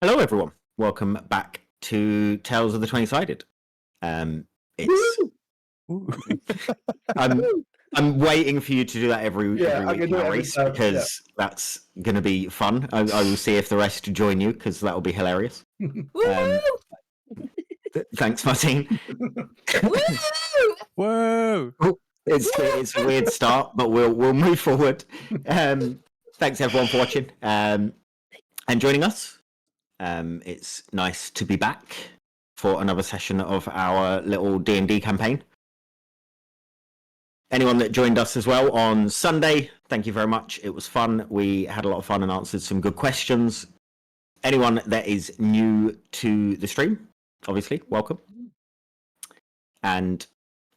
Hello, everyone. Welcome back to Tales of the 20-Sided. It's I'm waiting for you to do that every week now, Reese, because that's going to be fun. I will see if the rest join you, because that will be hilarious. Thanks, Martine. Whoa! It's a weird start, but we'll move forward. Thanks everyone for watching and joining us. It's nice to be back for another session of our little D&D campaign. Anyone that joined us as well on Sunday, thank you very much. It was fun. We had a lot of fun and answered some good questions. Anyone that is new to the stream, obviously, welcome. And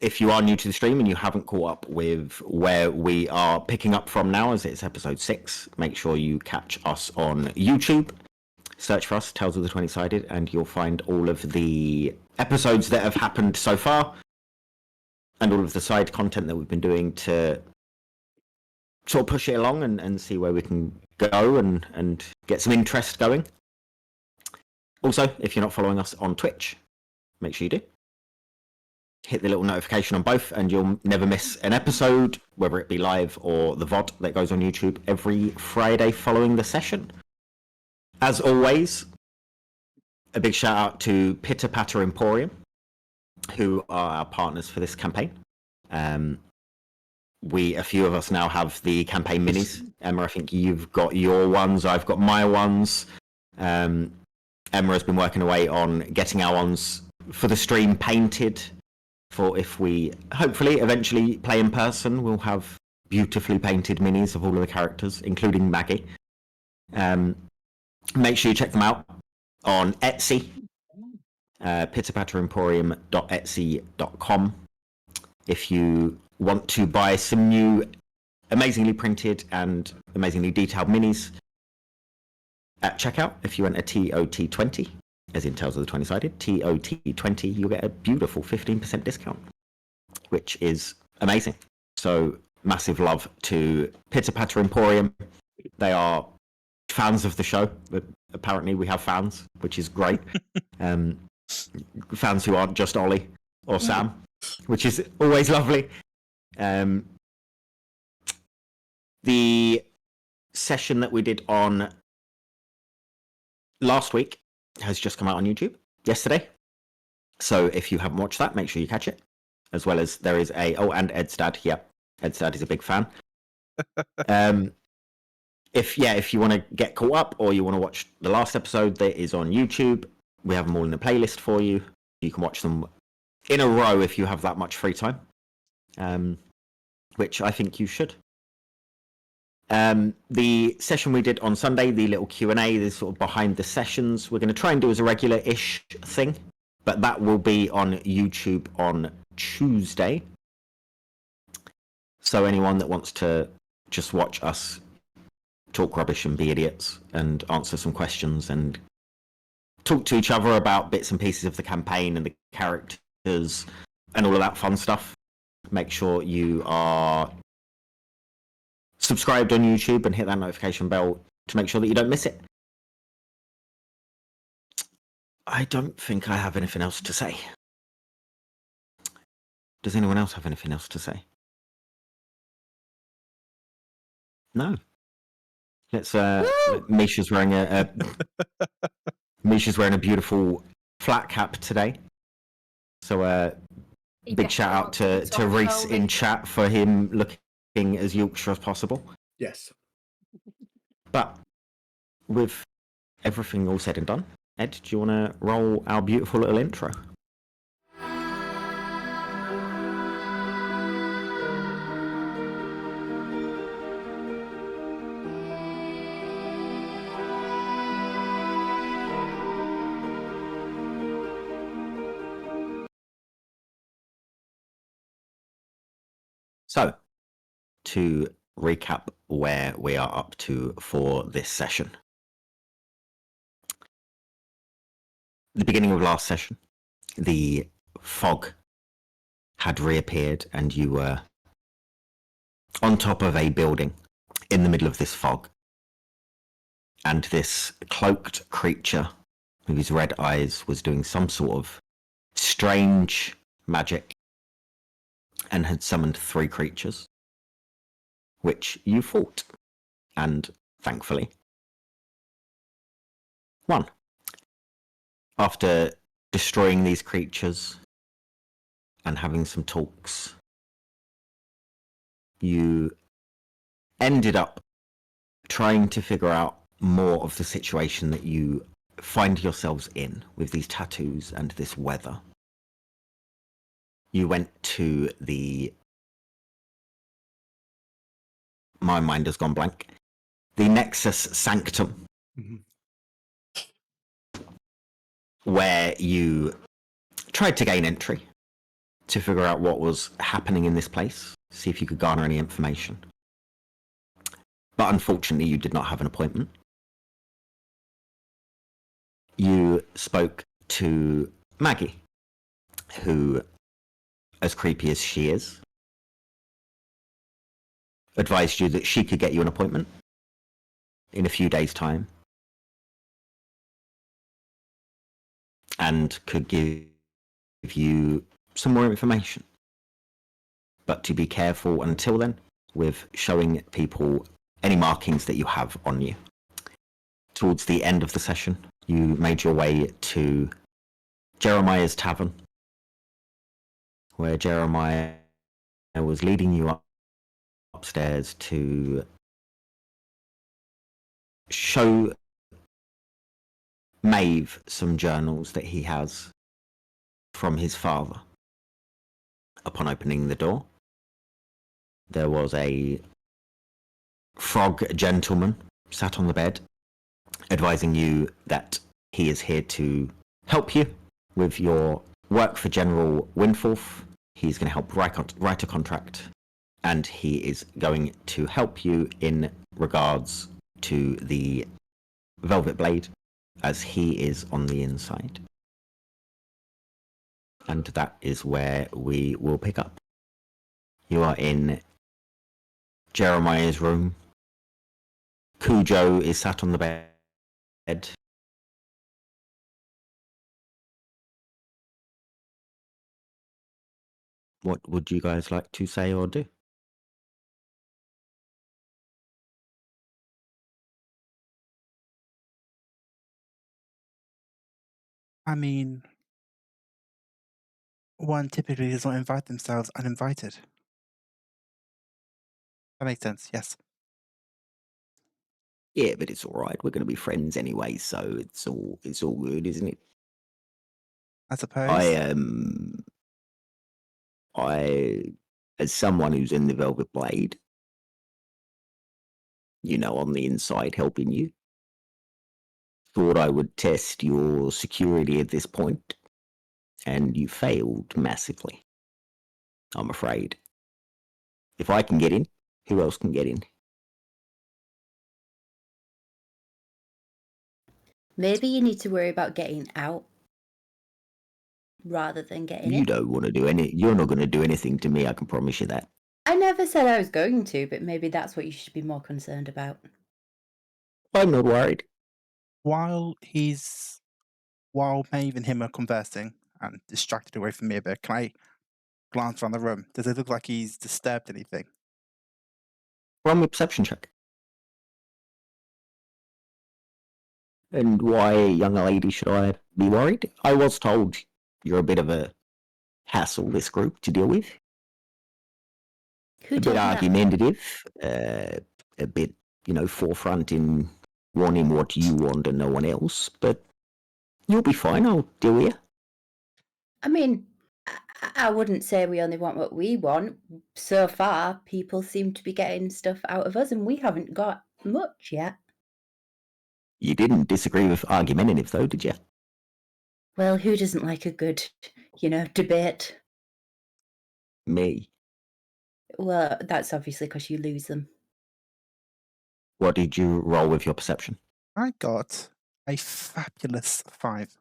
if you are new to the stream and you haven't caught up with where we are picking up from now, as it's episode 6, make sure you catch us on YouTube. Search for us, Tales of the 20-Sided, and you'll find all of the episodes that have happened so far and all of the side content that we've been doing to sort of push it along and see where we can go and get some interest going. Also, if you're not following us on Twitch, make sure you do. Hit the little notification on both and you'll never miss an episode, whether it be live or the VOD that goes on YouTube every Friday following the session. As always, a big shout out to Pitter Patter Emporium, who are our partners for this campaign. A few of us now have the campaign minis. Emma, I think you've got your ones. I've got my ones. Emma has been working away on getting our ones for the stream painted. For if we hopefully eventually play in person, we'll have beautifully painted minis of all of the characters, including Maggie. Make sure you check them out on Etsy, pitterpatteremporium.etsy.com. If you want to buy some new amazingly printed and amazingly detailed minis at checkout, if you enter TOT20, as in Tales of the 20-Sided, TOT20, you'll get a beautiful 15% discount, which is amazing. So massive love to Pitter Patter Emporium. They are fans of the show, but apparently we have fans, which is great. Fans who aren't just Ollie or Sam, which is always lovely. The session that we did on last week has just come out on YouTube yesterday. So if you haven't watched that, make sure you catch it. As well as there is and Edstad. Yeah, Edstad is a big fan. If you want to get caught up or you want to watch the last episode that is on YouTube, we have them all in the playlist for you. You can watch them in a row if you have that much free time, which I think you should. The session we did on Sunday, the little Q&A, the sort of behind the sessions, we're going to try and do as a regular-ish thing, but that will be on YouTube on Tuesday. So anyone that wants to just watch us talk rubbish and be idiots and answer some questions and talk to each other about bits and pieces of the campaign and the characters and all of that fun stuff, make sure you are subscribed on YouTube and hit that notification bell to make sure that you don't miss it. I don't think I have anything else to say. Does anyone else have anything else to say? No. Let's Misha's wearing Misha's wearing a beautiful flat cap today. So big shout out to Reese in chat for him looking as Yorkshire as possible. Yes. But with everything all said and done, Ed, do you want to roll our beautiful little intro? So, to recap where we are up to for this session. The beginning of last session, the fog had reappeared and you were on top of a building in the middle of this fog. and this cloaked creature whose red eyes was doing some sort of strange magic and had summoned 3 creatures, which you fought, and thankfully won. After destroying these creatures and having some talks, you ended up trying to figure out more of the situation that you find yourselves in with these tattoos and this weather. You went to my mind has gone blank, the Nexus Sanctum, where you tried to gain entry to figure out what was happening in this place, see if you could garner any information. But unfortunately, you did not have an appointment. You spoke to Maggie, who, as creepy as she is, advised you that she could get you an appointment in a few days' time and could give you some more information. But to be careful until then with showing people any markings that you have on you. Towards the end of the session, you made your way to Jeremiah's tavern, where Jeremiah was leading you upstairs to show Maeve some journals that he has from his father. Upon opening the door, there was a frog gentleman sat on the bed, advising you that he is here to help you with your work for General Windforth. He's going to help write a contract, and he is going to help you in regards to the Velvet Blade, as he is on the inside. And that is where we will pick up. You are in Jeremiah's room. Kujo is sat on the bed. What would you guys like to say or do? I mean, one typically does not invite themselves uninvited. That makes sense, yes. Yeah, but it's all right. We're going to be friends anyway, so it's all good, isn't it? I suppose. I, as someone who's in the Velvet Blade, on the inside helping you, thought I would test your security at this point, and you failed massively. I'm afraid. If I can get in, who else can get in? Maybe you need to worry about getting out rather than getting You in. don't want to do you're not going to do anything to me, I can promise you that. I never said I was going to, but maybe that's what you should be more concerned about. I'm not worried. While Maeve and him are conversing and distracted away from me a bit, can I glance around the room? Does it look like he's disturbed anything? Roll me a perception check. And why, young lady, should I be worried? I was told you're a bit of a hassle, this group, to deal with. Who A told bit you that? argumentative, a bit, forefront in wanting what you want and no one else, but you'll be fine, I'll deal with you. I mean, I wouldn't say we only want what we want. So far, people seem to be getting stuff out of us, and we haven't got much yet. You didn't disagree with argumentative, though, did you? Well, who doesn't like a good, debate? Me. Well, that's obviously because you lose them. What did you roll with your perception? I got a fabulous 5.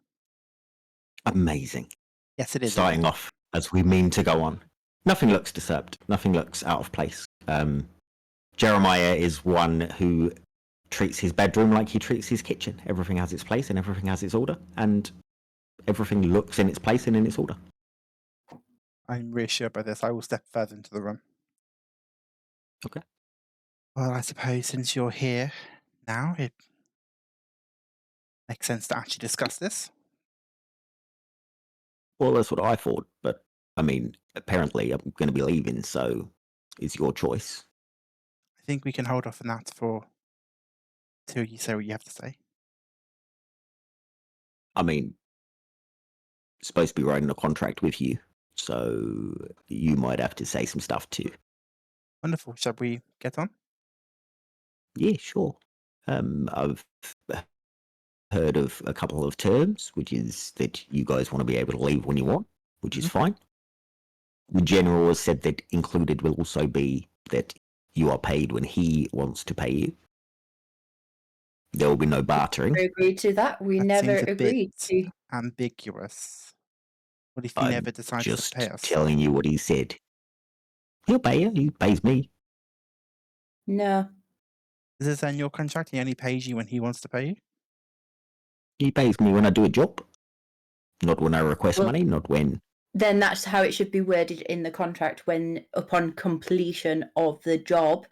Amazing. Yes, it is. Starting off as we mean to go on. Nothing looks disturbed. Nothing looks out of place. Jeremiah is one who treats his bedroom like he treats his kitchen. Everything has its place and everything has its order, and everything looks in its place and in its order. I'm reassured by this. I will step further into the room. Okay. Well, I suppose since you're here now, it makes sense to actually discuss this. Well, that's what I thought, but I mean, apparently I'm going to be leaving, so it's your choice. I think we can hold off on that till you say what you have to say. I mean, supposed to be writing a contract with you, so you might have to say some stuff too. Wonderful. Shall we get on? Yeah, sure. I've heard of a couple of terms, which is that you guys want to be able to leave when you want, which is fine. The general has said that included will also be that you are paid when he wants to pay you. There will be no bartering. We agreed to that. We That never seems a agreed bit to. ambiguous. What if he I'm never decides to just pay us? telling you what he said. He'll pay you. He pays me. No. Does it say in your contract he only pays you when he wants to pay you? He pays me when I do a job, not when I request Well, money, not when. then that's how it should be worded in the contract. When upon completion of the job,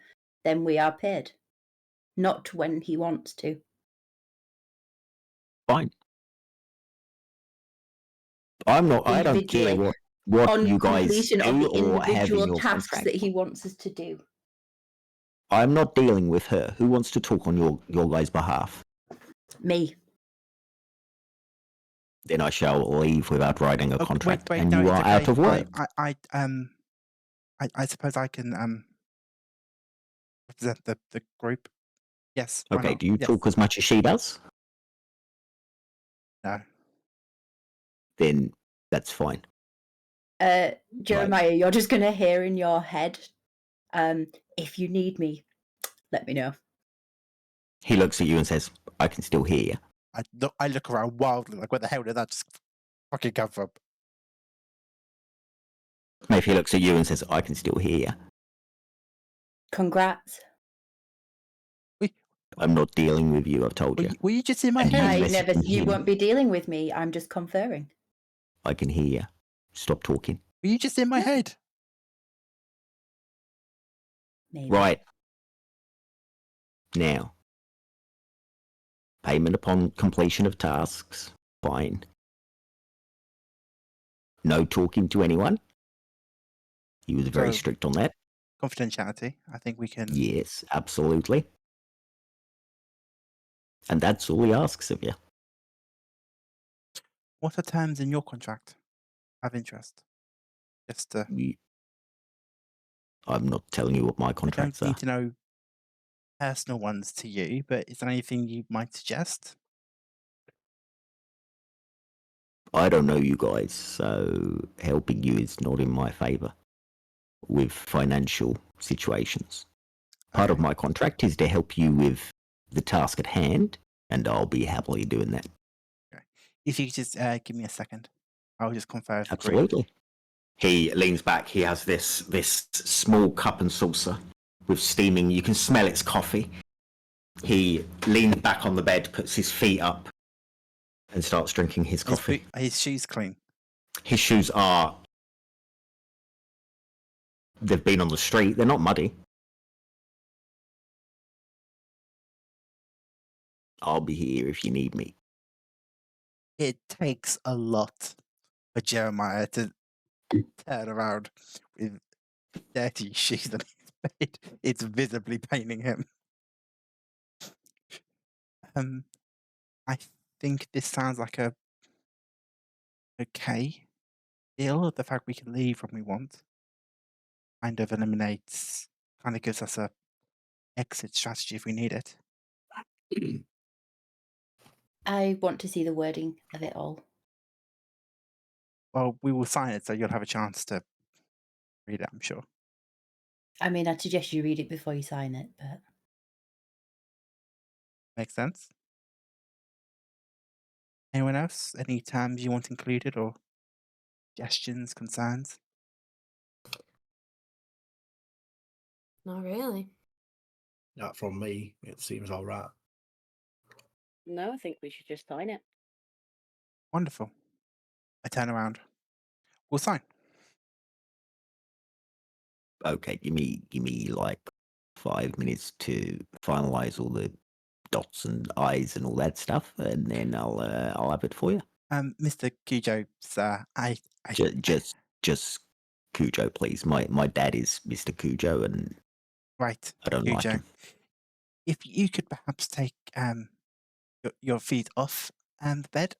then we are paid, not when he wants to. Fine. I'm not. I don't care Individually. what On you guys completion of do the or have in individual your tasks contract. that he wants us to do. I'm not dealing with her. Who wants to talk on your guys' behalf? Me. Then I shall leave without writing a Okay, contract, wait, and no, you it's are okay. out of work. I suppose I can represent the group. Yes. Why Okay, not? do you Yes. talk as much as she does? No. Then that's fine. Jeremiah, you're just gonna hear in your head, if you need me, let me know. He looks at you and says, I can still hear you. I look around wildly, like, where the hell did that just fucking come from? Maybe he looks at you and says, I can still hear you. Congrats. I'm not dealing with you, I've told you. Were you just in my And you head? messaging You him. won't be dealing with me. I'm just conferring. I can hear you. Stop talking. Were you just in my head? Maybe. Right. Now, payment upon completion of tasks. Fine. No talking to anyone. He was very So- strict on that. Confidentiality. I think we can. Yes, absolutely. And that's all he asks of you. What are terms in your contract? Of interest. Just I'm not telling you what my I contracts don't are. need to know personal ones to you, but is there anything you might suggest? I don't know you guys, so helping you is not in my favour with financial situations. Part of Okay. my contract is to help you with the task at hand, and I'll be happily doing that. If you could just give me a second, I'll just confer with the group. Absolutely. He leans back. He has this small cup and saucer with steaming. You can smell it's coffee. He leans back on the bed, puts his feet up, and starts drinking his coffee. His shoes clean. His shoes are. They've been on the street. They're not muddy. I'll be here if you need me. It takes a lot for Jeremiah to turn around with dirty shoes on his bed. It's visibly paining him. I think this sounds like a okay deal. The fact we can leave when we want kind of gives us a exit strategy if we need it. I want to see the wording of it all. Well, we will sign it, so you'll have a chance to read it, I'm sure. I mean, I'd suggest you read it before you sign it, but Makes sense? Anyone else? Any terms you want included or suggestions, concerns? Not really. From me, it seems all right. No, I think we should just sign it. Wonderful. I turn around. We'll sign. Okay, give me like 5 minutes to finalize all the dots and I's and all that stuff, and then I'll have it for you. Mr. Kujo, sir, I Just Kujo, please. My dad is Mr. Kujo, and right, I don't like Kujo. him. If you could perhaps take your feet off the bed,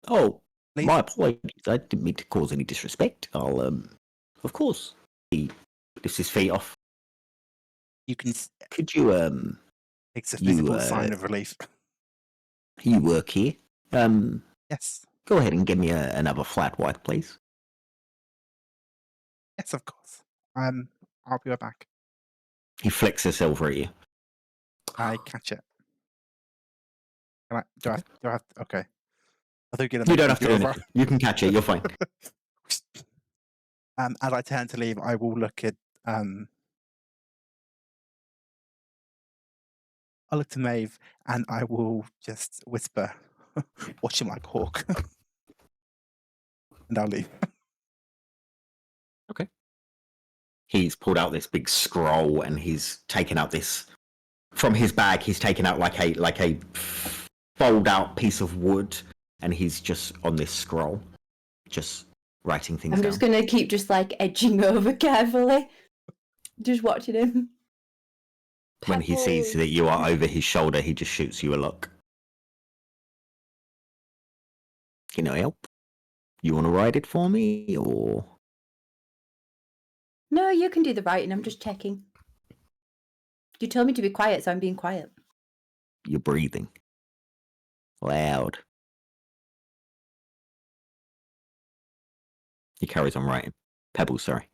Oh, please. my apologies. I didn't mean to cause any disrespect. I'll of course. He lifts his feet off. You can Could you makes a you visible sign of relief. you work here? Yes, Go ahead and give me another flat white, please. yes, of course. I'll be right back. He flicks a silver at you. I catch it. Do I have okay. I think You don't have to do anything. You can catch it. You're fine. As I turn to leave, I will look at I'll look to Maeve and I will just whisper, "Watch him like hawk," and I'll leave. Okay. He's pulled out this big scroll and he's taken out this from his bag. He's taken out like a fold out piece of wood, and he's just on this scroll, just writing things I'm down. just going to keep just like edging over carefully, just watching him. When he sees that you are over his shoulder, he just shoots you a look. Can I help? You want to write it for me, or? No, you can do the writing. I'm just checking. You told me to be quiet, so I'm being quiet. You're breathing. Loud. He carries on writing. Pebbles, sorry.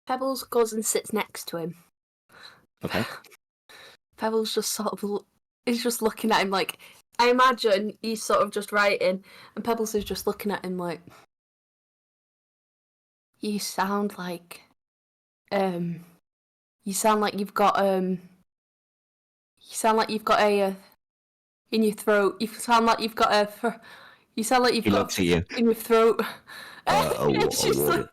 Pebbles goes and sits next to him. Okay. Pebbles just sort of is just looking at him like, I imagine he's sort of just writing, and Pebbles is just looking at him like, you sound like you've got a in your throat. You sound like you've got a. You sound like you've He got looks at you. in your throat. It's just like,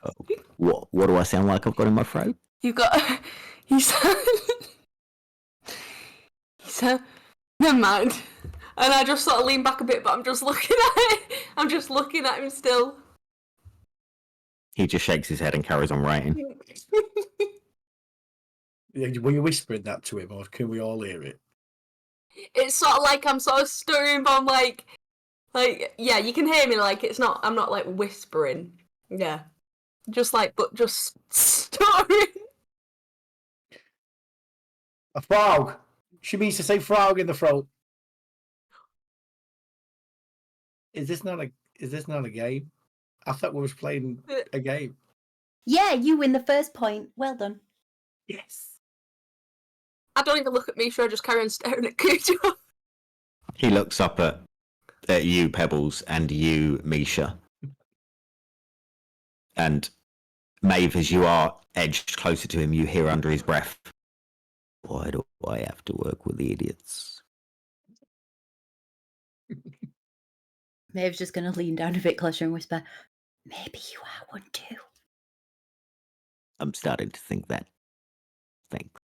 What do I sound like I've got in my throat? you've got. You sound. Never mind. And I just sort of lean back a bit, but I'm just looking at it. I'm just looking at him still. He just shakes his head and carries on writing. Were you whispering that to him, or can we all hear it? It's sort of like I'm sort of stirring, but I'm like, yeah, you can hear me. Like I'm not like whispering. Yeah, just stirring. A frog. She means to say frog in the throat. Is this not a game? I thought we was playing a game. Yeah, you win the first point. Well done. Yes. I don't even look at Misha. I just carry on staring at Kujo. He looks up at you, Pebbles, and you, Misha. And Maeve, as you are edged closer to him, you hear under his breath, "Why do I have to work with idiots?" Maeve's just going to lean down a bit closer and whisper, "Maybe you are one too." I'm starting to think that. Thanks.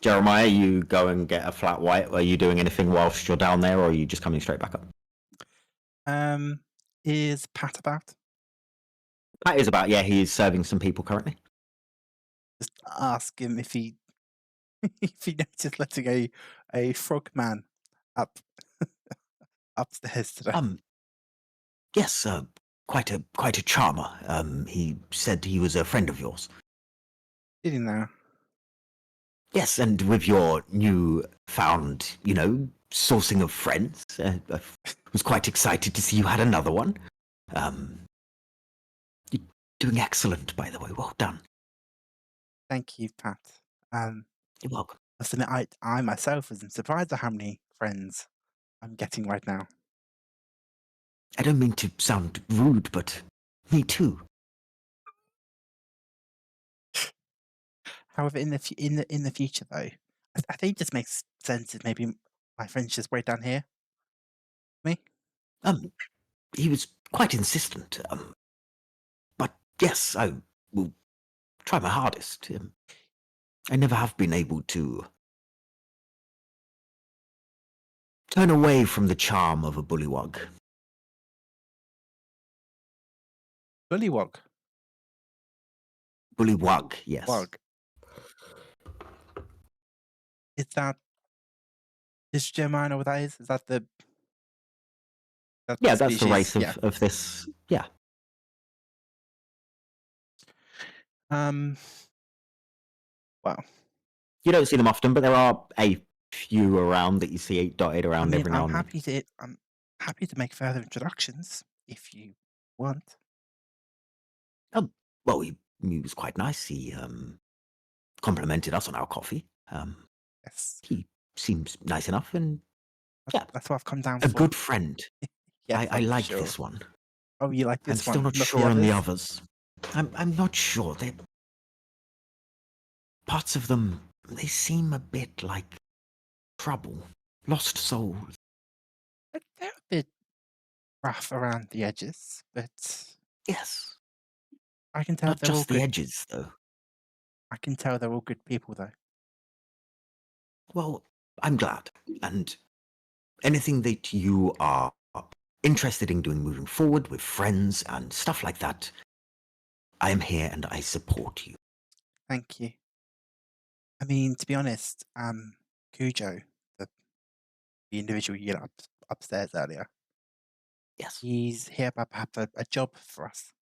Jeremiah, you go and get a flat white. Are you doing anything whilst you're down there, or are you just coming straight back up? Is Pat about? Pat is about, yeah, he is serving some people currently. Just ask him if he if he noticed letting a frog man up upstairs today. Yes, quite a charmer. He said he was a friend of yours. Did he know? Yes, and with your newfound, sourcing of friends, I was quite excited to see you had another one. You're doing excellent, by the way. Well done. Thank you, Pat. You're welcome. I must admit, I myself was surprised at how many friends I'm getting right now. I don't mean to sound rude, but me too. However, in the future, though, I think it just makes sense that maybe my friend's just right down here. Me? He was quite insistent. But yes, I will try my hardest. I never have been able to turn away from the charm of a bullywug. Bullywog. Bullywug, yes. Wog. Is that? Does Jeremiah know what that is? Is that the? Yeah, that's the race Yeah. of this. Yeah. Wow. You don't see them often, but there are a few around that you see dotted I around mean, every now I'm and then. happy to make further introductions if you want. Well, he was quite nice. He complimented us on our coffee. Yes. He seems nice enough and yeah, That's what I've come down a for. good friend. Yes, I I'm like sure. this one. Oh, you like I'm this still one? not the sure on the others? others. I'm not sure. Parts of them, they seem a bit like trouble, lost souls. They're a bit rough around the edges, but Yes, I can tell not they're all just the good. edges though. I can tell they're all good people, though. Well, I'm glad. And anything that you are interested in doing moving forward with friends and stuff like that, I am here and I support you. Thank you. I mean, to be honest, Kujo, the individual you upstairs earlier, Yes. he's here about perhaps a job for us.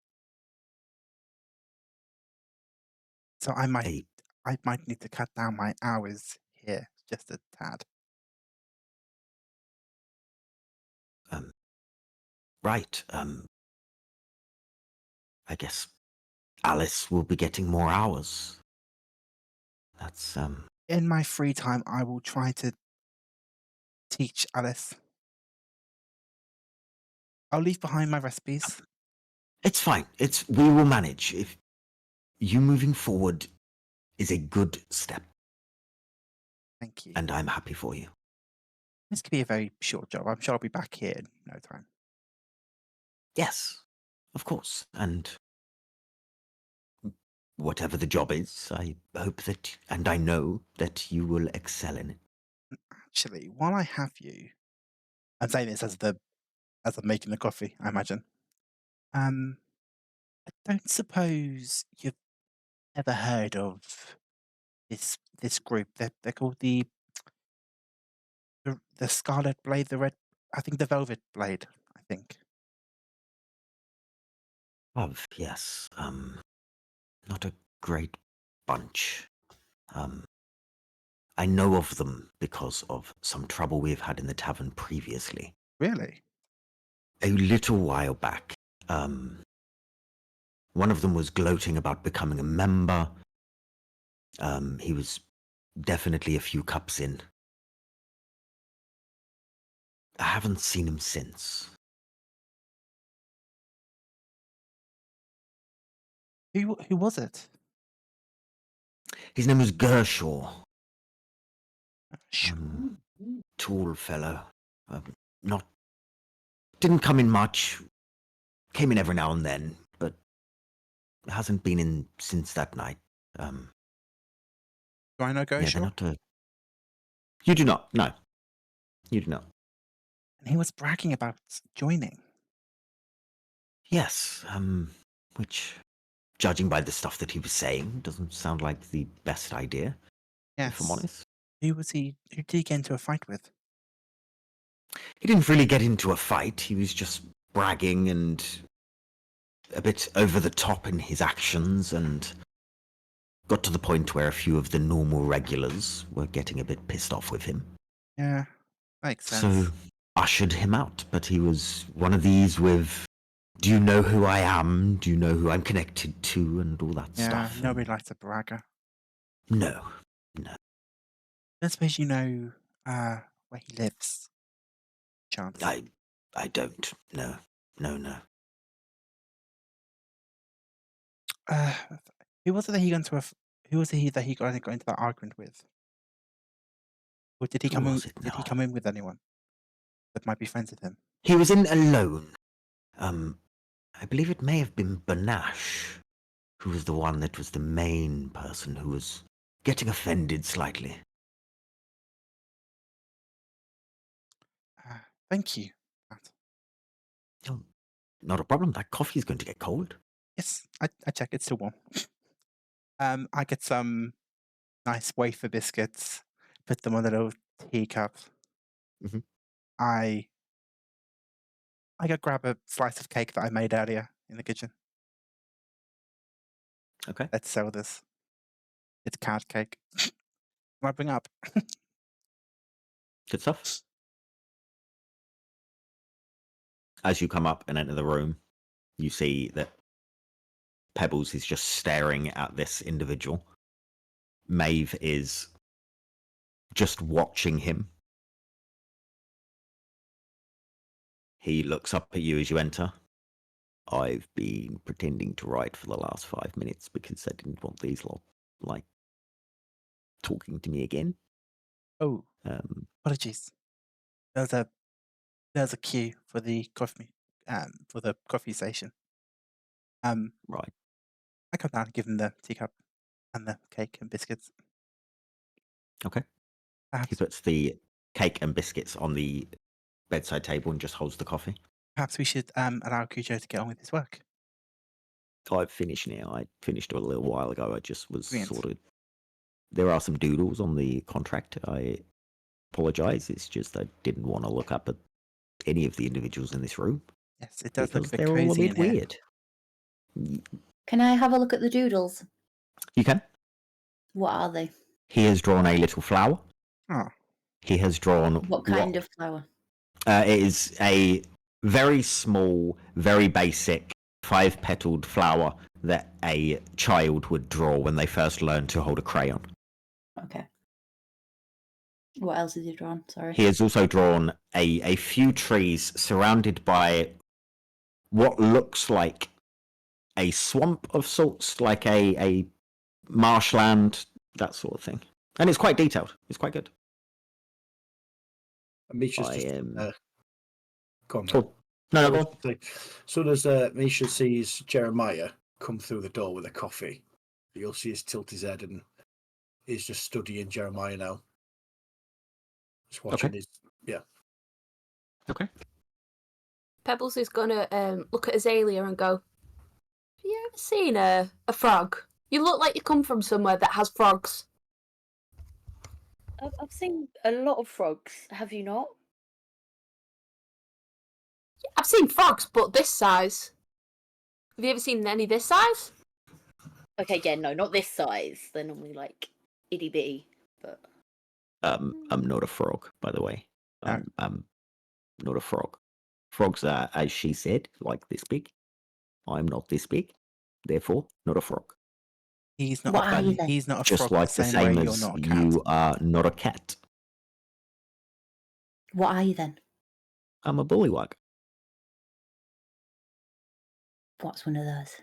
So I might need to cut down my hours here just a tad. Right. I guess Alice will be getting more hours. That's In my free time, I will try to teach Alice. I'll leave behind my recipes. it's fine. We will manage. If you moving forward is a good step, Thank you. and I'm happy for you. This could be a very short job. I'm sure I'll be back here in no time. Yes, of course. And whatever the job is, I hope that, and I know that you will excel in it. Actually, while I have you, I'm saying this as I'm making the coffee, I imagine. I don't suppose you've ever heard of this group. They're called the Scarlet Blade, the Red. I think the Velvet Blade. I think. Yes. Not a great bunch. I know of them because of some trouble we've had in the tavern previously. Really? A little while back, one of them was gloating about becoming a member. He was definitely a few cups in. I haven't seen him since. Who was it? His name was Gershaw. Sure. Tall fellow. Didn't come in much. Came in every now and then, but hasn't been in since that night. Do I know Yeah, they're Gershaw? not You do not. No, you do not. And he was bragging about joining. Yes, which, judging by the stuff that he was saying, doesn't sound like the best idea, if I'm Yes. honest. Who was he? Who did he get into a fight with? He didn't really get into a fight. He was just bragging and a bit over the top in his actions, and got to the point where a few of the normal regulars were getting a bit pissed off with him. Yeah, makes sense. So ushered him out, but he was one of these with, do you know who I am? Do you know who I'm connected to? And all that Yeah, stuff. nobody likes a bragger. No. I suppose you know where he lives. Chance. I don't. No. Who was it that he got into Who was he that he got into that argument with? Or did he Who come in? was it Did he now? come in with anyone that might be friends with him? He was in alone. I believe it may have been Banash, who was the one that was the main person who was getting offended slightly. Thank you. Matt. Oh, not a problem. That coffee's going to get cold. Yes, I check. It's still warm. I get some nice wafer biscuits, put them on a little teacup. Mhm. I go grab a slice of cake that I made earlier in the kitchen. Okay. Let's sell this. It's carrot cake. Can I bring up? Good stuff. As you come up and enter the room, you see that Pebbles is just staring at this individual. Maeve is just watching him. He looks up at you as you enter. I've been pretending to write for the last 5 minutes because I didn't want these lot, talking to me again. Oh, Um, apologies. There's a queue for the coffee station. right. I come down and give him the teacup and the cake and biscuits. Okay. He Perhaps, puts the cake and biscuits on the bedside table and just holds the coffee. perhaps we should allow Kujo to get on with his work. I've finished now. I finished a little while ago. I just was Brilliant. There are some doodles on the contract. I apologize. It's just I didn't want to look up at any of the individuals in this room. Yes, it does look because a bit they're all a cozy bit in here. weird. Can I have a look at the doodles? You can. What are they? He has drawn a little flower. Oh, He has drawn What kind of flower? It is a very small, very basic 5-petaled flower that a child would draw when they first learn to hold a crayon. Okay. What else has he drawn? Sorry. He has also drawn a few trees surrounded by what looks like a swamp of sorts, like a marshland, that sort of thing. And it's quite detailed. It's quite good. Misha's I just am. go on. Cool. No, go on. So as Misha sees Jeremiah come through the door with a coffee, you'll see his tilt his head and he's just studying Jeremiah now. Just watching his Okay. Pebbles is gonna look at Azalea and go, "Have you ever seen a frog? You look like you come from somewhere that has frogs." I've seen a lot of frogs. Have you not? I've seen frogs, but this size. Have you ever seen any this size? Okay, yeah, no, not this size. They're normally like itty bitty, but I'm not a frog, by the way. No. I'm not a frog. Frogs are, as she said, like this big. I'm not this big, therefore not a frog. he's not. What a are you frog. then? He's not a Just frog like the the same way same you're as not a cat. you are not a cat. What are you then? I'm a bullywug. What's one of those?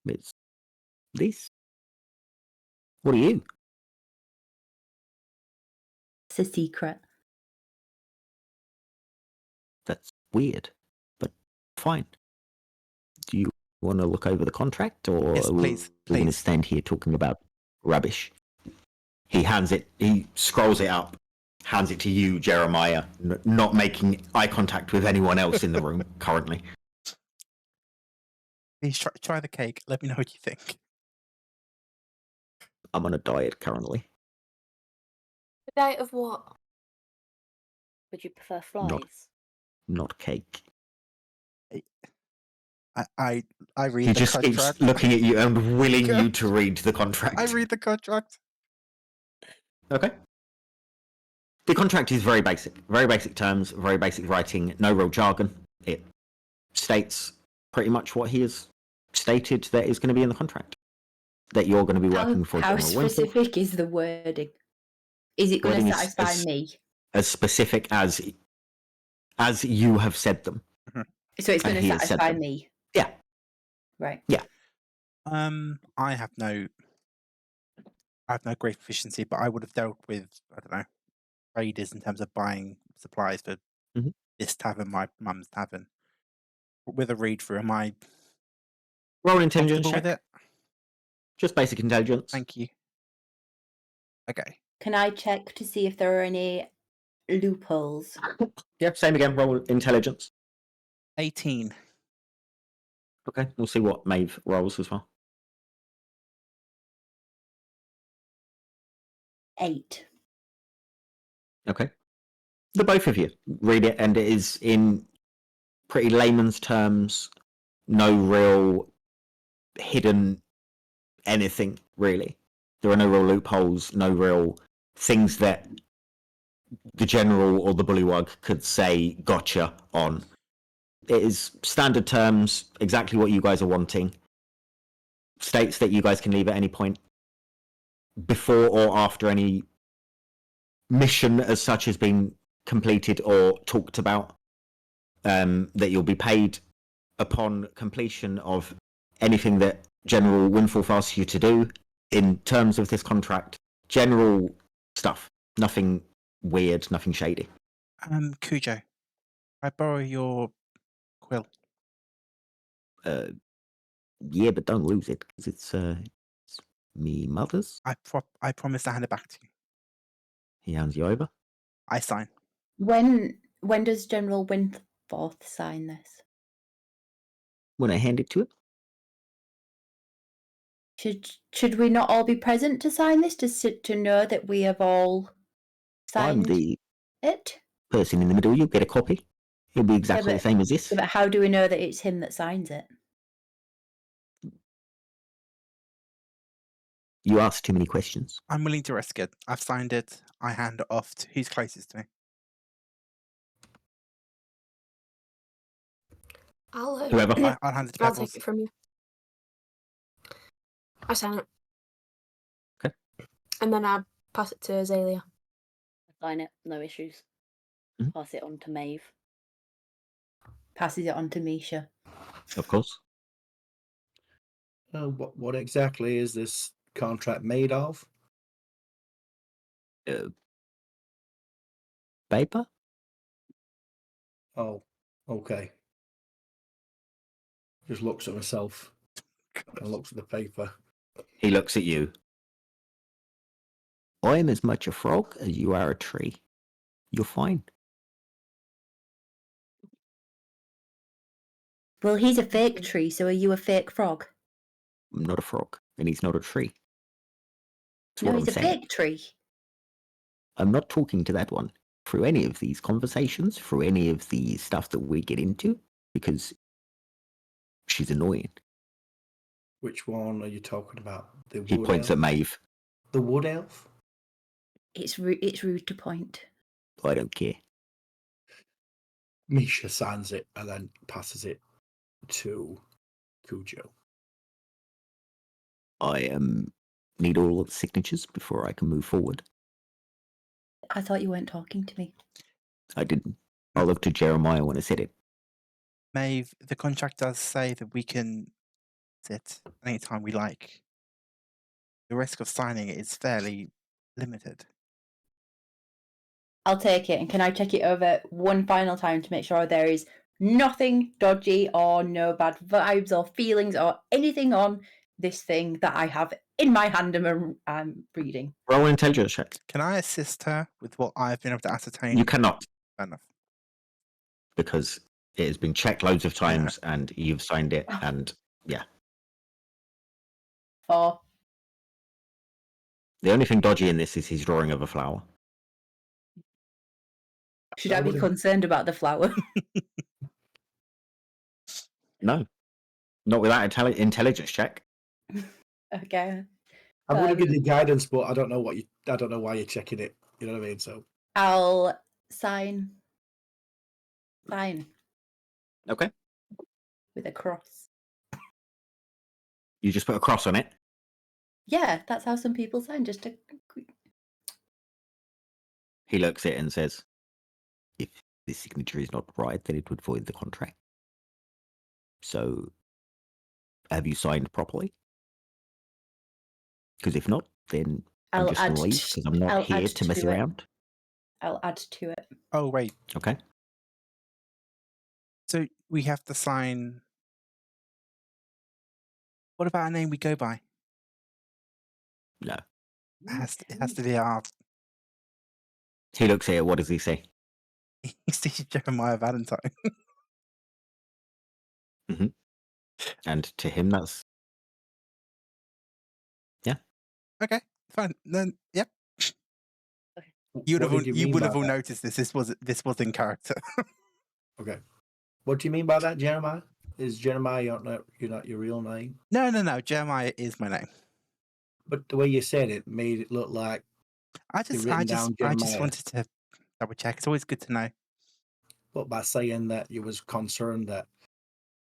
It's this. What are you? It's a secret. That's weird, but fine. Do you want to look over the contract, or Yes, are we please, going to please. stand here talking about rubbish? He hands it. He scrolls it up, hands it to you, Jeremiah, not making eye contact with anyone else in the room currently. Please try the cake. Let me know what you think. I'm on a diet currently. A diet of what? would you prefer flies? Not cake. I read He the just contract. keeps looking at you and willing you to read the contract. I read the contract. Okay. The contract is very basic terms, very basic writing, no real jargon. It states pretty much what he has stated that is going to be in the contract. That you're going to be working for How General Wimpole. specific is the wording? Is it going Wording to is satisfy me? As specific as you have said them. So it's and going to he has said satisfy them. me, Yeah. right? I have no I have no great proficiency, but I would have dealt with, I don't know, traders in terms of buying supplies for Mhm. this tavern, my mum's tavern. With a read through, am I Roll an intelligence comfortable check. with it? Just basic intelligence. Thank you. Okay. Can I check to see if there are any loopholes? Yeah, same again. Roll intelligence. 18. Okay, we'll see what Maeve rolls as well. 8. Okay. The both of you read it, and it is in pretty layman's terms, no real hidden anything, really. There are no real loopholes, no real things that the general or the bullywug could say gotcha on. It is standard terms, exactly what you guys are wanting. States that you guys can leave at any point before or after any mission as such has been completed or talked about, that you'll be paid upon completion of anything that General Winforth asks you to do in terms of this contract. General stuff, nothing weird, nothing shady. Kujo, I borrow your quill. Yeah, but don't lose it because it's me mother's. I promise to hand it back to you. He hands you over. I sign. When does General Winforth sign this? When I hand it to him, Should we not all be present to sign this to know that we have all I'm signed the it? person in the middle. You'll get a copy. It'll be exactly the same as this. Yeah, but how do we know that it's him that signs it? You ask too many questions. I'm willing to risk it. I've signed it. I hand it off to who's closest to me. Whoever. I'll hand it to I'll Pebbles. take it from you. I sign it. Okay. And then I pass it to Azalea. Sign it, no issues. Mhm. Pass it on to Maeve. Passes it on to Misha. Of course. What exactly is this contract made of? Paper? Oh, okay. Just looks at herself and looks at the paper. He looks at you. I am as much a frog as you are a tree. You're fine. Well, he's a fake tree, so are you a fake frog? I'm not a frog, and he's not a tree. That's No, what he's I'm a saying. fake tree. I'm not talking to that one through any of these conversations, through any of the stuff that we get into, because she's annoying. Which one are you talking about? The He wood points elf? at Maeve. The wood elf? It's rude to point. I don't care. Misha signs it and then passes it to Kujo. I need all of the signatures before I can move forward. I thought you weren't talking to me. I didn't. I looked to Jeremiah when I said it. Maeve, the contract does say that we can sit anytime we like. The risk of signing it is fairly limited. I'll take it, and can I check it over one final time to make sure there is nothing dodgy or no bad vibes or feelings or anything on this thing that I have in my hand and I'm reading? Roll an intelligence check. Can I assist her with what I've been able to ascertain? You cannot, Fair enough. because it has been checked loads of times and you've signed it, and yeah. 4. The only thing dodgy in this is his drawing of a flower. Should I be wouldn't- concerned about the flower? No, not with that intelligence check. Okay. I would have given Um, you guidance, but I don't know why you're checking it. You know what I mean? So I'll sign Okay. with a cross. You just put a cross on it. Yeah, that's how some people sign. Just a. He looks at it and says, if the signature is not right, then it would void the contract. So, have you signed properly? Because if not, then I'm I'll just going add to leave t- because I'm not I'll here add to mess to it. around. I'll add to it. Oh, wait. Okay. So we have to sign. What about a name we go by? No. It has to be our. He looks here. What does he say? He sees Jeremiah Valentine. And to him, that's Okay, fine. Then, yep. What You did would mean have by all that? noticed this. This was in character. Okay. What do you mean by that, Jeremiah? Is Jeremiah not your real name? No. Jeremiah is my name. But the way you said it made it look like I you've just written down Jeremiah. wanted to double check. It's always good to know. But by saying that you was concerned that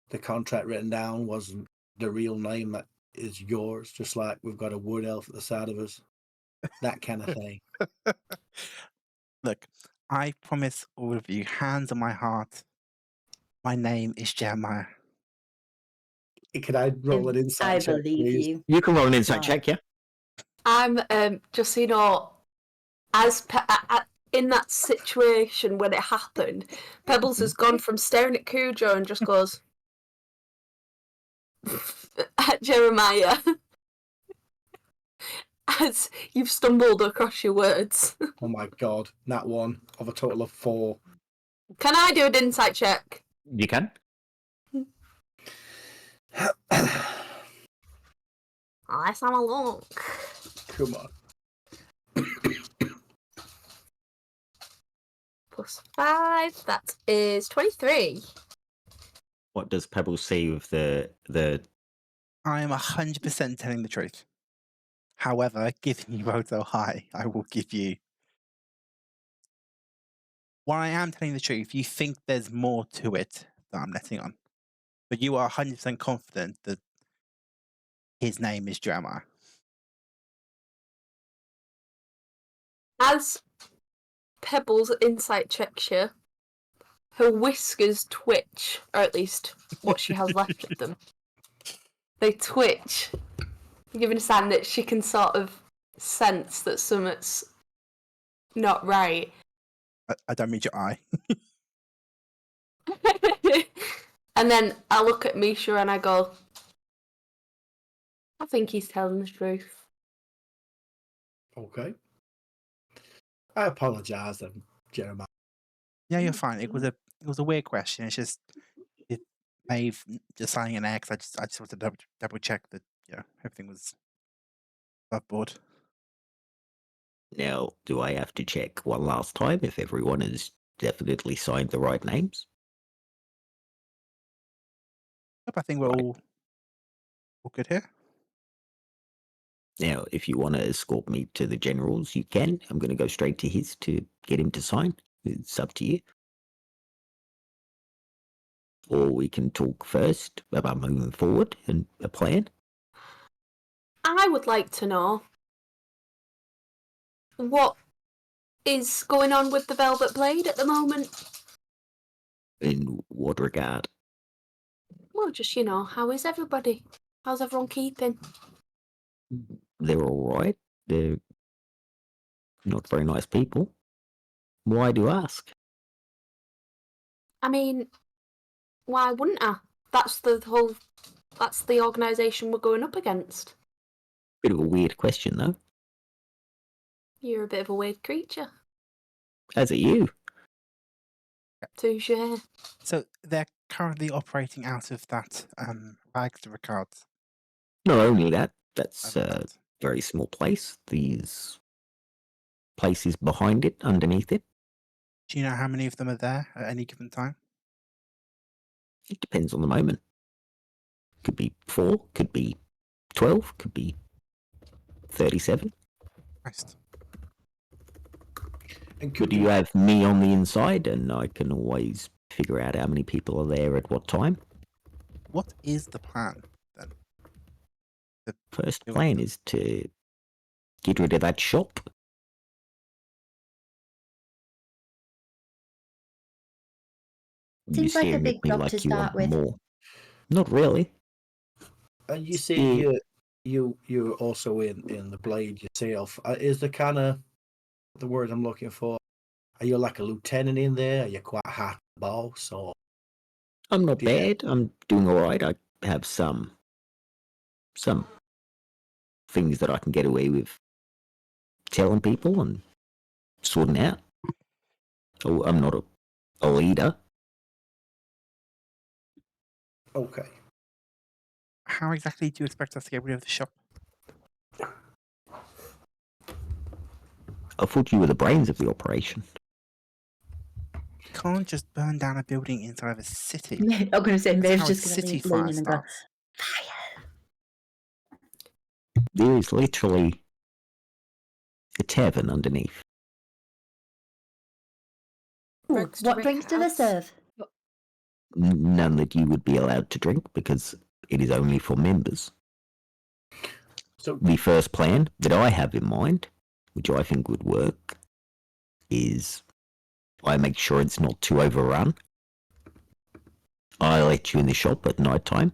the contract written down wasn't the real name that is yours, just like we've got a wood elf at the side of us, that kind of thing. Look, I promise all of you, hands on my heart, my name is Jeremiah. Could I roll an I insight check, believe please? you. You can roll an insight Right. check, yeah? I'm just so you know, in that situation when it happened, Pebbles has gone from staring at Kujo and just goes at Jeremiah as you've stumbled across your words. Oh my god, that one of a total of 4. Can I do an insight check? You can. Let's have a look. Come on. +5, that is 23. What does Pebbles see with the I am 100% telling the truth. However, given you rolled so high, I will give you. While I am telling the truth, you think there's more to it that I'm letting on. But you are 100% confident that his name is Jeremiah. As Pebbles insight checks you, her whiskers twitch, or at least what she has left of them. They twitch, giving a sign that she can sort of sense that something's not right. I don't mean your eye. And then I look at Misha and I go, I think he's telling the truth. Okay. I apologise then, Jeremiah. Yeah, you're fine. It was a weird question. It's just Maeve just signing an X. I just wanted to double check that everything was above board. Now, do I have to check one last time if everyone has definitely signed the right names? Yep, I think we're Right. all good here. Now, if you want to escort me to the general's, you can. I'm going to go straight to his to get him to sign. It's up to you. Or we can talk first about moving forward and a plan. I would like to know what is going on with the Velvet Blade at the moment. In what regard? Well, just, how is everybody? How's everyone keeping? They're all right. They're not very nice people. Why do you ask? I mean, why wouldn't I? That's the organisation we're going up against. Bit of a weird question, though. You're a bit of a weird creature. As are you. Touche. So they're currently operating out of that Rags to Ricards. Not only that, that's a That. very small place. These places behind it, underneath it. Do you know how many of them are there at any given time? It depends on the moment. Could be 4, could be 12, could be 37. Christ. And Could you have me on the inside and I can always figure out how many people are there at what time? What is the plan then? First plan is to get rid of that shop. Seems like a big at me job like to you want start with. more. Not really. And you say Yeah. you're you're also in the blade yourself. Is the kind of the word I'm looking for? Are you like a lieutenant in there? Are you quite high boss, or I'm not Yeah. bad. I'm doing all right. I have some things that I can get away with telling people and sorting out. Oh, I'm not a leader. okay? How exactly do you expect us to get rid of the shop? I thought you were the brains of the operation. You can't just burn down a building inside of a city. I'm going to say, That's Maeve's how a just going city to fire lean in and go, starts. fire. There is literally a tavern underneath. Ooh, Drinks to what make drinks do they house. serve? None that you would be allowed to drink because it is only for members. So The first plan that I have in mind, which I think would work, is I make sure it's not too overrun. I let you in the shop at night time.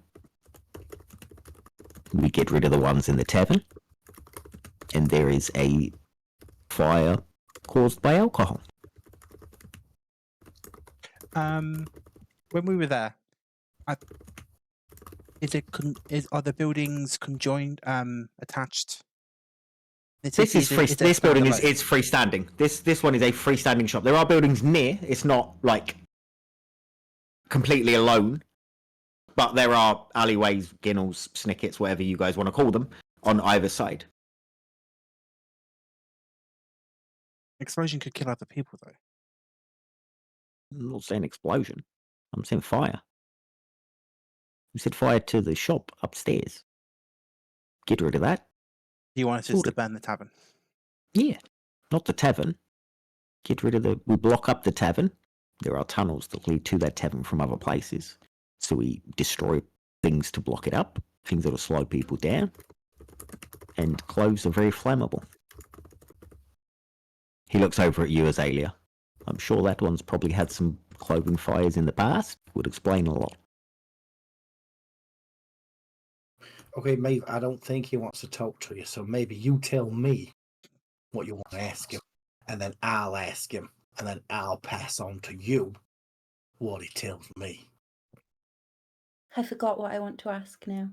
We get rid of the ones in the tavern. And there is a fire caused by alcohol. When we were there, are the buildings conjoined, attached? The This city is free. is it This building standalone? is freestanding. This one is a freestanding shop. There are buildings near. It's not like completely alone, but there are alleyways, ginnels, snickets, whatever you guys want to call them, on either side. Explosion could kill other people, though. I'm not saying explosion. I'm saying fire. You said fire to the shop upstairs. Get rid of that. Do you want us just to Sorted. burn the tavern? Yeah, not the tavern. Get rid of the. We block up the tavern. There are tunnels that lead to that tavern from other places. So we destroy things to block it up, things that will slow people down. And clothes are very flammable. He looks over at you, Azalea. I'm sure that one's probably had some clothing fires in the past. Would explain a lot. okay, Maeve, I don't think he wants to talk to you, so maybe you tell me what you want to ask him, and then I'll ask him, and then I'll pass on to you what he tells me. I forgot what I want to ask now.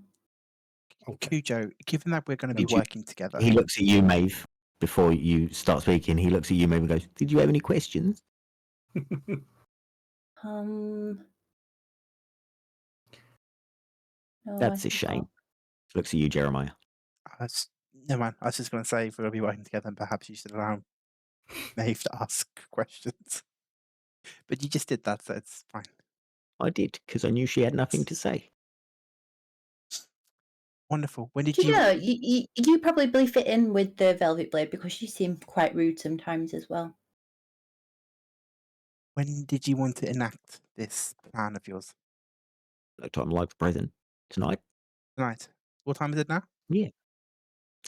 Okay. Kujo, given that we're going to be Don't you- working together, He looks at you, Maeve, before you start speaking. He looks at you, Maeve, and goes, "Did you have any questions?" No, That's I a shame. forgot. Looks at you, Jeremiah. never mind. I was just going to say, if we're going to be working together, then perhaps you should allow Maeve to ask questions. But you just did that, so it's fine. I did, because I knew she had nothing to say. Wonderful. When did Do you you? know, you probably fit in with the Velvet Blade because you seem quite rude sometimes as well. When did you want to enact this plan of yours? No time like the present. Tonight? Tonight. What time is it now? Yeah.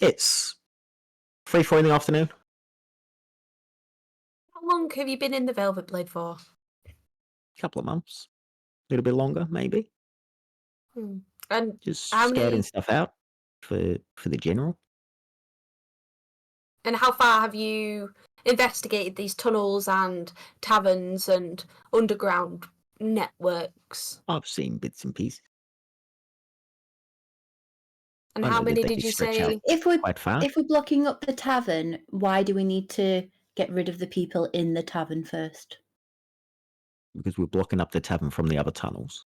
It's 3, 4 in the afternoon. How long have you been in the Velvet Blade for? Couple of months. A little bit longer, maybe. And Just how scouting many? stuff out for the general. And how far have you investigated these tunnels and taverns and underground networks? I've seen bits and pieces. And I how know that many they did you stretch out say? If we're quite far. blocking up the tavern, why do we need to get rid of the people in the tavern first? Because we're blocking up the tavern from the other tunnels.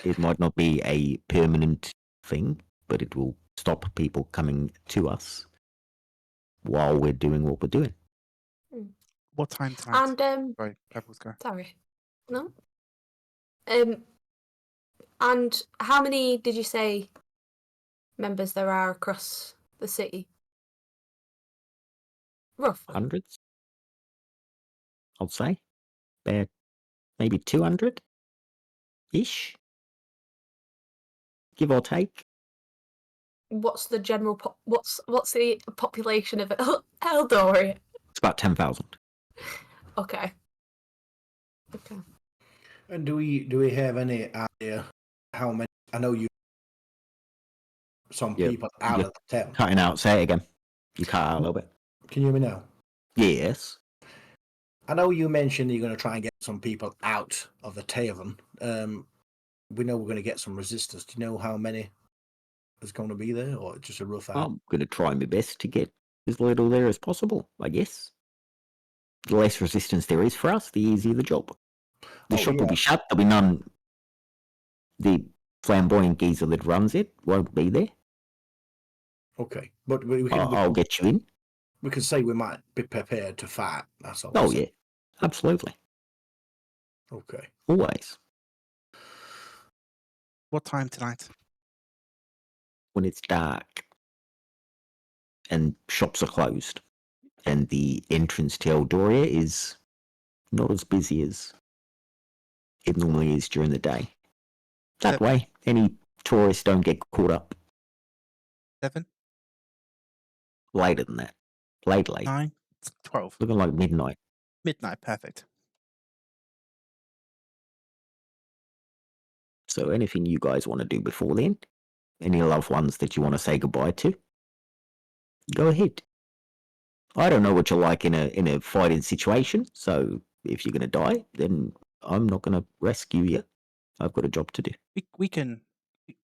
It might not be a permanent thing, but it will stop people coming to while we're doing what we're doing. What time tonight? And Sorry, Pebbles, go. sorry, no. And how many did you say members there are across the city? Roughly. Hundreds, I'll say. About maybe 200-ish. Give or take. What's the general what's the population of Eldoria? It's about 10,000. Okay. And do we have any idea how many? I know you. Some Yeah, people out yeah. of the town. Cutting out. Say it again. You cut out a little bit. Can you hear me now? Yes. I know you mentioned you're going to try and get some people out of the tavern. We know we're going to get some resistance. Do you know how many is going to be there, or just a rough out? I'm going to try my best to get as little there as possible, I guess. The less resistance there is for us, the easier the job. The Oh, shop will yeah. be shut. There'll be none. The flamboyant geezer that runs it won't be there. Okay, but we can I'll get you in. we can say we might be prepared to fight. That's all. Oh, yeah. Absolutely. Okay. Always. What time tonight? When it's dark and shops are closed and the entrance to Eldoria is not as busy as it normally is during the day. That way, any tourists don't get caught up 7, later than that. Late. 9, 12. Looking like midnight. Midnight, perfect. So anything you guys want to do before then? Any loved ones that you want to say goodbye to? Go ahead. I don't know what you're like in a fighting situation, so if you're gonna die, then I'm not gonna rescue you. I've got a job to do. We can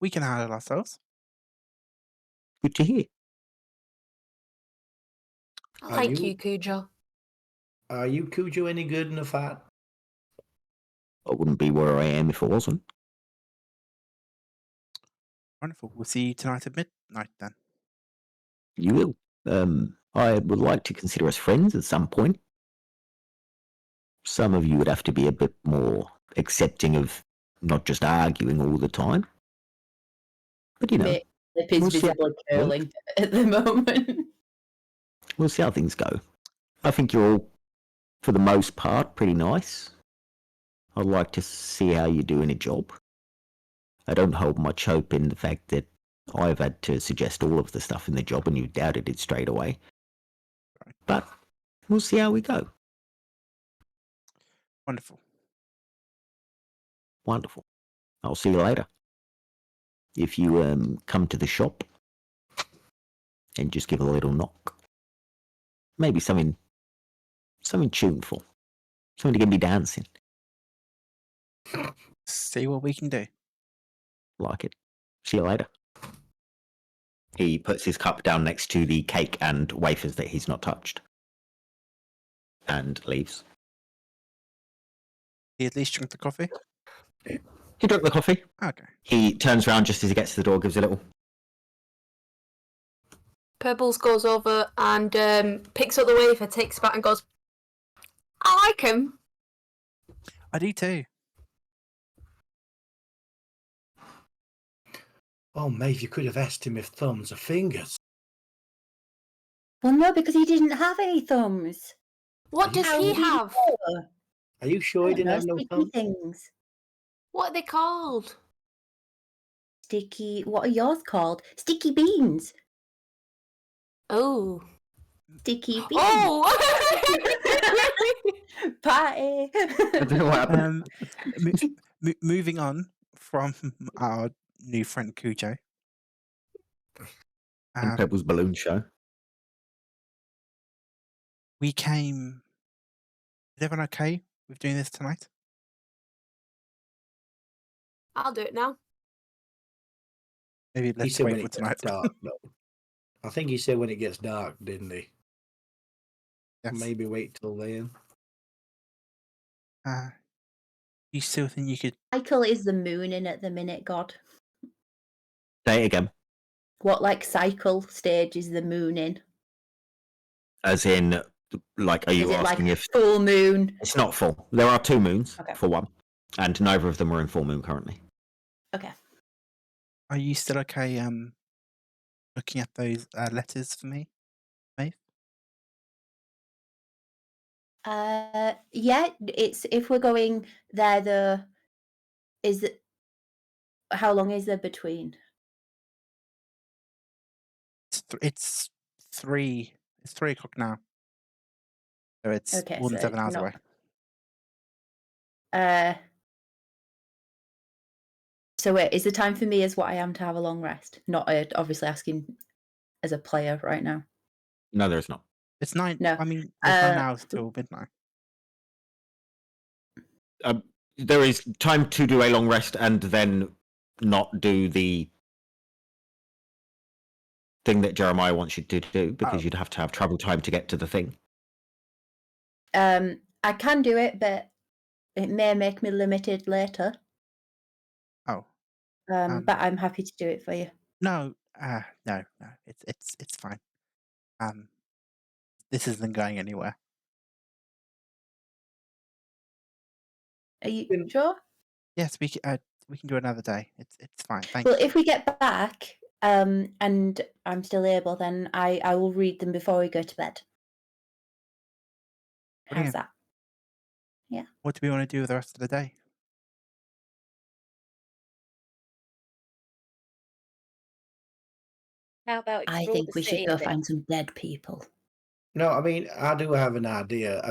handle ourselves. Good to hear. Thank you, Kujo. Are you Kujo any good in a fight? I wouldn't be where I am if I wasn't. Wonderful. We'll see you tonight at midnight then. You will. I would like to consider us friends at some point. Some of you would have to be a bit more accepting of not just arguing all the time. But you know, Lip is we'll see how visibly it works. curling at the moment. We'll see how things go. I think you're all, for the most part, pretty nice. I'd like to see how you do in a job. I don't hold much hope in the fact that I've had to suggest all of the stuff in the job and you doubted it straight away. But we'll see how we go. Wonderful. Wonderful. I'll see you later. If you come to the shop and just give a little knock. Maybe something tuneful. Something to get me dancing. See what we can do. Like it. See you later. He puts his cup down next to the cake and wafers that he's not touched. And leaves. He at least drink the coffee? He drank the coffee. Okay. He turns around just as he gets to the door, gives a little. Pebbles goes over and picks up the wafer, takes it back and goes, I like him. I do too. Oh, Maeve, you could have asked him if thumbs or fingers. Well, no, because he didn't have any thumbs. What does How he would he have? know? Are you sure he I don't didn't know, have no sticky thumbs? things. What are they called? Sticky. What are yours called? Sticky beans. Oh. Sticky beans. Oh! Party. I don't know what happened. Moving on from our new friend Kujo. And Pebble's balloon show. We came. Is everyone okay with doing this tonight? I'll do it now. Maybe He let's said wait when for it tonight. gets dark, though. I think he said when it gets dark, didn't he? Yes. Maybe wait till then. You still think you could? Cycle is the moon in at the minute, God. Say it again. What cycle stage is the moon in? As in, like, are you Is it asking if full moon? it's not full? There are 2 moons, Okay. for one, and neither of them are in full moon currently. Okay. Are you still okay? Looking at those letters for me, Maeve? Yeah. It's if we're going there. How long is there between? It's 3. It's 3 o'clock now. So it's Okay, more than so 7 hours not- away. So wait, is the time for me as what I am to have a long rest? Not obviously asking as a player right now. No, there's not. It's 9. No. I mean, there's 9 hours till midnight. There is time to do a long rest and then not do the thing that Jeremiah wants you to do because Oh. you'd have to have travel time to get to the thing. I can do it, but it may make me limited later. Oh. But I'm happy to do it for you. No. No. It's fine. This isn't going anywhere. Are you sure? Yes, we can do another day. It's fine. Thank Well, you. if we get back, and I'm still able, then I will read them before we go to bed. How's Brilliant. that? Yeah. What do we want to do with the rest of the day? How about I explore think the we should city go a bit? find some dead people. No, I mean, I do have an idea.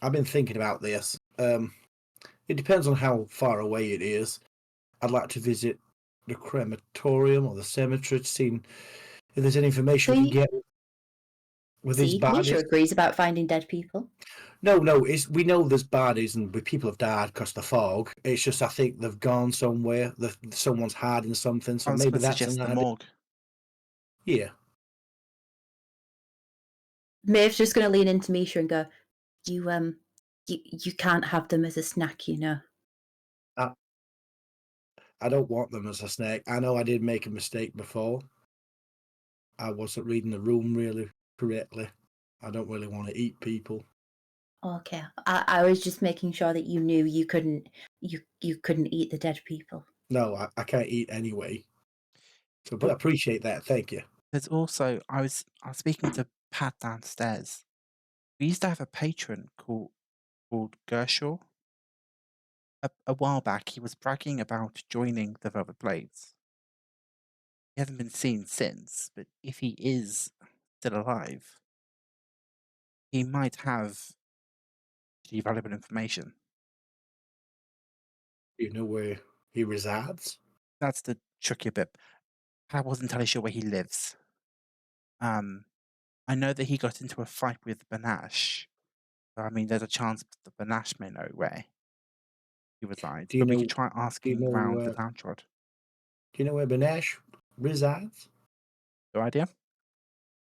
I've been thinking about this. It depends on how far away it is. I'd like to visit the crematorium or the cemetery to see if there's any information we can get with these See, bodies. Misha agrees about finding dead people. No, we know there's bodies and people have died because of the fog. It's just I think they've gone somewhere. Someone's hiding something. So I was maybe going to that's suggest an the idea. morgue. Yeah. Maeve's just going to lean into Misha and go, you can't have them as a snack, you know. I don't want them as a snack. I know I did make a mistake before. I wasn't reading the room really correctly. I don't really want to eat people. Okay, I was just making sure that you knew you couldn't eat the dead people. No, I can't eat anyway. So, but I appreciate that. Thank you. There's also I was speaking to Pat downstairs. We used to have a patron called Gershaw. A while back, he was bragging about joining the Velvet Blades. He hasn't been seen since, but if he is still alive, he might have valuable information. You know where he resides? That's the tricky bit. I wasn't entirely sure where he lives. I know that he got into a fight with Banash. So, I mean, there's a chance that Banash may know where he resides. Do you But we know? could try asking do you know, around the Downtrod. Do you know where Banash resides? No idea?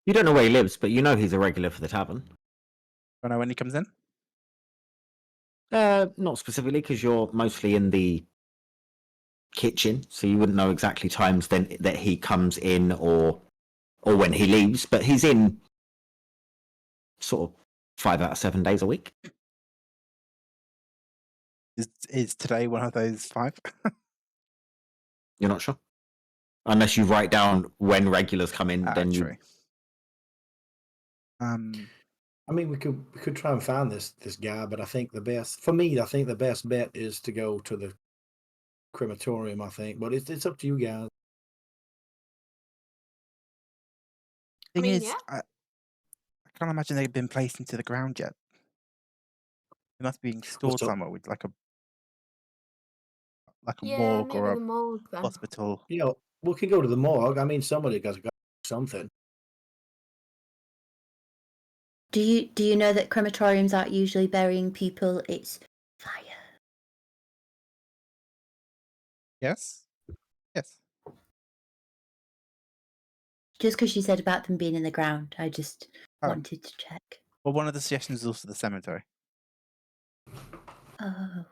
You don't know where he lives, but you know he's a regular for the tavern. Don't know when he comes in? Not specifically, because you're mostly in the kitchen, so you wouldn't know exactly times then that he comes in or when he leaves. But he's in sort of 5 out of 7 days a week. Is today one of those 5? You're not sure, unless you write down when regulars come in. Then True. you. I mean, we could try and find this guy, but I think the best bet is to go to the crematorium. I think, but it's up to you guys. Thing mean, is, yeah. I can't imagine they've been placed into the ground yet. They must be being stored somewhere with like a Yeah, morgue maybe or the a morgue then. hospital. You know, we could go to the morgue. I mean, somebody got something. Do you know that crematoriums aren't usually burying people? It's fire. Yes? Yes. Just because you said about them being in the ground, I just wanted to check. Well, one of the suggestions is also the cemetery. Oh.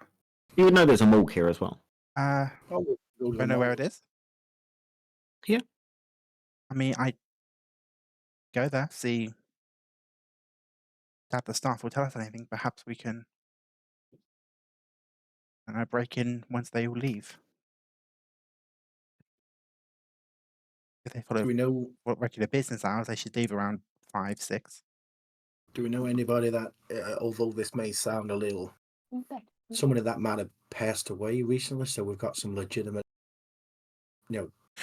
You would know there's a morgue here as well. We'll go to Do the I know where morgue. it is? Yeah. I mean, I go there, see if the staff will tell us anything. Perhaps we can break in once they all leave. If they follow Do we know? what regular business hours, they should leave around 5, 6. Do we know anybody that, although this may sound a little, somebody that might have passed away recently? So we've got some legitimate,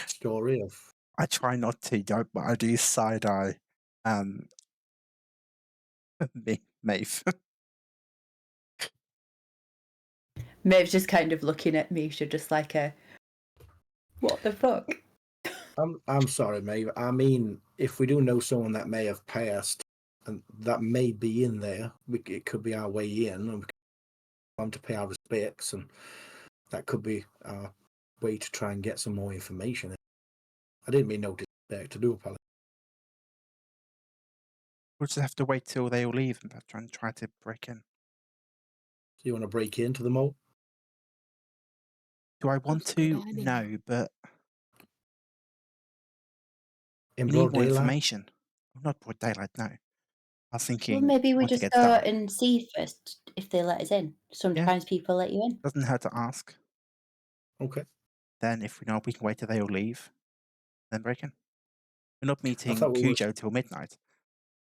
story of. I try not to, but I do side eye. Maeve. Maeve's just kind of looking at Misha, just like a, What the fuck? I'm sorry, mate. I mean, if we do know someone that may have passed, and that may be in there, it could be our way in, and we come to pay our respects, and that could be our way to try and get some more information. I didn't mean no disrespect. To do apologize. We'll just have to wait till they all leave and try to break in. So you want to break into the mall? Do I want That's a good to? idea. No, but In we broad need more daylight? information. Not broad daylight, no. I was thinking, Well, maybe we once it just gets go dark, and see first if they let us in. Sometimes people let you in. doesn't hurt to ask. Okay. Then if we know we can wait till they all leave, then break in. We're not meeting thought we were- Kujo till midnight.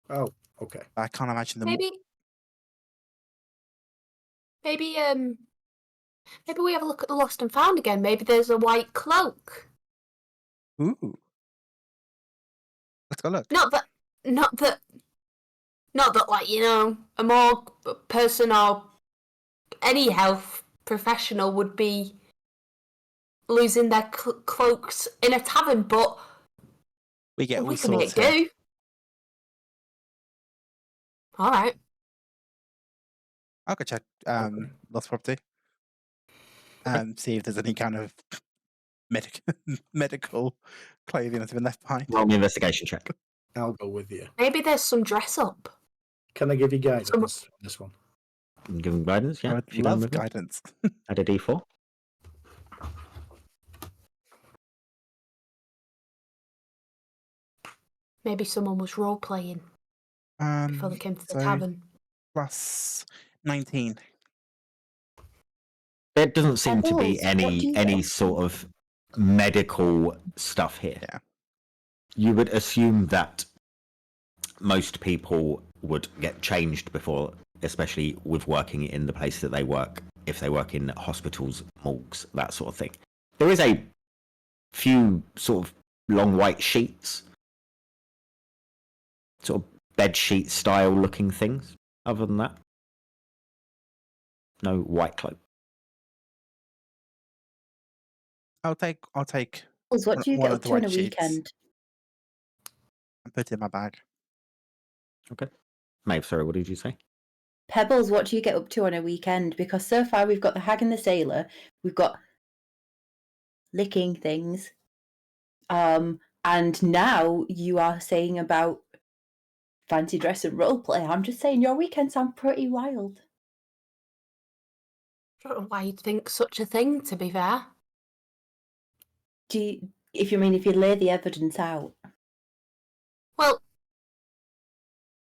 Oh, okay. I can't imagine them. Maybe we have a look at the lost and found again. Maybe there's a white cloak. Ooh. Let's go look. Not that like, you know, a morgue person or any health professional would be losing their cloaks in a tavern, but We get all we can make sorts here. do. All right. I'll go check Okay. lost property. See if there's any kind of medical clothing that's been left behind. Roll me investigation check. I'll go with you. Maybe there's some dress up. Can I give you guidance on this one? Give them guidance, I yeah. would if you don't love remember. guidance. Add a d4. Maybe someone was role playing before they came to the tavern. Plus 19. There doesn't seem to be Pebbles, what do you any think? sort of medical stuff here. Yeah. You would assume that most people would get changed before, especially with working in the place that they work, if they work in hospitals, morgues, that sort of thing. There is a few sort of long white sheets, sort of bed sheet style looking things. Other than that, no white cloak. I'll take Pebbles, what do you one get of up the to on white a sheets. weekend? and put it in my bag. Okay. Maeve, sorry, what did you say? Pebbles, what do you get up to on a weekend? Because so far we've got the hag and the sailor, we've got licking things, and now you are saying about fancy dress and role play. I'm just saying your weekends sound pretty wild. I don't know why you'd think such a thing, to be fair. If you lay the evidence out. Well,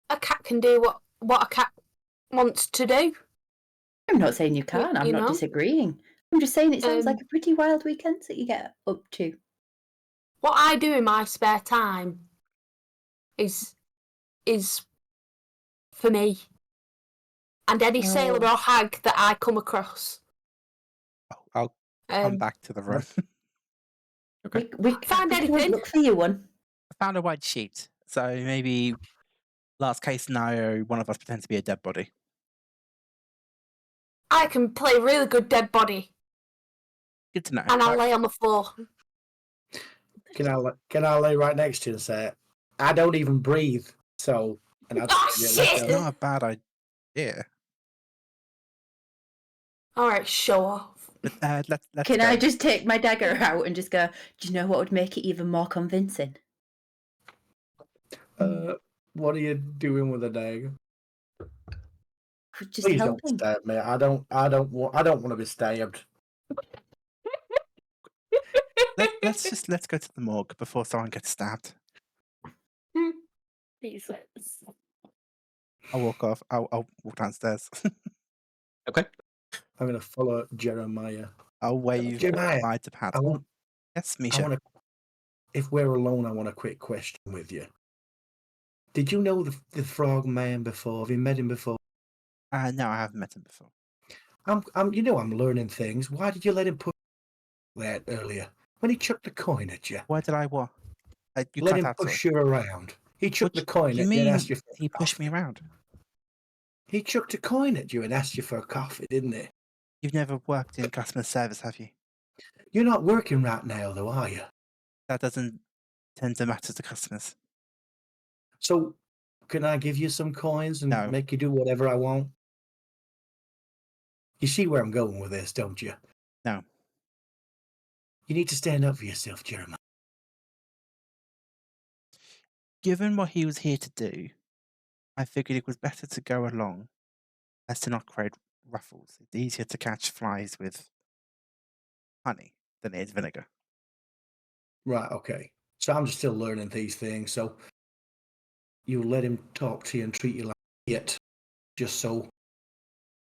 a cat can do what a cat wants to do. I'm not saying you can't. I'm you not know? disagreeing. I'm just saying it sounds like Um, a pretty wild weekend that you get up to. What I do in my spare time is for me and any sailor or hag that I come across. I'll come back to the room. Okay. We Found anything? Look for you one. I found a white sheet. So maybe last case scenario, one of us pretends to be a dead body. I can play a really good dead body, Good to know. and I'll lay on the floor. Can I lay right next to you and say, I don't even breathe, so... And I'll Oh, just shit! It's not a bad idea. All right, show off. But let's Can go. I just take my dagger out and just go, do you know what would make it even more convincing? What are you doing with a dagger? Just Please helping. don't stab me. I don't want to be stabbed. Let's go to the morgue before someone gets stabbed. Jesus. I'll walk off. I'll walk downstairs. Okay. I'm going to follow Jeremiah. I'll wave Jeremiah, goodbye to Pat. I want, Yes, I Misha. want to, if we're alone, I want a quick question with you. Did you know the frog man before? Have you met him before? No, I haven't met him before. I'm learning things. Why did you let him put that earlier? When he chucked the coin at you. Why did I what? You Let cut him out, push sorry. you around. He chucked the coin You at you and mean asked you for he pushed me around? He chucked a coin at you and asked you for a coffee, didn't he? You've never worked in customer service, have you? You're not working right now, though, are you? That doesn't tend to matter to customers. So, can I give you some coins and No. make you do whatever I want? You see where I'm going with this, don't you? No. You need to stand up for yourself, Jeremiah. Given what he was here to do, I figured it was better to go along as to not create ruffles. It's easier to catch flies with honey than it is vinegar. Right, okay. So I'm just still learning these things. So you let him talk to you and treat you like it, just so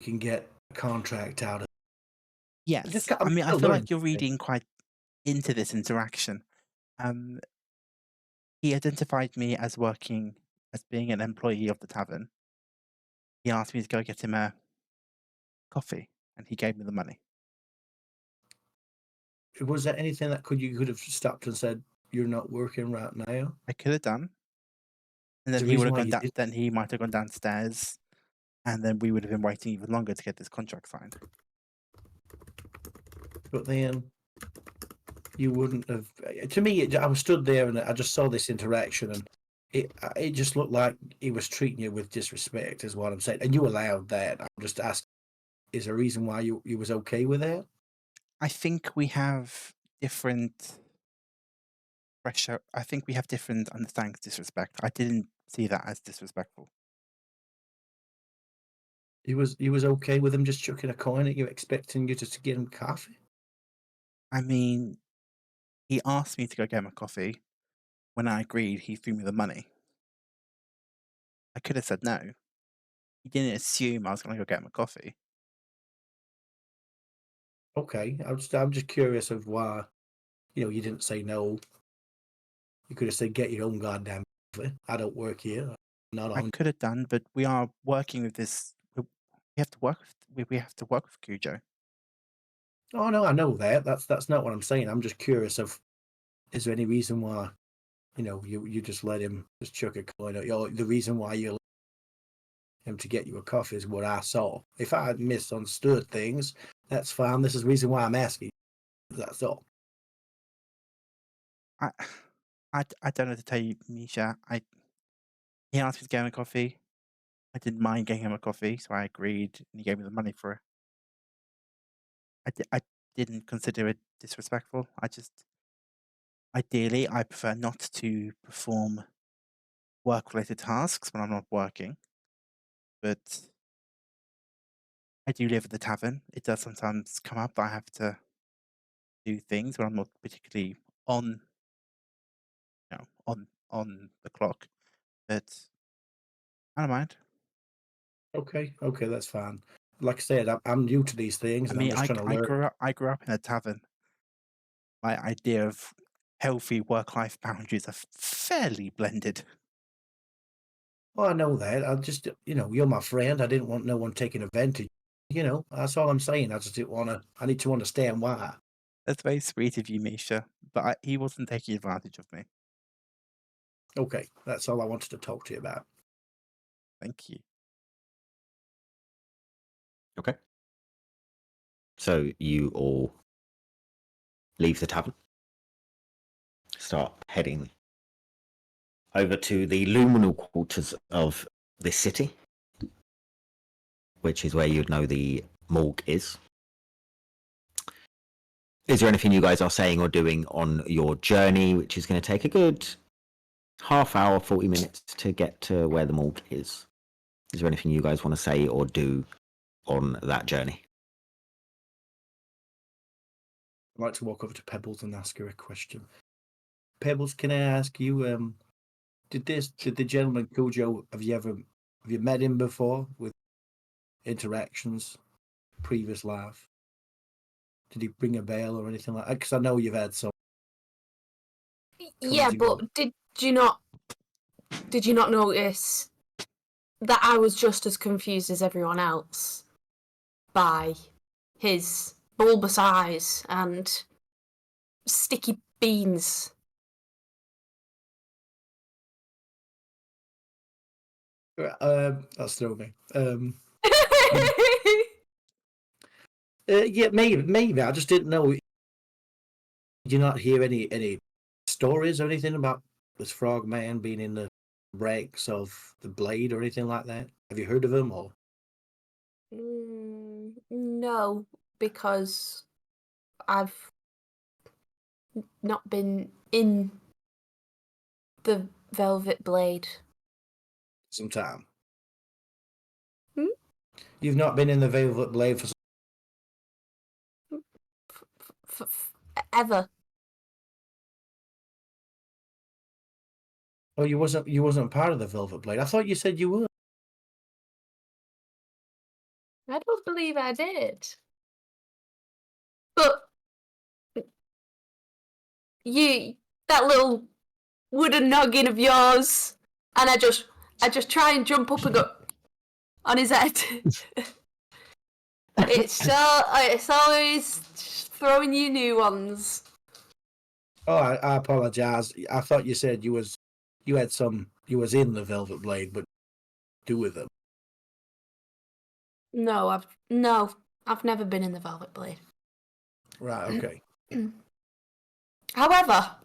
you can get a contract out of Yes. I'm I mean, I still feel learning like you're these things. reading quite into this interaction. He identified me as being an employee of the tavern. He asked me to go get him a coffee, and he gave me the money. Was there anything that you could have stopped and said, "You're not working right now"? I could have done, and then There's a he would reason have why gone you down. did. Then he might have gone downstairs, and then we would have been waiting even longer to get this contract signed. But then you wouldn't have. To me, I was stood there and I just saw this interaction, and it just looked like he was treating you with disrespect, is what I'm saying. And you allowed that. I'm just asking, is there a reason why you was okay with that? I think we have different pressure. I think we have different understandings of disrespect. I didn't see that as disrespectful. He was okay with him just chucking a coin at you, expecting you just to get him coffee. I mean, he asked me to go get him a coffee. When I agreed, he threw me the money. I could have said no. He didn't assume I was going to go get him a coffee. Okay, I'm just curious of why, you didn't say no. You could have said, "Get your own goddamn coffee. I don't work here. I'm not I on." could have done, but we are working with this. We have to work with. We have to work with Kujo. Oh no, I know that. That's not what I'm saying. I'm just curious of, is there any reason why, you just let him just chuck a coin at you? The reason why you let him to get you a coffee is what I saw. If I had misunderstood things, that's fine. This is the reason why I'm asking. That's all. I don't know to tell you, Misha. He asked me to get him a coffee. I didn't mind getting him a coffee, so I agreed, and he gave me the money for it. I didn't consider it disrespectful. Ideally, I prefer not to perform work-related tasks when I'm not working, but I do live at the tavern. It does sometimes come up that I have to do things when I'm not particularly on, on the clock. But I don't mind. Okay, that's fine. Like I said, I'm new to these things, I and I'm mean, just trying to learn. I grew up in a tavern. My idea of healthy work-life boundaries are fairly blended. Well, I know that. I just, you're my friend. I didn't want no one taking advantage. That's all I'm saying. I just didn't want to. I need to understand why. That's very sweet of you, Misha, but he wasn't taking advantage of me. Okay, that's all I wanted to talk to you about. Thank you. Okay. So you all leave the tavern, start heading over to the luminal quarters of this city, which is where you'd know the morgue is. Is there anything you guys are saying or doing on your journey, which is going to take a good half hour, 40 minutes to get to where the morgue is? Is there anything you guys want to say or do on that journey? I'd like to walk over to Pebbles and ask her a question. Pebbles, can I ask you, did the gentleman Kujo, have you met him before with interactions, previous life? Did he bring a bell or anything like that? Because I know you've had some. Yeah, but did you not notice that I was just as confused as everyone else by his bulbous eyes and sticky beans? That's throw me. Yeah, maybe. I just didn't know Did you not hear any stories or anything about this frog man being in the ranks of the Blade or anything like that? Have you heard of him or? No, because I've not been in the Velvet Blade. Some time. Hmm? You've not been in the Velvet Blade for Ever. Oh, you wasn't part of the Velvet Blade. I thought you said you were. I don't believe I did. But that little wooden noggin of yours, and I just try and jump up and go on his head. It's always throwing you new ones. Oh, I apologize. I thought you said you was in the Velvet Blade, but do with them. No, I've never been in the Velvet Blade. Right, okay. However,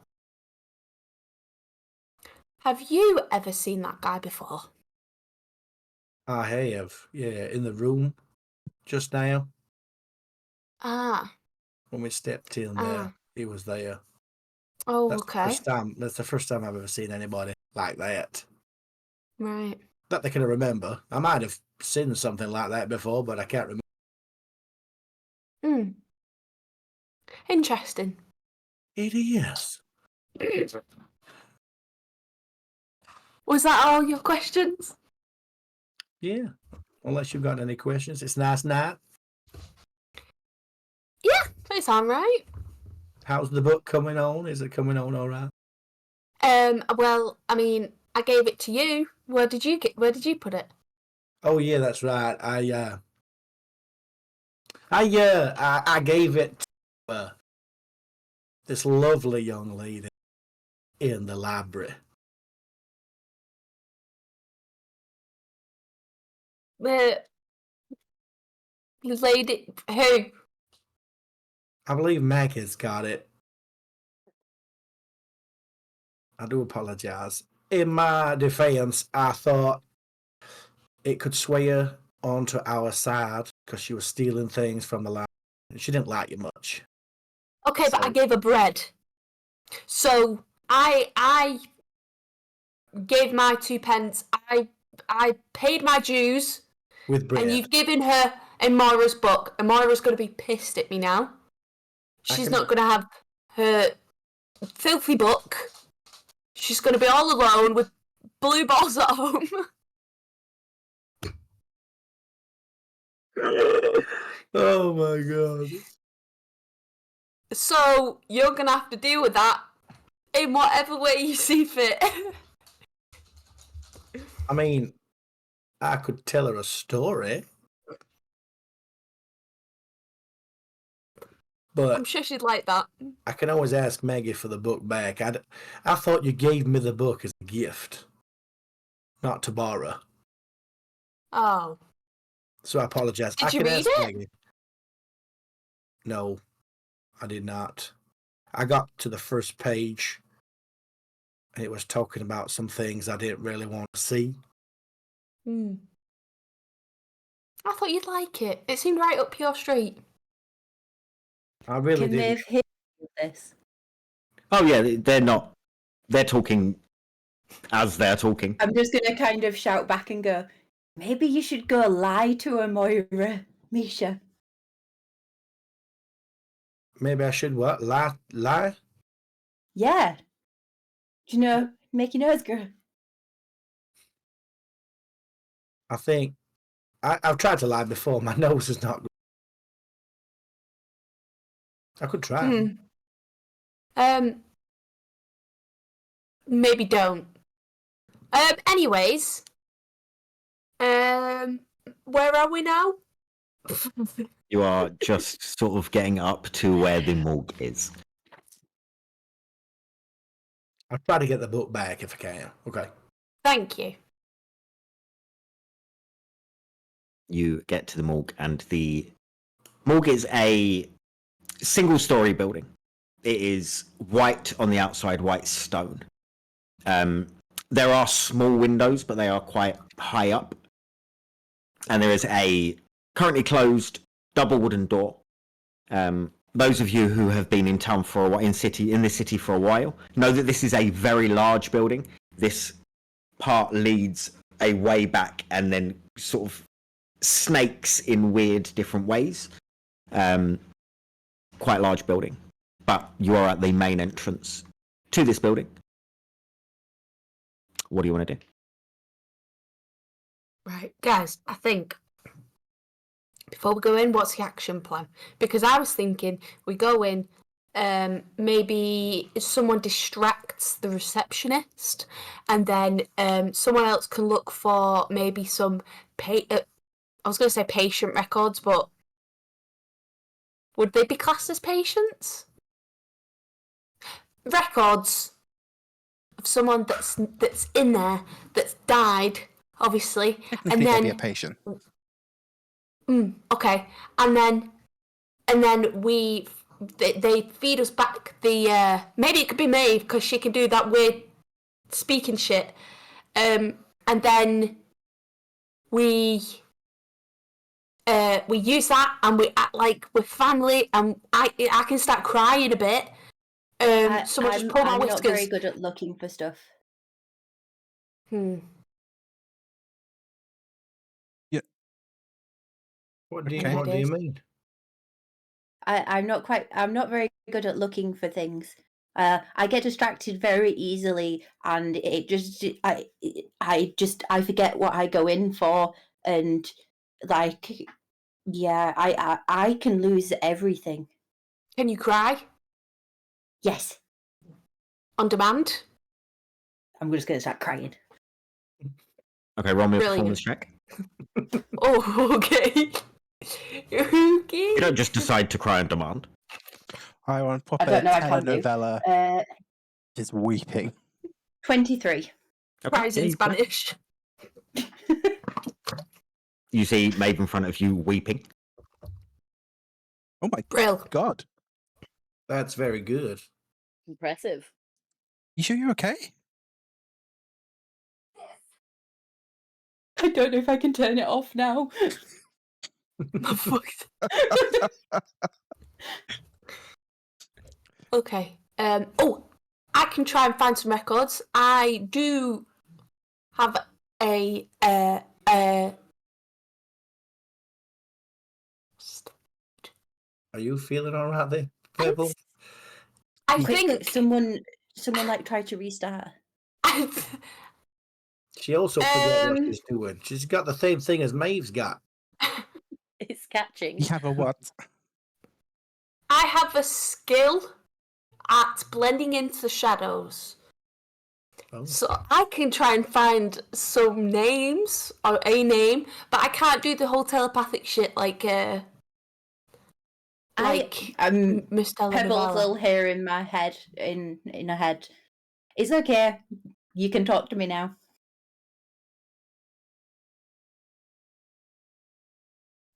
have you ever seen that guy before? I have, yeah, in the room just now Ah, when we stepped in there, he was there. oh, That's okay, that's the first time I've ever seen anybody like that. right. That they can remember. I might have seen something like that before, but I can't remember. Interesting. It is. Was that all your questions? Yeah. Unless you've got any questions. It's nice night. Yeah, it's all right. How's the book coming on? Is it coming on all right? Well, I mean, I gave it to you. Where did you put it? Oh yeah, that's right. I gave it to this lovely young lady in the library. The lady who? I believe Maggie's got it. I do apologize. In my defense, I thought it could sway her onto our side because she was stealing things from the library. She didn't like you much. Okay, but I So- gave her bread. So I gave my 2 pence. I paid my dues, With bread. and you've given her Moira's book. And Moira's going to be pissed at me now. She's not going to have her filthy book. She's going to be all alone with blue balls at home. Oh my god. So you're going to have to deal with that in whatever way you see fit. I mean, I could tell her a story. But I'm sure she'd like that. I can always ask Maggie for the book back. I thought you gave me the book as a gift, not to borrow. Oh. So I apologize. Did I you can read ask it? Maggie. No, I did not. I got to the first page, and it was talking about some things I didn't really want to see. I thought you'd like it. It seemed right up your street. I really Can they did. have hidden this? Oh yeah, they're not. They're talking as they're talking. I'm just going to kind of shout back and go, maybe you should go lie to her, Moira, Misha. Maybe I should what? Lie? Yeah. Do you know, make your nose grow. I think I've tried to lie before. My nose is not good. I could try. Maybe don't. Anyways. Where are we now? You are just sort of getting up to where the morgue is. I'll try to get the book back if I can. Okay. Thank you. You get to the morgue, and the morgue is a single-story building. it is white on the outside, white stone. There are small windows, but they are quite high up. And there is a currently closed double wooden door. Those of you who have been in town for a while, in this city for a while, know that this is a very large building. This part leads a way back and then sort of snakes in weird different ways. Quite large building, but you are at the main entrance to this building. What do you want to do? Right, guys, I think before we go in, what's the action plan? Because I was thinking we go in, maybe someone distracts the receptionist, and then someone else can look for maybe some I was going to say patient records, but would they be classed as patients? Records of someone that's in there that's died, obviously, Technically, and they'd then be a patient. okay, and then they feed us back the maybe it could be Maeve because she can do that weird speaking shit, and then we use that and we act like we're family, and I can start crying a bit. Someone just pull my I'm whiskers. not very good at looking for stuff. What do Okay. you mean? I'm not very good at looking for things. I get distracted very easily, and I forget what I go in for, and like, yeah, I can lose everything. Can you cry Yes, on demand? I'm just gonna start crying. Okay, roll me a Brilliant. performance check. Oh, okay. Okay. You don't just decide to cry on demand. I want to pop I don't know, I can do. telenovela is weeping. 23. Cries in Spanish. You see Maeve in front of you weeping. Oh my Brill. god. That's very good. Impressive. You sure you're okay? I don't know if I can turn it off now. Okay. Oh, I can try and find some records. I do have a Are you feeling all right there, Purple? I Quick, think someone like tried to restart. She also forgot what she's doing. She's got the same thing as Maeve's got. It's catching. You have a what? I have a skill at blending into the shadows. Oh. So I can try and find some names or a name, but I can't do the whole telepathic shit like I'm Miss Pebble's little Telenovela. hair in my head, in her head. It's okay. You can talk to me now.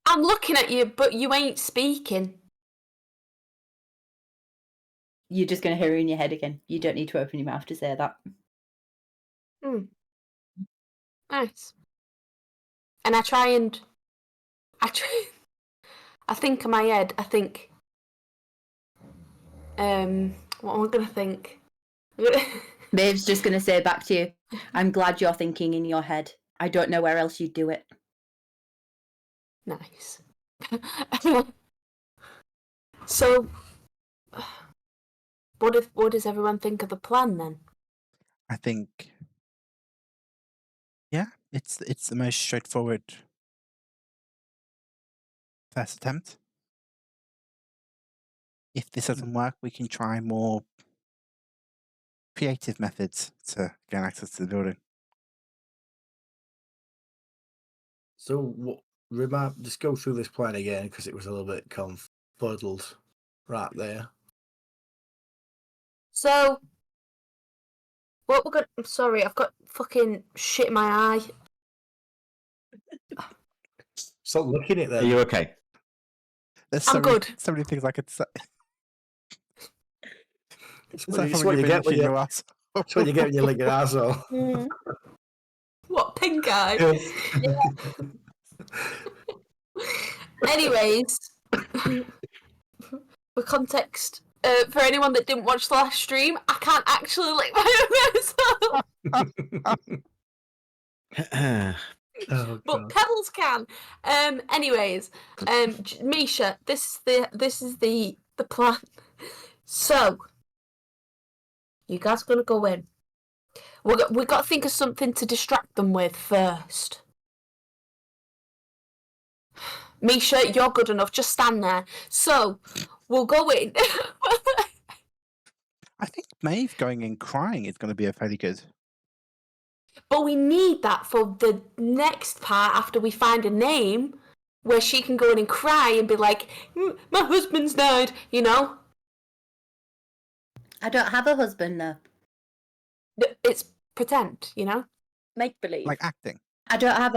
I'm looking at you, but you ain't speaking. You're just going to hear it in your head again. You don't need to open your mouth to say that. Nice. And I think in my head, what am I going to think? Maeve's just going to say back to you, I'm glad you're thinking in your head. I don't know where else you'd do it. Nice. So, what does everyone think of the plan then? I think, yeah, it's the most straightforward first attempt. If this doesn't work, we can try more creative methods to gain access to the building. So, just go through this plan again because it was a little bit confuddled right there. So, what we're going to... I'm sorry, I've got fucking shit in my eye. Stop looking at Are them. you okay? There's I'm good. so many things I could say. It's Is what, that it's from what you get when you. your ass? It's what you get when you lick your asshole. What, pink eye? Anyways, for context, for anyone that didn't watch the last stream, I can't actually lick my own asshole. Oh, But God. Pebbles can. Anyways, Misha, this is the plan. So, you guys are gonna go in. We got to think of something to distract them with first. Misha, you're good enough. Just stand there. So, we'll go in. I think Maeve going in crying is going to be a fairly good. But we need that for the next part after we find a name where she can go in and cry and be like, my husband's died, you know? I don't have a husband though. It's pretend, you know? Make believe. Like acting. I don't have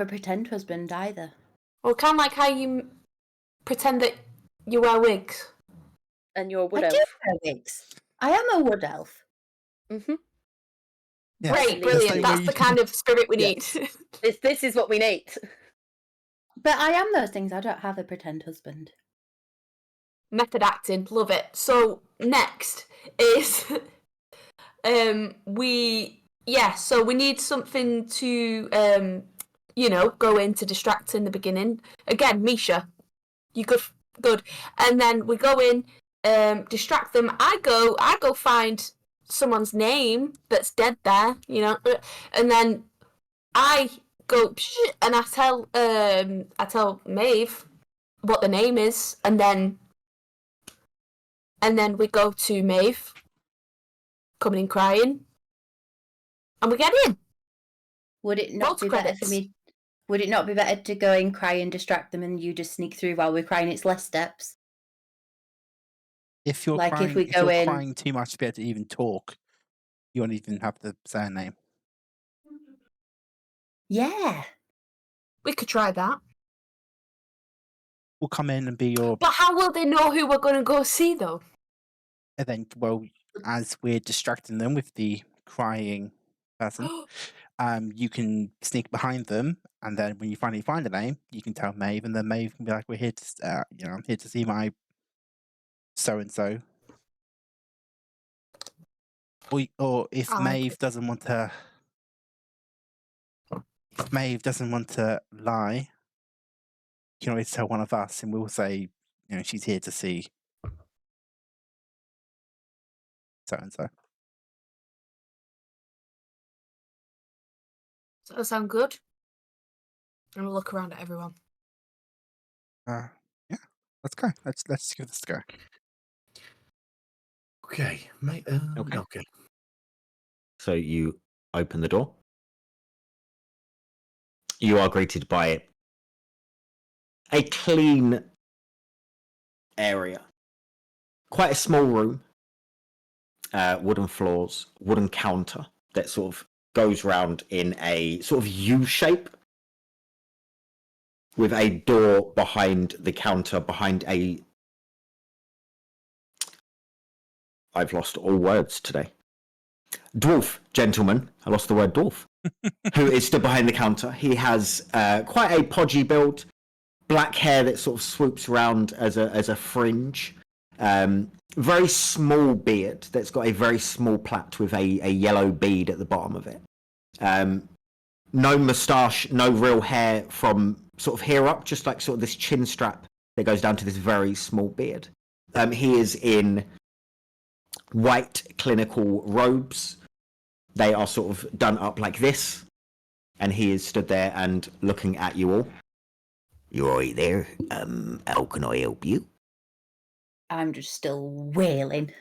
a pretend husband either. Or kind of like how you pretend that you wear wigs. And you're a wood I elf. do wear wigs. I am a wood elf. Mm-hmm. Yes. Great, The brilliant. same That's way the you- kind of spirit we Yes. need. This is what we need. But I am those things. I don't have a pretend husband. Method acting, love it. So next is so we need something to go in to distract in the beginning. Again, Misha, you good. And then we go in, distract them. I go find someone's name that's dead there, you know, and then I go and I tell Maeve what the name is, and then we go to Maeve coming in crying, and we get in. Would it not Roll be better credits. for me? Would it not be better to go and cry and distract them, and you just sneak through while we're crying? It's less steps. If you're Like, if crying, we if go you're in- crying too much to be able to even talk, you won't even have to say a name. Yeah. We could try that. We'll come in and be your But how will they know who we're going to go see, though? event. Well, as we're distracting them with the crying person, you can sneak behind them, and then when you finally find a name, you can tell Maeve, and then Maeve can be like, "We're here to, I'm here to see my so and so." Or if I like Maeve doesn't want to, lie, you can always tell one of us, and we'll say, she's here to see so and so. Does that sound good? And we'll look around at everyone. Yeah, let's go. Let's give this a go. Okay, mate. Okay. So you open the door. You are greeted by a clean area. Quite a small room. Wooden floors, wooden counter that sort of goes round in a sort of U shape with a door behind the counter, behind a... I've lost all words today. Dwarf gentleman. I lost the word dwarf. Who is stood behind the counter. He has quite a podgy build, black hair that sort of swoops around as a fringe. Very small beard that's got a very small plait with a yellow bead at the bottom of it. No moustache, no real hair from sort of here up, just like sort of this chin strap that goes down to this very small beard. He is in white clinical robes. They are sort of done up like this, and he is stood there and looking at you all. You all right there? How can I help you? I'm just still wailing.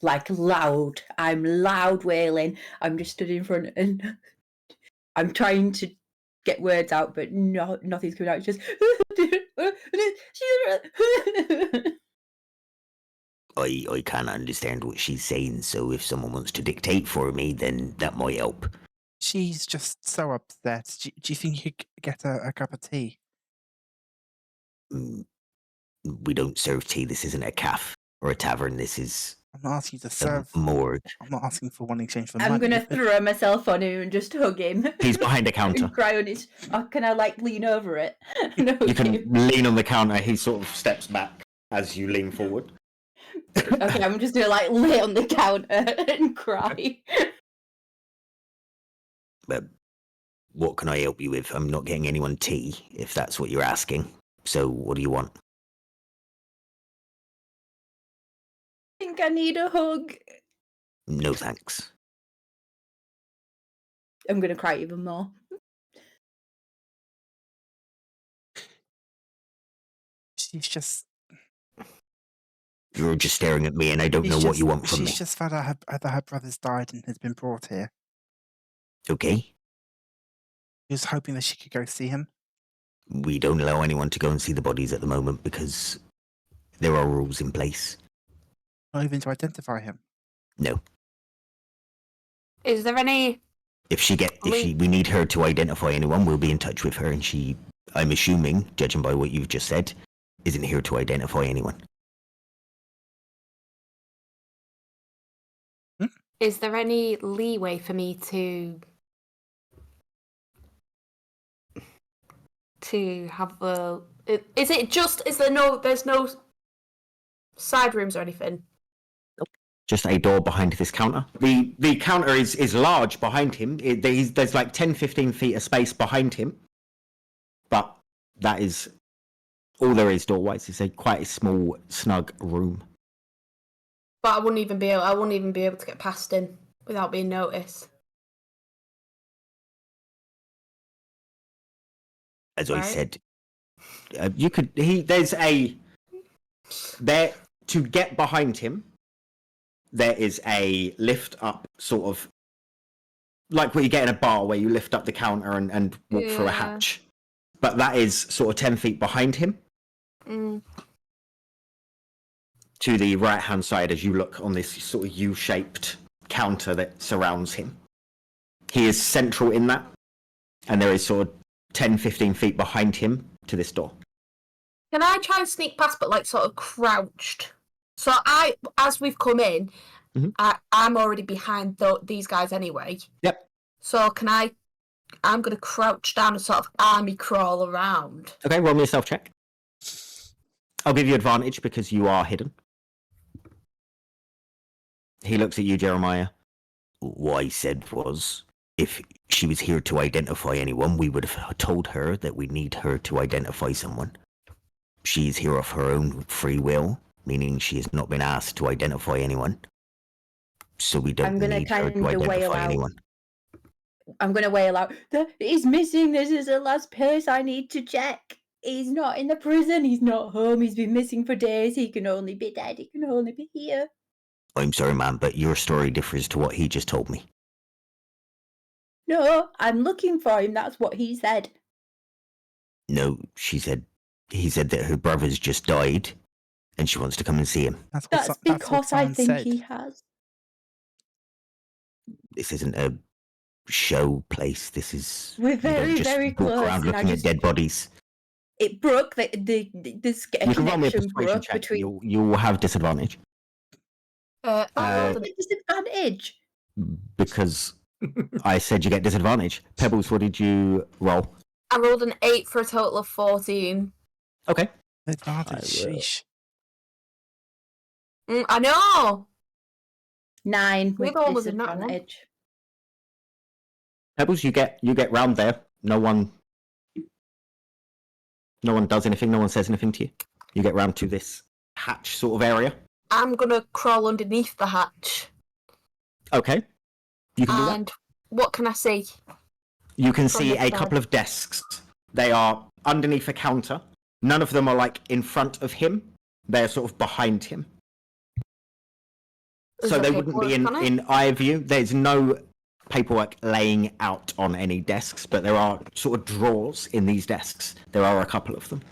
Like loud. I'm loud wailing. I'm just stood in front and I'm trying to get words out, but nothing's coming out. It's just... I can't understand what she's saying, so if someone wants to dictate for me, then that might help. She's just so upset. Do you think you could get a cup of tea? We don't serve tea. This isn't a cafe or a tavern. This is I'm not asking you to a serve. morgue. I'm not asking for one in exchange for I'm money. gonna throw myself on him and just hug him. He's behind a counter. And cry on his. Oh, can I like lean over it? No, You can lean on the counter. He sort of steps back as you lean forward. Okay, I'm just gonna like lay on the counter and cry. But what can I help you with? I'm not getting anyone tea, if that's what you're asking. So what do you want? I think I need a hug. No thanks. I'm gonna cry even more. She's just. You're just staring at me and I don't know what you want from me. She's just found out her brother's died and has been brought here. Okay? She was hoping that she could go see him. We don't allow anyone to go and see the bodies at the moment because there are rules in place. Not even to identify him. No. Is there any? We need her to identify anyone, we'll be in touch with her, and I'm assuming, judging by what you've just said, isn't here to identify anyone. Is there any leeway for me to have the? Is it just? There's no side rooms or anything? Just a door behind this counter. The counter is large behind him. There's like 10-15 feet of space behind him, but that is all there is door-wise. It's quite a small, snug room. But I wouldn't even be able to get past him without being noticed. As Right. I said, you could. There to get behind him. There is a lift up, sort of like what you get in a bar, where you lift up the counter and walk through a hatch. But that is sort of 10 feet behind him. Mm. To the right-hand side as you look on this sort of U-shaped counter that surrounds him. He is central in that, and there is sort of 10-15 feet behind him to this door. Can I try and sneak past, but like sort of crouched? So as we've come in, I'm already behind these guys anyway. Yep. So I'm going to crouch down and sort of army crawl around. Okay, roll me a self-check. I'll give you advantage because you are hidden. He looks at you, Jeremiah. What I said was, if she was here to identify anyone, we would have told her that we need her to identify someone. She's here of her own free will, meaning she has not been asked to identify anyone. So we don't need her to identify anyone. I'm going to wail out, he's missing, this is the last place I need to check. He's not in the prison, he's not home, he's been missing for days, he can only be dead, he can only be here. I'm sorry, ma'am, but your story differs to what he just told me. No, I'm looking for him, that's what he said. No, he said that her brother's just died, and she wants to come and see him. That's because I think he has. This isn't a show place. This is... We're very, very close. Walk around looking at dead bodies. It broke, this connection broke between... You will have disadvantage. Disadvantage? Because I said you get disadvantage. Pebbles, what did you roll? I rolled an 8 for a total of 14. Okay. Advantage, sheesh. I know! 9 with all was in that disadvantage. Pebbles, you get round there. No one does anything. No one says anything to you. You get round to this hatch sort of area. I'm gonna crawl underneath the hatch. Okay. You can do that. And what can I see? You can see a couple of desks. They are underneath a counter. None of them are like in front of him. They're sort of behind him. So they wouldn't be in eye view. There's no paperwork laying out on any desks, but there are sort of drawers in these desks. There are a couple of them.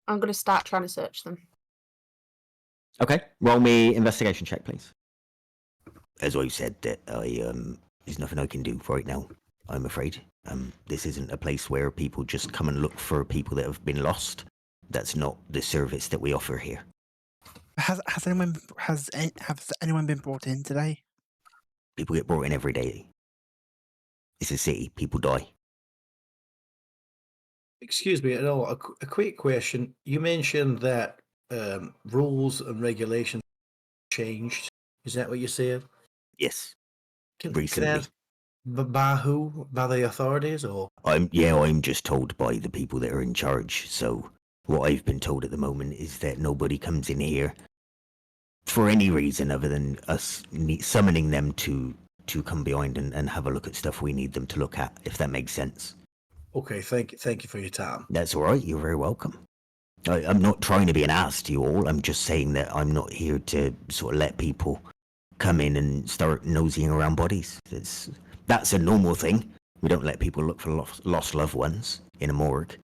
I'm going to start trying to search them. Okay, roll me investigation check, please. As I said, that there's nothing I can do right now, I'm afraid. This isn't a place where people just come and look for people that have been lost. That's not the service that we offer here. Has anyone been brought in today? People get brought in every day. It's a city. People die. Excuse me, a quick question. You mentioned that rules and regulations changed. Is that what you said? Yes. Can Recently. I ask, by who? By the authorities, or? I'm just told by the people that are in charge. So what I've been told at the moment is that nobody comes in here for any reason other than us summoning them to come behind and have a look at stuff we need them to look at, if that makes sense. Okay, thank you for your time. That's all right. You're very welcome. I'm not trying to be an ass to you all. I'm just saying that I'm not here to sort of let people come in and start nosying around bodies. That's a normal thing. We don't let people look for lost loved ones in a morgue.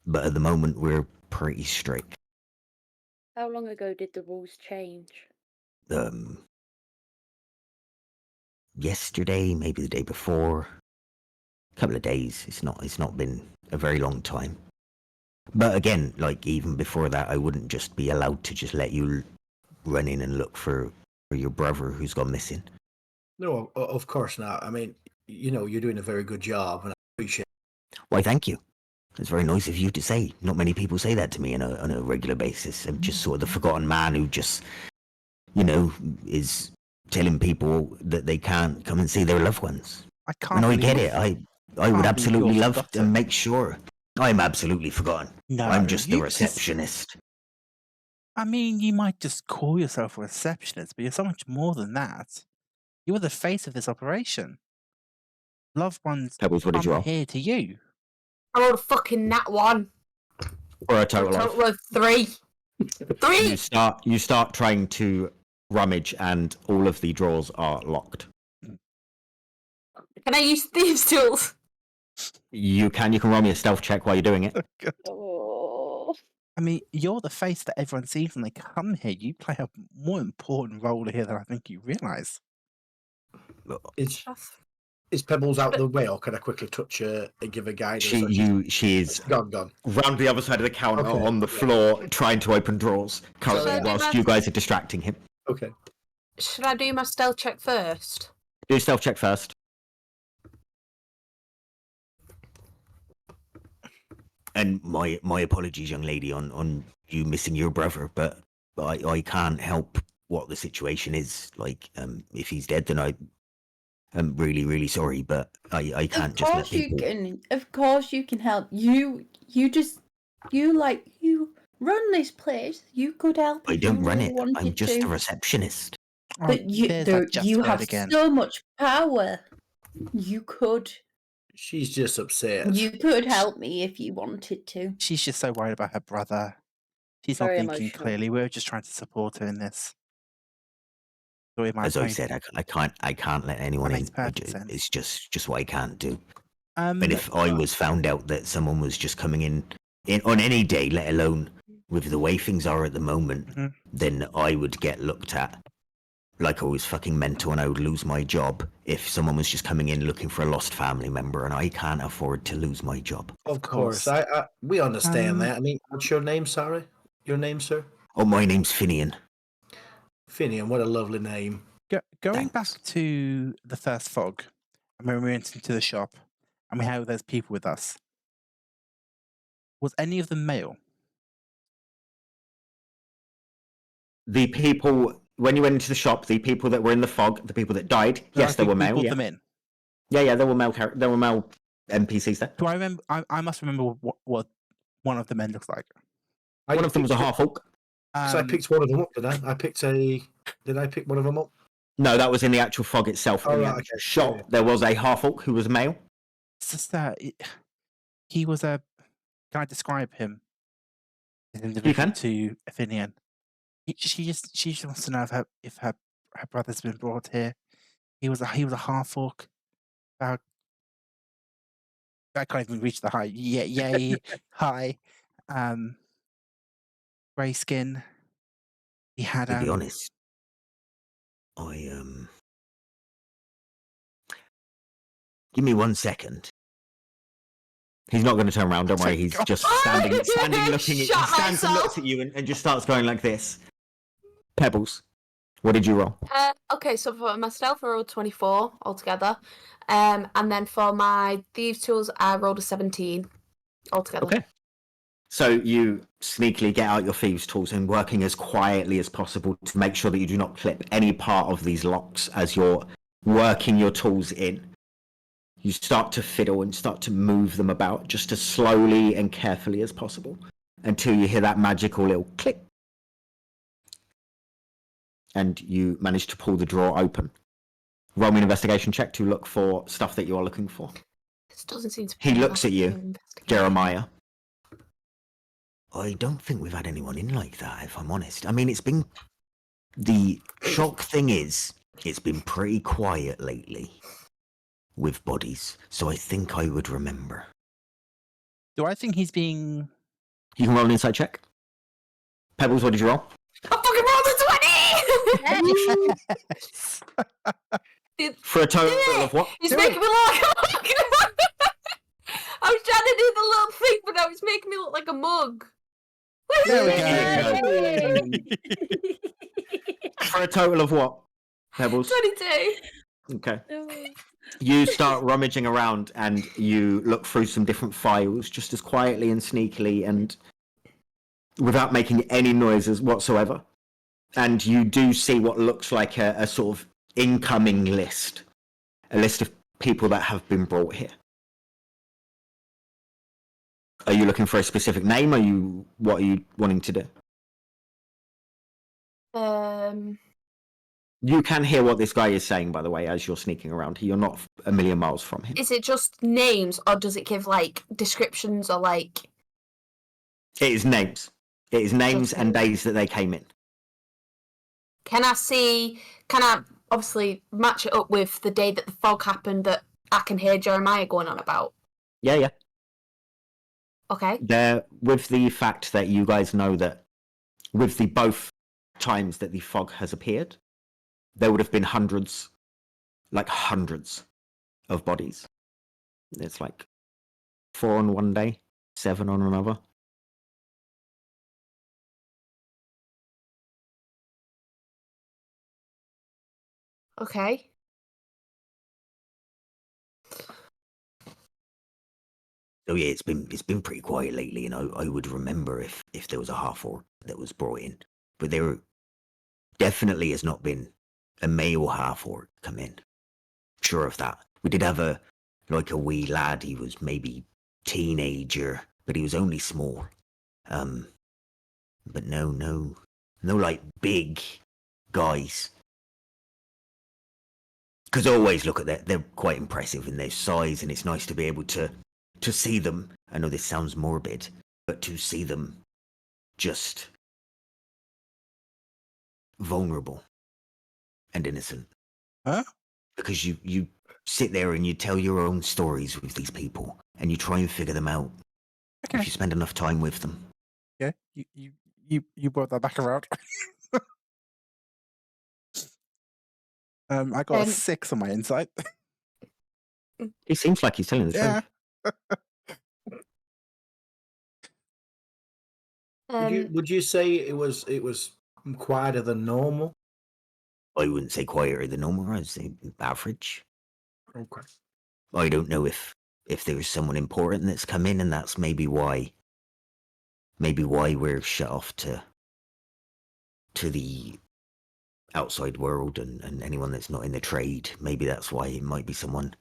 But at the moment, we're pretty strict. How long ago did the rules change? Yesterday, maybe the day before. A couple of days. It's not been a very long time. But again, like even before that, I wouldn't just be allowed to just let you run in and look for your brother who's gone missing. No, of course not. I mean, you're doing a very good job, and I appreciate it. Why, thank you. It's very nice of you to say. Not many people say that to me on a regular basis. I'm just sort of the forgotten man who just, is telling people that they can't come and see their loved ones. I can't. And I believe get it. I would absolutely you're love to forgotten. make sure. I'm absolutely forgotten. No, I'm just the you receptionist. I mean, you might just call yourself a receptionist, but you're so much more than that. You are the face of this operation. Loved ones Pebbles, what did you come roll? here to you. I rolled a fucking nat 1. For a A total of... total of 3. 3! You start trying to rummage and all of the drawers are locked. Can I use thieves' tools? You can roll me a stealth check while you're doing it. Oh. I mean, you're the face that everyone sees when they come here. You play a more important role here than I think you realise. Is Pebbles out the way, or can I quickly touch her and give her guidance? She is gone. round the other side of the counter Okay. on the floor trying to open drawers currently So- whilst you guys are distracting him. Okay. Should I do my stealth check first? Do a stealth check first. And my apologies, young lady, on you missing your brother, but I can't help what the situation is. Like, if he's dead, then I'm really, really sorry, but I can't just let people... Of course you can help. You run this place. You could help. I if don't you run really it. wanted I'm just to. a receptionist. But you have so much power. You could She's just upset. You could help me if you wanted to. She's just so worried about her brother. She's Very not thinking emotional. clearly. We're just trying to support her in this. Sorry, As I said, I can't let anyone That in. makes perfect sense. It's just what I can't do. And And if I was found out that someone was just coming in on any day, let alone with the way things are at the moment, Mhm. then I would get looked at like I was fucking mental and I would lose my job if someone was just coming in looking for a lost family member, and I can't afford to lose my job. Of course. We understand that. I mean, what's your name, sorry? Your name, sir? Oh, my name's Finian. Finian, what a lovely name. Going Thanks. back to the first fog, and when we went into the shop, and we had those people with us, was any of them male? The people, when you went into the shop, the people that were in the fog, the people that died, yes, they were We male. brought Yeah. them in. Yeah, there were male NPCs there. Do I remember? I must remember what one of the men looks like. One of them was a half orc. So I picked one of them up, did I? Did I pick one of them up? No, that was in the actual fog itself. Oh, in the right, actual okay. shop, Yeah. there was a half orc who was male. It's just that he was a. Can I describe him? As individual can. to Athenian. She just wants to know if her brother's been brought here. He was a half orc. About I can't even reach the height. Yay high. Grey skin. He had To be honest, give me 1 second. He's not going to turn around. Don't worry. He's God. just standing looking at you. He Shot stands and looks myself. at you and just starts going like this. Pebbles, what did you roll? Okay, so for my stealth, I rolled 24 altogether. And then for my thieves' tools, I rolled a 17 altogether. Okay. So you sneakily get out your thieves' tools and working as quietly as possible to make sure that you do not clip any part of these locks as you're working your tools in. You start to fiddle and start to move them about just as slowly and carefully as possible until you hear that magical little click. And you manage to pull the drawer open. Roll me an investigation check to look for stuff that you're looking for. This doesn't seem to be He enough looks at to you, investigate. Jeremiah. I don't think we've had anyone in like that, if I'm honest. I mean, it's been... The shock thing is, it's been pretty quiet lately with bodies, so I think I would remember. Do I think he's being... You can roll an insight check. Pebbles, what did you roll? I fucking rolled a 20! For a total of what? He's Do making me look like I was trying to do the little thing, but now it's making me look like a mug. There we There go. For a total of what? Pebbles? 22. Okay. You start rummaging around and you look through some different files just as quietly and sneakily and without making any noises whatsoever. And you do see what looks like a sort of incoming list. A list of people that have been brought here. Are you looking for a specific name? What are you wanting to do? You can hear what this guy is saying, by the way, as you're sneaking around. You're not a million miles from him. Is it just names, or does it give like descriptions, or like? It is names. It is names and days that they came in. Can I obviously match it up with the day that the fog happened that I can hear Jeremiah going on about? Yeah. Okay. There, with the fact that you guys know that with the both times that the fog has appeared, there would have been hundreds of bodies. It's like 4 on one day, 7 on another. Okay. So yeah, it's been pretty quiet lately, and I would remember if there was a half-orc that was brought in. But there definitely has not been a male half-orc come in. Sure of that. We did have a wee lad. He was maybe teenager, but he was only small. But no like big guys. Because I always look at that. They're quite impressive in their size, and it's nice to be able to see them. I know this sounds morbid, but to see them just vulnerable and innocent. Huh? Because you sit there and you tell your own stories with these people, and you try and figure them out. Okay. If you spend enough time with them. Yeah, you brought that back around. I got a 6 on my insight. He seems like he's telling the Yeah. truth. Would you say it was quieter than normal? I wouldn't say quieter than normal. I'd say average. Okay. I don't know if there's someone important that's come in, and that's maybe why we're shut off to the outside world and anyone that's not in the trade. Maybe that's why. It might be someone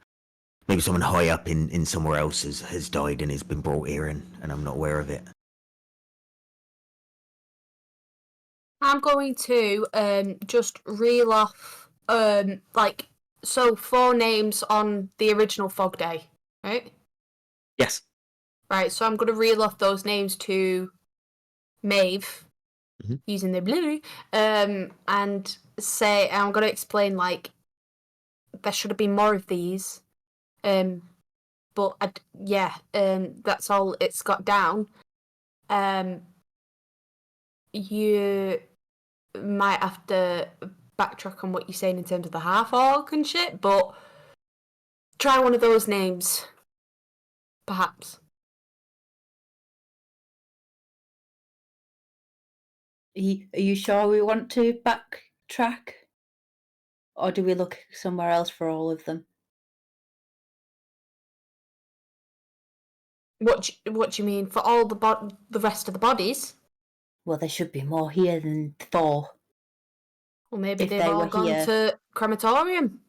high up in somewhere else has died and has been brought here, and I'm not aware of it. I'm going to just reel off 4 names on the original fog day, right? Yes. Right, so I'm going to reel off those names to Maeve, using the blue, and say, I'm going to explain, there should have been more of these, but, that's all it's got down. You might have to backtrack on what you're saying in terms of the half-orc and shit, but try one of those names, perhaps. Are you sure we want to backtrack? Or do we look somewhere else for all of them? What do you mean for all the rest of the bodies? Well, there should be more here than 4. Well, maybe If they've they all were gone here. to crematorium.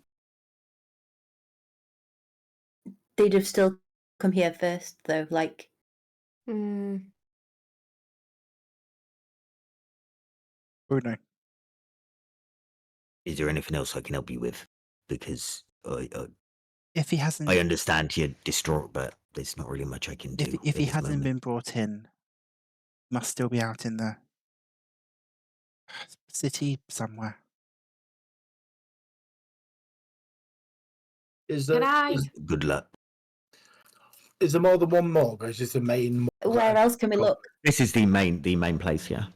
They'd have still come here first, though. Like, Hmm. Bruno. Is there anything else I can help you with? Because If he hasn't, I understand you're distraught, but there's not really much I can do. if he at this hasn't moment. been brought in, he must still be out in the city somewhere. Is Can there I? Good luck. is there more than one morgue, or is this the main morgue? where else can we look? This is the main place, yeah.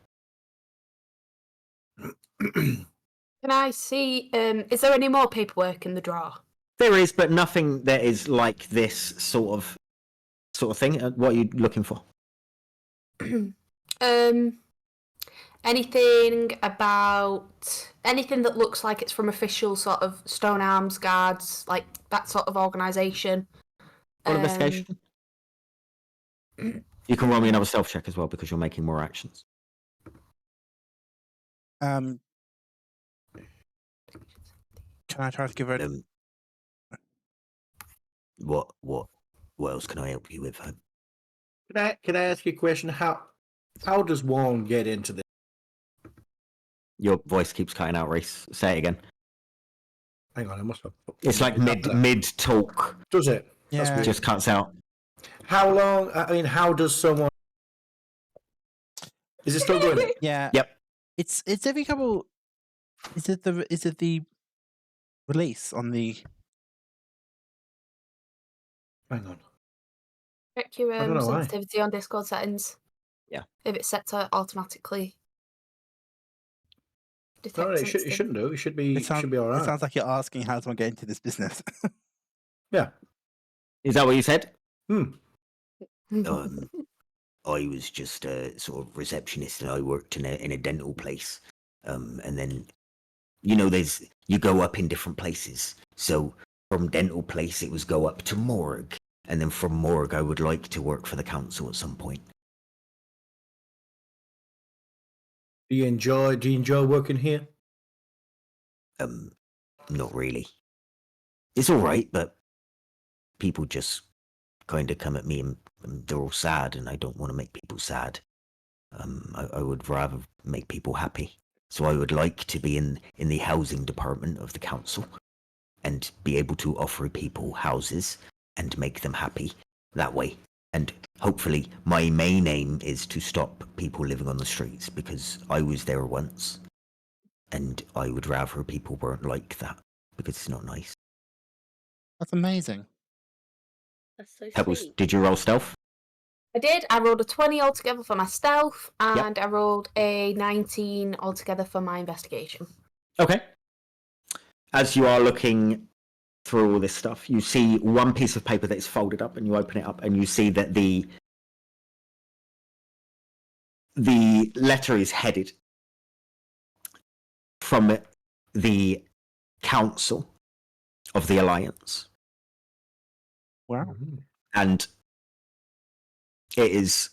Can I see? Is there any more paperwork in the drawer? There is, but nothing that is like this sort of thing. What are you looking for? Anything that looks like it's from official sort of Stone Arms Guards, like that sort of organisation. Roll investigation. You can roll me another stealth check as well because you're making more actions. Can I try to give her? What else can I help you with? Can I ask you a question? How does one get into this? Your voice keeps cutting out, Reese. Say it again. Hang on, I must have. It's like mid talk. Does it? That's Yeah. weird. Just cuts out. How long? I mean, how does someone? Is it still going? Yeah. Yep. It's every couple. Is it the release on the? Hang on. Check your I don't know why. sensitivity on Discord settings. Yeah. If it's set to automatically detect. No, it shouldn't do. It should be. It Should be all right. sounds like you're asking how do I get into this business. Yeah. Is that what you said? Mm. I was just a sort of receptionist, and I worked in a dental place. And then, you go up in different places. So from dental place, it was go up to morgue, and then from morgue, I would like to work for the council at some point. Do you enjoy working here? Not really. It's all right, but people just kind of come at me and they're all sad, and I don't want to make people sad. I would rather make people happy. So I would like to be in the housing department of the council and be able to offer people houses and make them happy that way. And hopefully my main aim is to stop people living on the streets, because I was there once and I would rather people weren't like that, because it's not nice. That's amazing. That's so Pebbles, sweet. did you roll stealth? I did. I rolled a 20 altogether for my stealth, Yep. and I rolled a 19 altogether for my investigation. Okay. As you are looking through all this stuff, you see one piece of paper that is folded up, and you open it up and you see that the letter is headed from the Council of the Alliance. Wow. And it is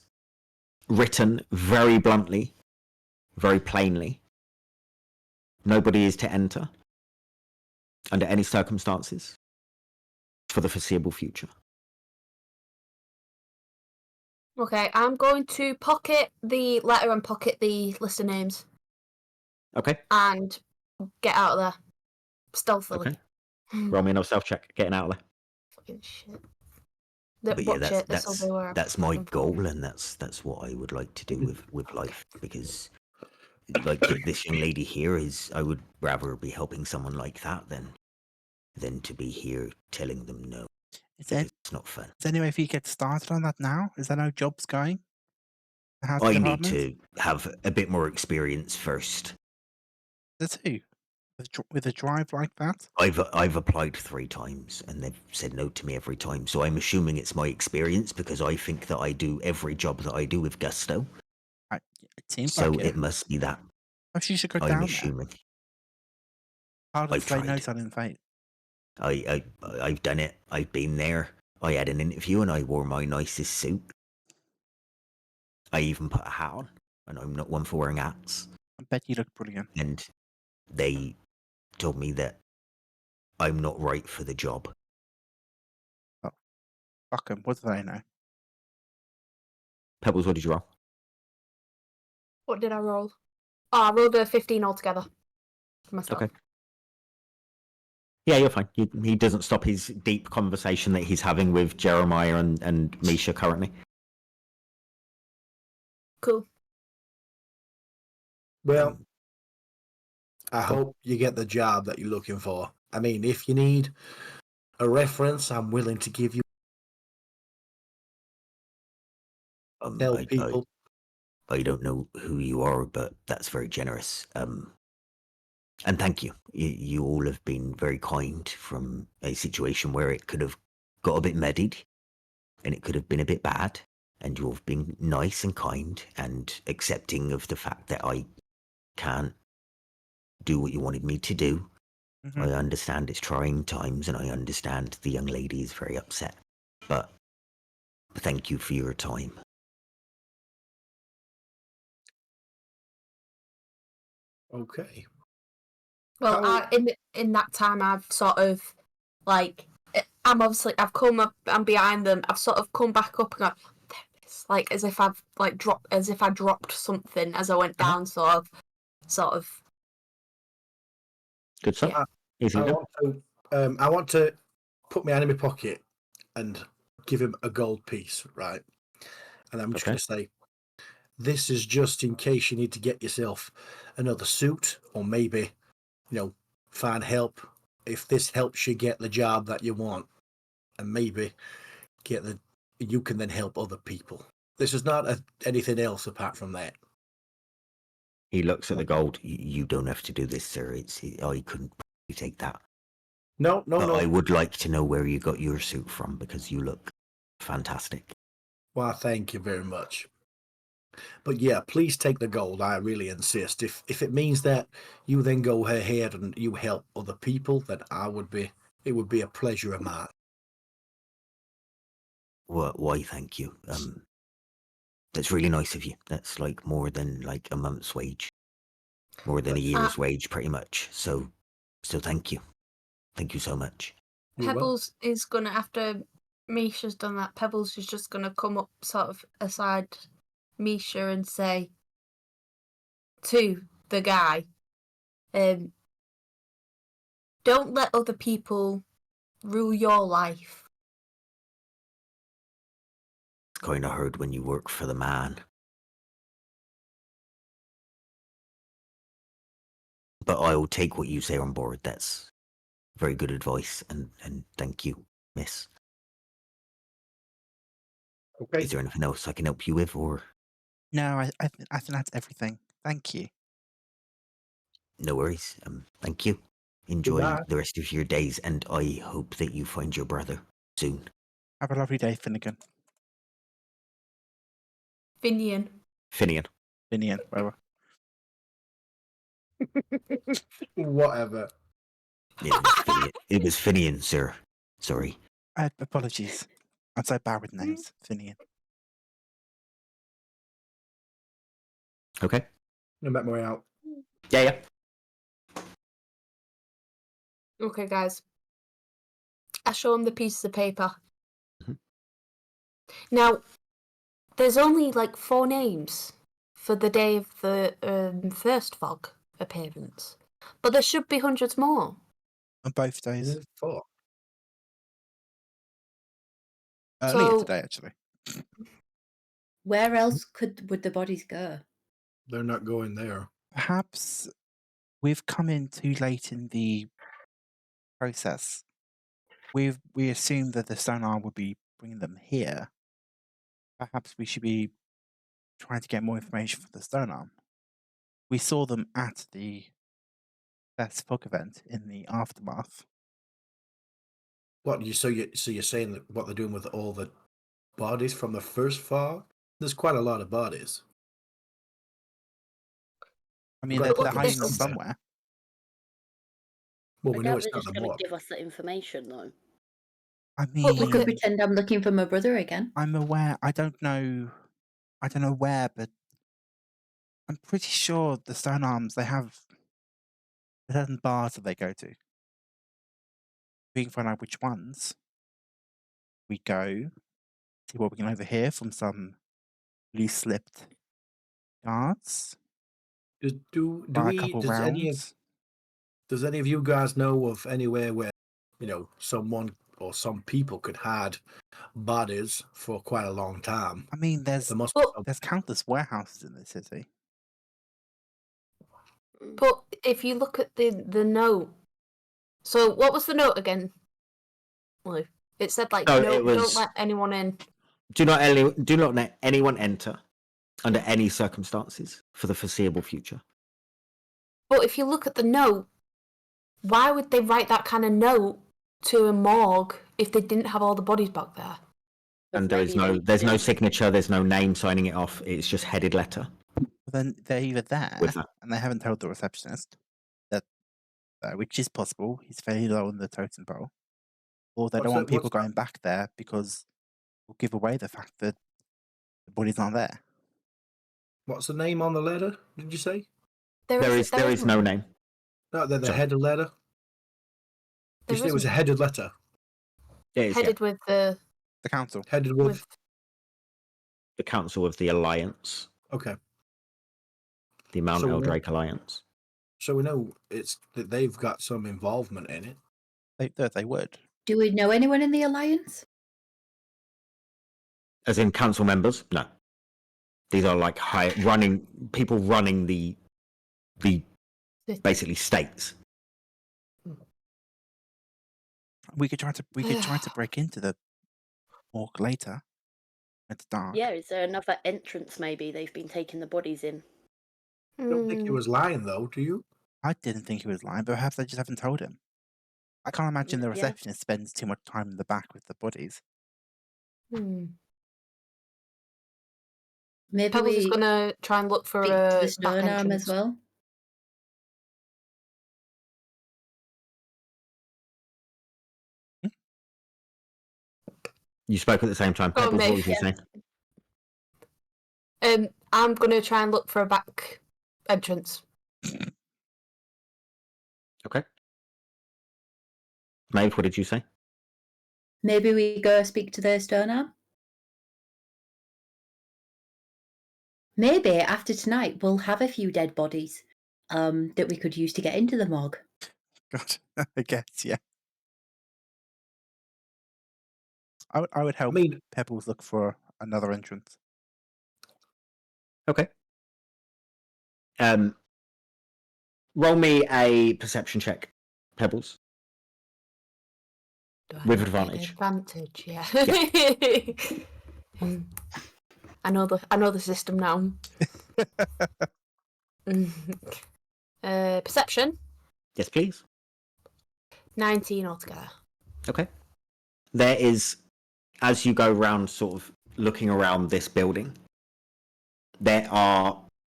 written very bluntly, very plainly. Nobody is to enter under any circumstances for the foreseeable future. Okay, I'm going to pocket the letter and pocket the list of names Okay? and get out of there stealthily. Okay. Roll me another stealth check, getting out of there. Fucking shit. But yeah, Watch it, this'll be where that's my goal, and that's what I would like to do with life, because like this young lady here I would rather be helping someone like that than to be here telling them no. It's not fun. Is there any way if you get started on that now? Is there no jobs going? I need to have a bit more experience first. There's who? With a drive like that? I've applied 3 times and they've said no to me every time, so I'm assuming it's my experience, because I think that I do every job that I do with gusto. It seems So like it must be that. Perhaps you should go I'm down there. assuming. Harder to I've say no tried. to uninvite. I've done it. I've been there. I had an interview and I wore my nicest suit. I even put a hat on, and I'm not one for wearing hats. I bet you look brilliant. And they told me that I'm not right for the job. Fuck 'em. What do they know? Pebbles, what did you roll? What did I roll? Oh, I rolled a 15 altogether for myself. Okay. Yeah, you're fine. He doesn't stop his deep conversation that he's having with Jeremiah and Misha currently. Cool. Well, I hope you get the job that you're looking for. I mean, if you need a reference, I'm willing to give you. Tell people. I don't know who you are, but that's very generous. And thank you. You all have been very kind from a situation where it could have got a bit muddied and it could have been a bit bad. And you've been nice and kind and accepting of the fact that I can't do what you wanted me to do. Mhm. I understand it's trying times and I understand the young lady is very upset. But thank you for your time. Okay. Well, How- in that time, I've sort of like I've come up and behind them. I've sort of come back up and gone, there it is, like as if I've like dropped, as if I dropped something as I went down, sort of. Good stuff. Yeah. Easy I done. want to put my hand in my pocket and give him a gold piece, right? And I'm just Okay. going to say, this is just in case you need to get yourself another suit, or maybe, find help. If this helps you get the job that you want, and maybe you can then help other people. This is not anything else apart from that. He looks at the gold. You don't have to do this, sir. I couldn't probably take that. No. But I would like to know where you got your suit from because you look fantastic. Well, thank you very much. But yeah, please take the gold. I really insist. If it means that you then go ahead and you help other people, then it would be a pleasure of mine. Why? Thank you. That's really nice of you. That's like more than like a month's wage, more than a year's wage, pretty much. So thank you. Thank you so much. You're welcome. Pebbles is gonna, after Misha's done that, Pebbles is just gonna come up sort of aside Misha and say to the guy, don't let other people rule your life. It's kind of hard when you work for the man. But I'll take what you say on board. That's very good advice, and thank you, miss. Okay. Is there anything else I can help you with, or? No, I think that's everything. Thank you. No worries. Thank you. Enjoy Goodbye. the rest of your days, and I hope that you find your brother soon. Have a lovely day, Finnegan. Finian. Finian. Finian, whatever. Whatever. It was Finian, sir. Sorry. Apologies. I'm so bad with names. Finian. Okay. No matter way out. Yeah. Okay, guys. I show him the pieces of paper. Mhm. Now, there's only like 4 names for the day of the first fog appearance, but there should be hundreds more. On both days. For? Earlier So- today, actually. Where else would the bodies go? They're not going there. Perhaps we've come in too late in the process. We assumed that the sonar would be bringing them here. Perhaps we should be trying to get more information from the sonar. We saw them at the Best Fog event in the aftermath. What so you're saying that what they're doing with all the bodies from the first fog? There's quite a lot of bodies. I mean, We've they're, got to they're put hiding this them somewhere. somewhere. Well, I we know doubt it's they're not just the going to morgue. give us that information, though. I But mean, We could pretend I'm looking for my brother again. I'm aware. I don't know where, but I'm pretty sure the Stone Arms, they have certain bars that they go to. We can find out which ones. We go, see what we can overhear from some loose-lipped guards. Do Buy a we? couple Does rounds. any of you guys know of anywhere where someone or some people could hide bodies for quite a long time? I mean, there's There must But- be there's countless warehouses in the city. But if you look at the note, so what was the note again, Lou? It said like, So no, it was- don't let anyone in. Do not let anyone enter under any circumstances for the foreseeable future. But if you look at the note, why would they write that kind of note to a morgue if they didn't have all the bodies back there? And Maybe there's no they- signature, there's no name signing it off. It's just headed letter. Well, then they're either there With that. and they haven't told the receptionist that, which is possible. He's fairly low on the totem pole, or they don't want people going back there because will give away the fact that the body's not there. What's the name on the letter? Did you say? There is no name. No, the Sure. headed letter. You said it was a headed letter. It is, headed with the The council. Headed with. the Council of the Alliance, Okay, the Mount So we know- Eldrake Alliance. so we know it's that they've got some involvement in it. They would. Do we know anyone in the Alliance? As in council members? No. These are like people running the basically states. We could try to break into the morgue later. It's dark. Yeah, is there another entrance maybe they've been taking the bodies in? I don't think he was lying though, do you? I didn't think he was lying, but perhaps they just haven't told him. I can't imagine the Yeah. receptionist spends too much time in the back with the bodies. Pebbles Maybe is we gonna try and look for speak to a the back stone arm entrance. as well. You spoke at the same time. Go on, Pebbles, what mate. was you saying? I'm gonna try and look for a back entrance. Okay. Maeve, what did you say? Maybe we go speak to the stone arm. Maybe after tonight we'll have a few dead bodies that we could use to get into the morgue. God, I guess, yeah. I would help Pebbles look for another entrance. Okay. Roll me a perception check, Pebbles. Do With not get advantage. Advantage, yeah. I know the system now. Perception, Yes, please. 19 altogether. Okay. There is, as you go round, sort of looking around this building, there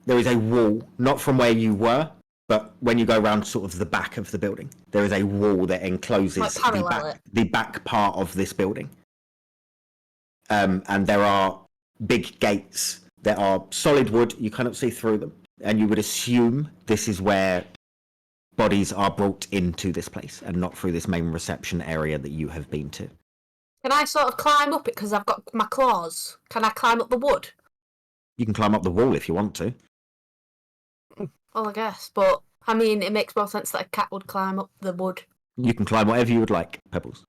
is a wall, not from where you were, but when you go around sort of the back of the building, there is a wall that encloses Like parallel the back part of this building. And there are big gates that are solid wood. You cannot see through them. And you would assume this is where bodies are brought into this place and not through this main reception area that you have been to. Can I sort of climb up it because I've got my claws? Can I climb up the wood? You can climb up the wall if you want to. Well, I guess, but I mean, it makes more sense that a cat would climb up the wood. You can climb whatever you would like, Pebbles.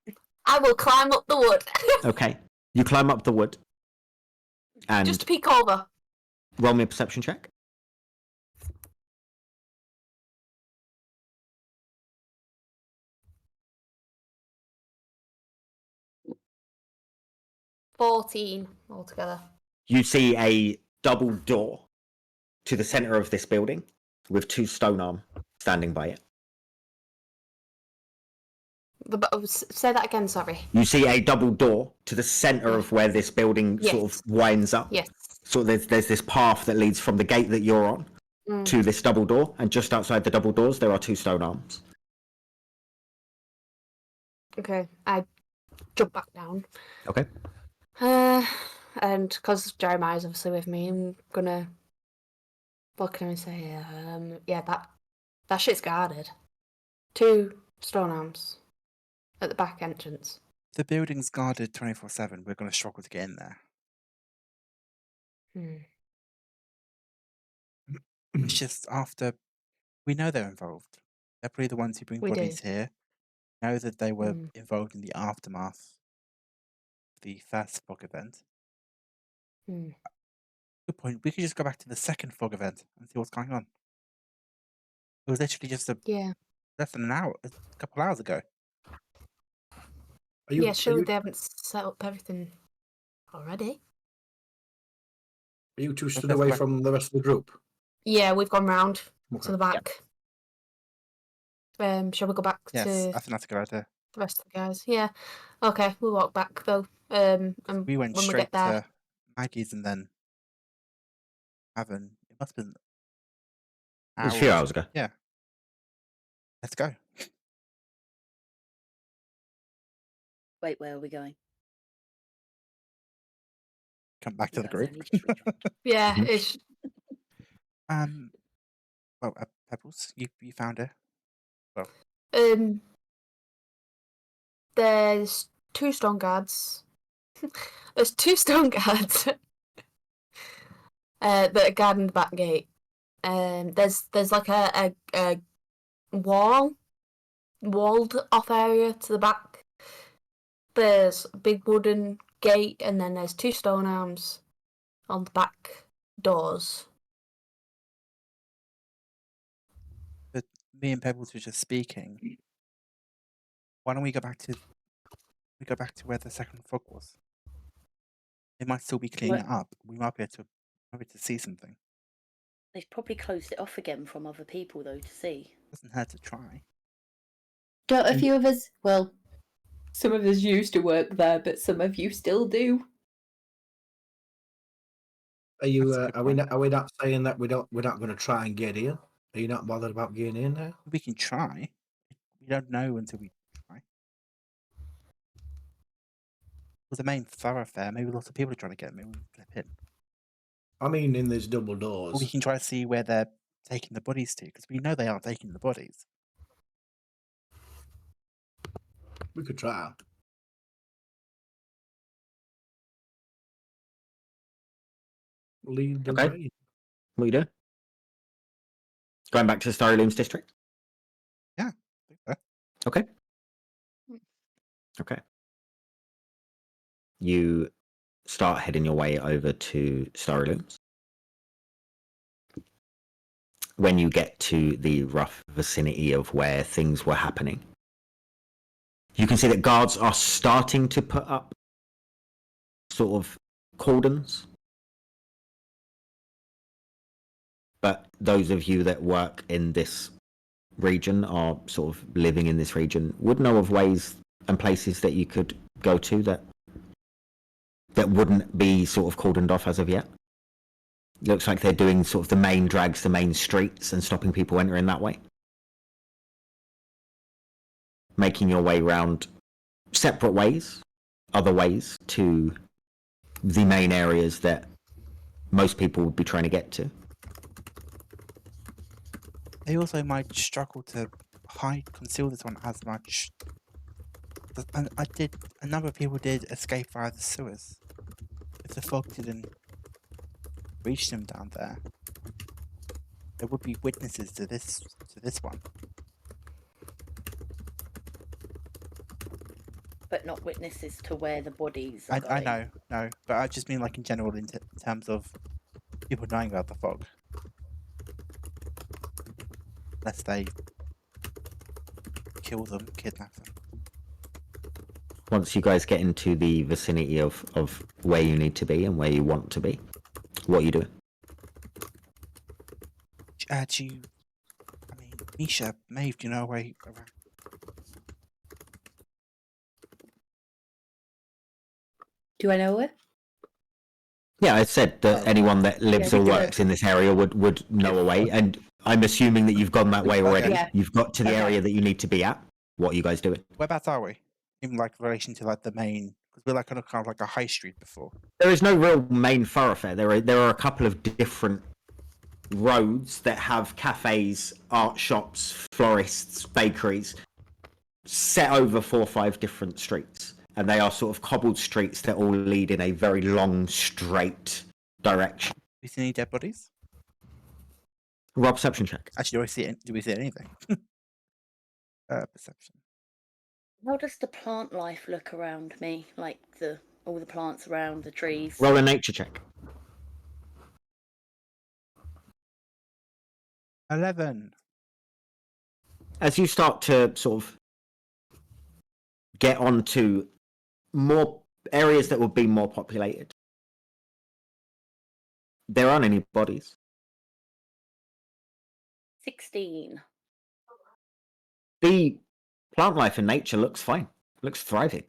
I will climb up the wood. Okay. You climb up the wood and Just to peek over. roll me a perception check. $14 altogether. You see a double door to the center of this building with two stone arm standing by it. Say that again, sorry. You see a double door to the center of where this building sort of winds up. Yes. So there's this path that leads from the gate that you're on to this double door, and just outside the double doors there are 2 stone arms. Okay, I jump back down. Okay. And because Jeremiah's obviously with me, I'm gonna look at him and say, yeah, that shit's guarded. 2 stone arms at the back entrance. The building's guarded 24/7. We're going to struggle to get in there. It's just after we know they're involved. They're probably the ones who bring We bodies do. here. Know that they were involved in the aftermath of the first fog event. Good point. We could just go back to the second fog event and see what's going on. It was literally just less than an hour, a couple hours ago. Surely they haven't set up everything already. Are you 2 Let's stood go away back. from the rest of the group? Yeah, we've gone round Okay. to the back. Shall we go back Yes, to I think that's a good idea. the rest of the guys? Yeah. Okay, we'll walk back though. And We went when we straight get there, to Maggie's and then Haven. It must have been It was a few hours ago. Yeah. Let's go. Wait, where are we going? Come back to You the guys group. only just rejoined. yeah, Mhm. it's Well, Pebbles, you found her. there's 2 stone guards. There's 2 stone guards that are guarding the back gate. There's like a walled off area to the back. There's a big wooden gate, and then there's 2 stone arms on the back doors. But me and Pebbles were just speaking. Why don't we go back to where the second fog was? They might still be cleaning it up. We might be able to see something. They've probably closed it off again from other people, though, to see. Doesn't hurt to try. Don't a few of us, well, some of us used to work there, but some of you still do. Are you? That's a good Are we? point. Are we not saying that we're not going to try and get in? Are you not bothered about getting in there? We can try. We don't know until we try. It was a main thoroughfare. Maybe lots of people are trying to get in. Maybe we can flip in. I mean, in these double Or we doors. can try to see where they're taking the bodies to, because we know they aren't taking the bodies. We could try. Lead the Okay. way. What are you doing? Going back to the Starry Looms district? Yeah. I think so. Okay. Okay. You start heading your way over to Starry Looms. When you get to the rough vicinity of where things were happening, you can see that guards are starting to put up sort of cordons. But those of you that work in this region, are sort of living in this region, would know of ways and places that you could go to that wouldn't be sort of cordoned off as of yet. Looks like they're doing sort of the main drags, the main streets, and stopping people entering that way. Making your way round separate ways, other ways, to the main areas that most people would be trying to get to. They also might struggle to conceal this one as much. And a number of people did escape via the sewers. If the fog didn't reach them down there, there would be witnesses to this one. But not witnesses to where the bodies are I going. know, but I just mean like in general in terms of people knowing about the fog. Unless they kill them, kidnap them. Once you guys get into the vicinity of where you need to be and where you want to be, what are you doing? Misha, Maeve, do you know a way around? Do I know it? Yeah, I said that anyone that lives Yeah, or we works did. in this area would know a way, and I'm assuming that you've gone that way already. Yeah. You've got to the Okay. area that you need to be at. What are you guys doing? Whereabouts are we? In like relation to like the main, because we're like on a kind of like a high street before. There is no real main thoroughfare. There are a couple of different roads that have cafes, art shops, florists, bakeries, set over 4 or 5 different streets, and they are sort of cobbled streets that all lead in a very long, straight direction. Do we see any dead bodies? Roll perception check. Actually, do we see anything? Perception. How does the plant life look around me? Like all the plants around the trees. Roll a nature check. 11. As you start to sort of get onto more areas that will be more populated, there aren't any bodies. 16. The plant life in nature looks fine. Looks thriving.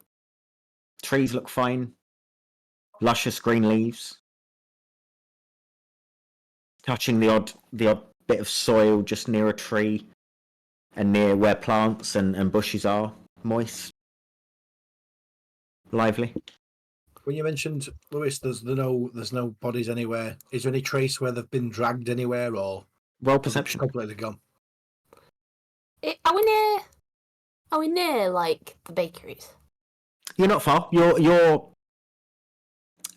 Trees look fine. Luscious green leaves. Touching the odd bit of soil just near a tree and near where plants and bushes are. Moist. Lively. When you mentioned, Lewis, there's no bodies anywhere. Is there any trace where they've been dragged anywhere, or Roll have they perception. completely gone? Are we near? Are we near like the bakeries? You're not far. You're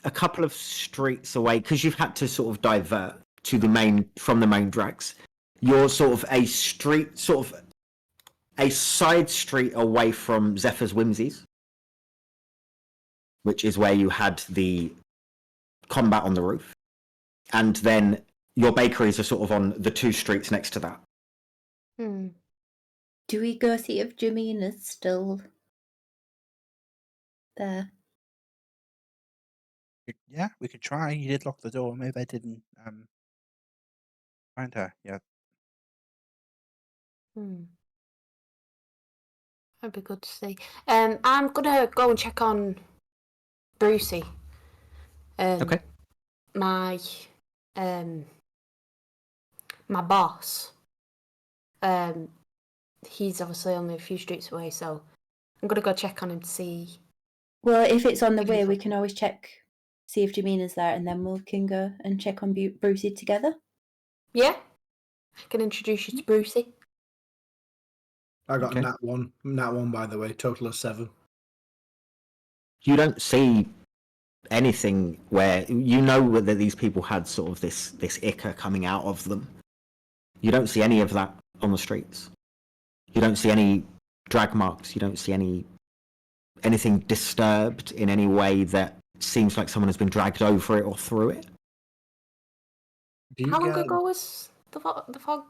a couple of streets away because you've had to sort of divert to from the main drags. You're sort of a side street away from Zephyr's Whimsies, which is where you had the combat on the roof, and then your bakeries are sort of on the 2 streets next to that. Do we go see if Jamina's still there? Yeah, we could try. He did lock the door. Maybe I didn't find her yet. That'd be good to see. I'm gonna go and check on Brucey. Okay. My boss. He's obviously only a few streets away, so I'm gonna go check on him to see. Well, if it's on the way, we can always check, see if Jamina's there, and then we can go and check on Brucey together. Yeah, I can introduce you to Brucey. I got Okay. nat one, by the way, total of 7. You don't see anything where you know that these people had sort of this ichor coming out of them. You don't see any of that on the streets. You don't see any drag marks. You don't see anything disturbed in any way that seems like someone has been dragged over it or through it. Do you How long get- ago was the fog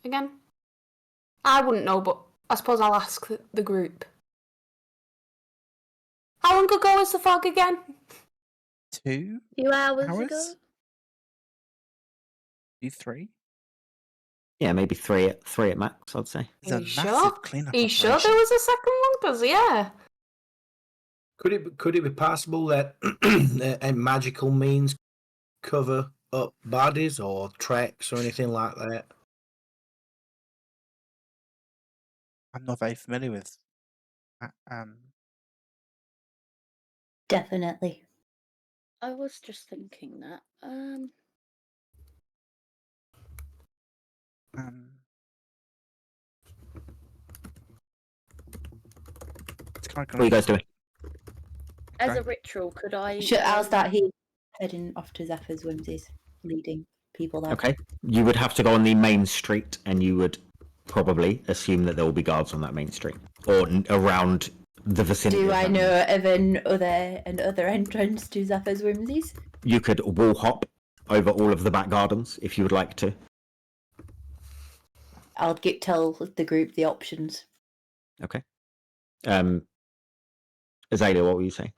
again? I wouldn't know, but I suppose I'll ask the group. How long ago was the fog again? 2 2 hours hours? ago? 2, 3? Yeah, maybe three at max, I'd say. It's a Are you massive sure? cleanup Are you sure operation. there was a second one? Because yeah. Could it be possible that a magical means cover up bodies or tracks or anything like that? I'm not very familiar with. Definitely. I was just thinking that. It's kind of What are you guys doing? As Okay. a ritual, could I? I'll start heading off to Zephyr's Whimsies, leading people there. Okay. You would have to go on the main street, and you would probably assume that there will be guards on that main street or around the vicinity. Do of I that know main- of another entrance to Zephyr's Whimsies? You could wall hop over all of the back gardens if you would like to. I'll tell the group the options. Okay. Azalea, what were you saying?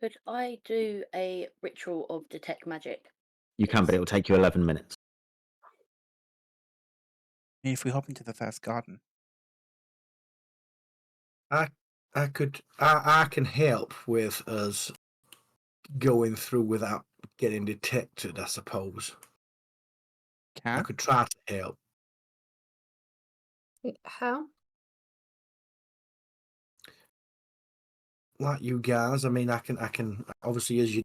Could I do a ritual of detect magic? You can, but it will take you 11 minutes. If we hop into the first garden, I can help with us going through without getting detected, I suppose. I Can? could try to help. How? Like you guys, I mean, I can obviously, as you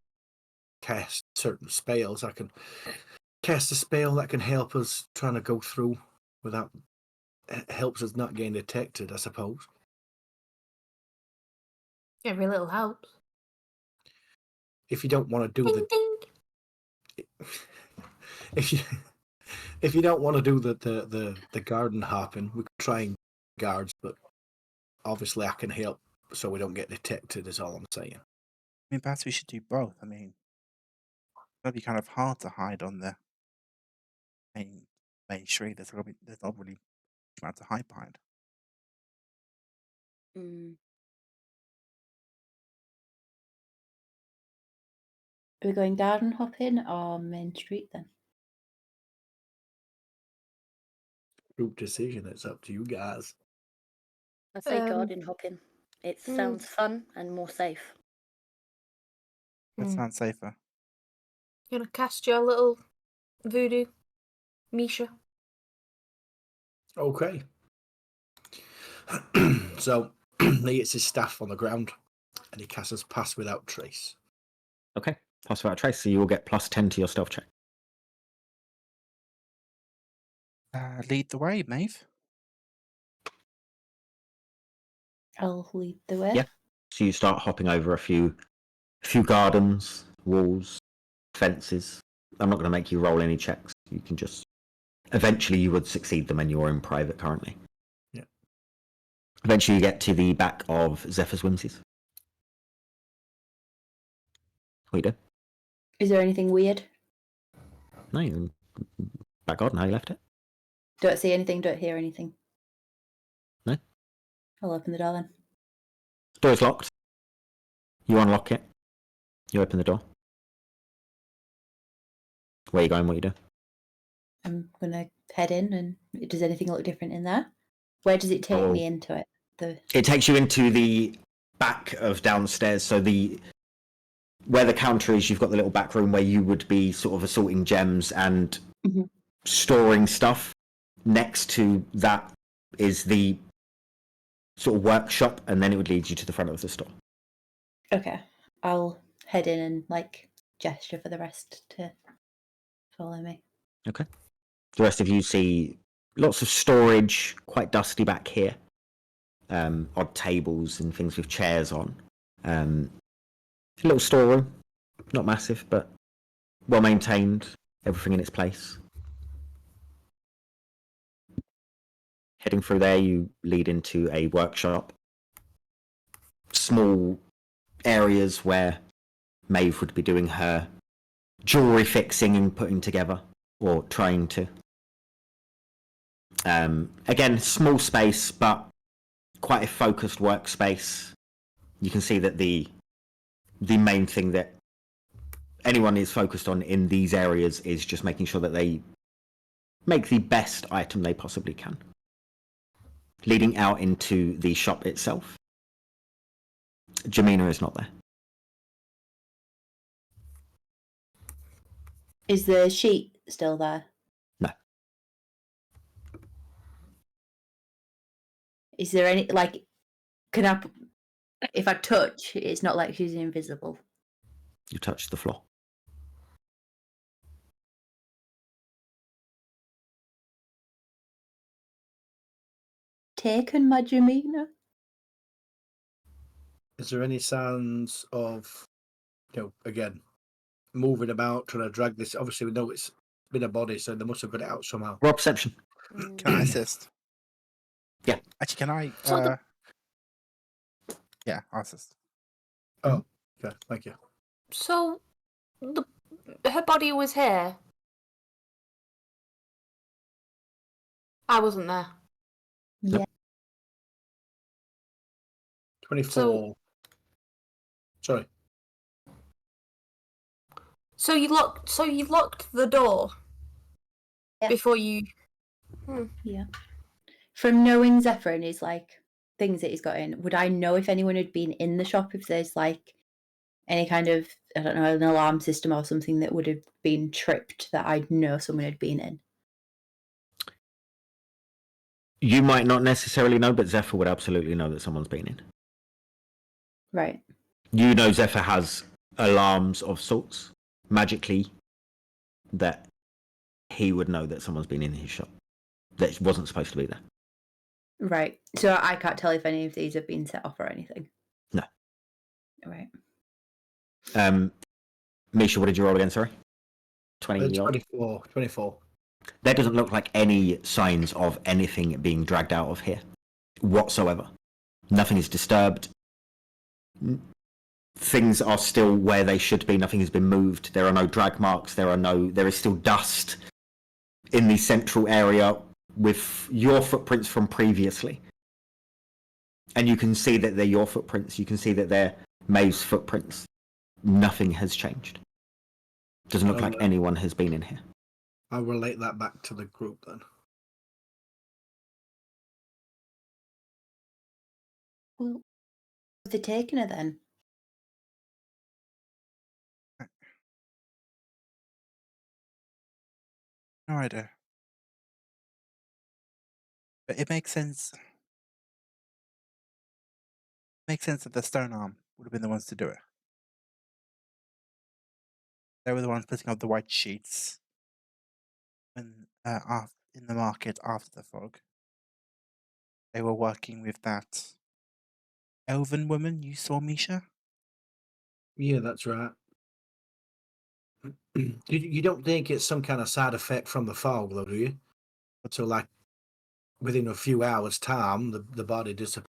cast certain spells, I can cast a spell that can help us trying to go through without, helps us not getting detected, I suppose. Every little helps. If you don't want to do Ding ding. if you don't want to do the garden hopping, we could try and guards, but obviously I can help so we don't get detected, is all I'm saying. I mean, perhaps we should do both. I mean, it'll be kind of hard to hide on the main street. There's not really much amount to hide behind. Mm. Are we going garden hopping or main street then? Group decision, it's up to you guys. I say Um, garden hopping. It mm. sounds fun and more safe. That sounds safer. You gonna cast your little voodoo, Misha? Okay. So he hits his staff on the ground and he casts Pass Without Trace. Okay. Pass without trace, so you will get +10 to your stealth check. Lead the way, Maeve. I'll lead the way. Yeah. So you start hopping over a few gardens, walls, fences. I'm not going to make you roll any checks. You can just... Eventually you would succeed them, and you're in private currently. Yeah. Eventually you get to the back of Zephyr's Whimsies. What do you do? Is there anything weird? No, you're in back garden. How you left it? Don't see anything, don't hear anything. No? I'll open the door then. Door is locked. You unlock it. You open the door. Where are you going? What you do? I'm gonna head in, and does anything look different in there? Where does it take me into it? It takes you into the back of downstairs. So where the counter is, you've got the little back room where you would be sort of assorting gems and storing stuff. Next to that is the sort of workshop, and then it would lead you to the front of the store. Okay, I'll head in and gesture for the rest to follow me. Okay. The rest of you see lots of storage, quite dusty back here. Odd tables and things with chairs on. A little storeroom, not massive, but well maintained. Everything in its place. Heading through there, you lead into a workshop. Small areas where Maeve would be doing her jewellery fixing and putting together, or trying to. Again, small space, but quite a focused workspace. You can see that the main thing that anyone is focused on in these areas is just making sure that they make the best item they possibly can. Leading out into the shop itself, Jamina is not there. Is the sheet still there? No. Is there any can I? If I touch, it's not like she's invisible. You touch the floor. Taken my Jamina? Is there any signs of, again, moving about, trying to drag this? Obviously, we know it's been a body, so they must have got it out somehow. Roll perception. Can I assist? Yeah. Actually, can I? So Yeah, I'll assist. Oh, okay, thank you. So, her body was here. I wasn't there. Yeah. 24. Sorry. So you locked the door before you. Yeah. From knowing Zephyr and his things that he's got in, would I know if anyone had been in the shop if there's any kind of, I don't know, an alarm system or something that would have been tripped that I'd know someone had been in? You might not necessarily know, but Zephyr would absolutely know that someone's been in. Right. You know Zephyr has alarms of sorts, magically, that he would know that someone's been in his shop that wasn't supposed to be there. Right. So I can't tell if any of these have been set off or anything. No. Right. Misha, what did you roll again, sorry? 20 24. There doesn't look like any signs of anything being dragged out of here whatsoever. Nothing is disturbed. Things are still where they should be. Nothing has been moved. There are no drag marks. There is still dust in the central area with your footprints from previously. And you can see that they're your footprints. You can see that they're Maeve's footprints. Nothing has changed. Doesn't look like anyone has been in here. I'll relate that back to the group then. Well, have they taken her then? No idea. But it makes sense. Makes sense that the stone arm would have been the ones to do it. They were the ones putting up the white sheets when in the market after the fog. They were working with that elven woman you saw, Misha. Yeah, that's right. You don't think it's some kind of side effect from the fog, though, do you? So, like, within a few hours' time, the body disappears.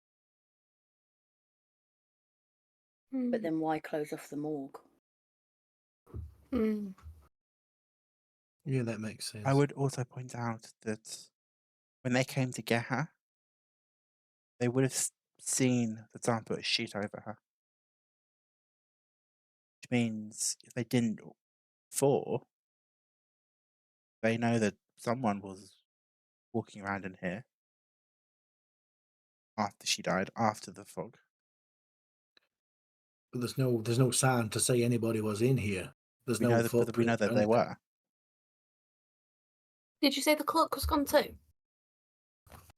But then why close off the morgue? Yeah, that makes sense. I would also point out that when they came to get her, they would have seen that someone put a sheet over her. Which means if they didn't before, they know that someone was walking around in here after she died, after the fog. But there's no sign to say anybody was in here. There's We no know that, but we know footprints or that they anything. were. Did you say the cloak was gone too?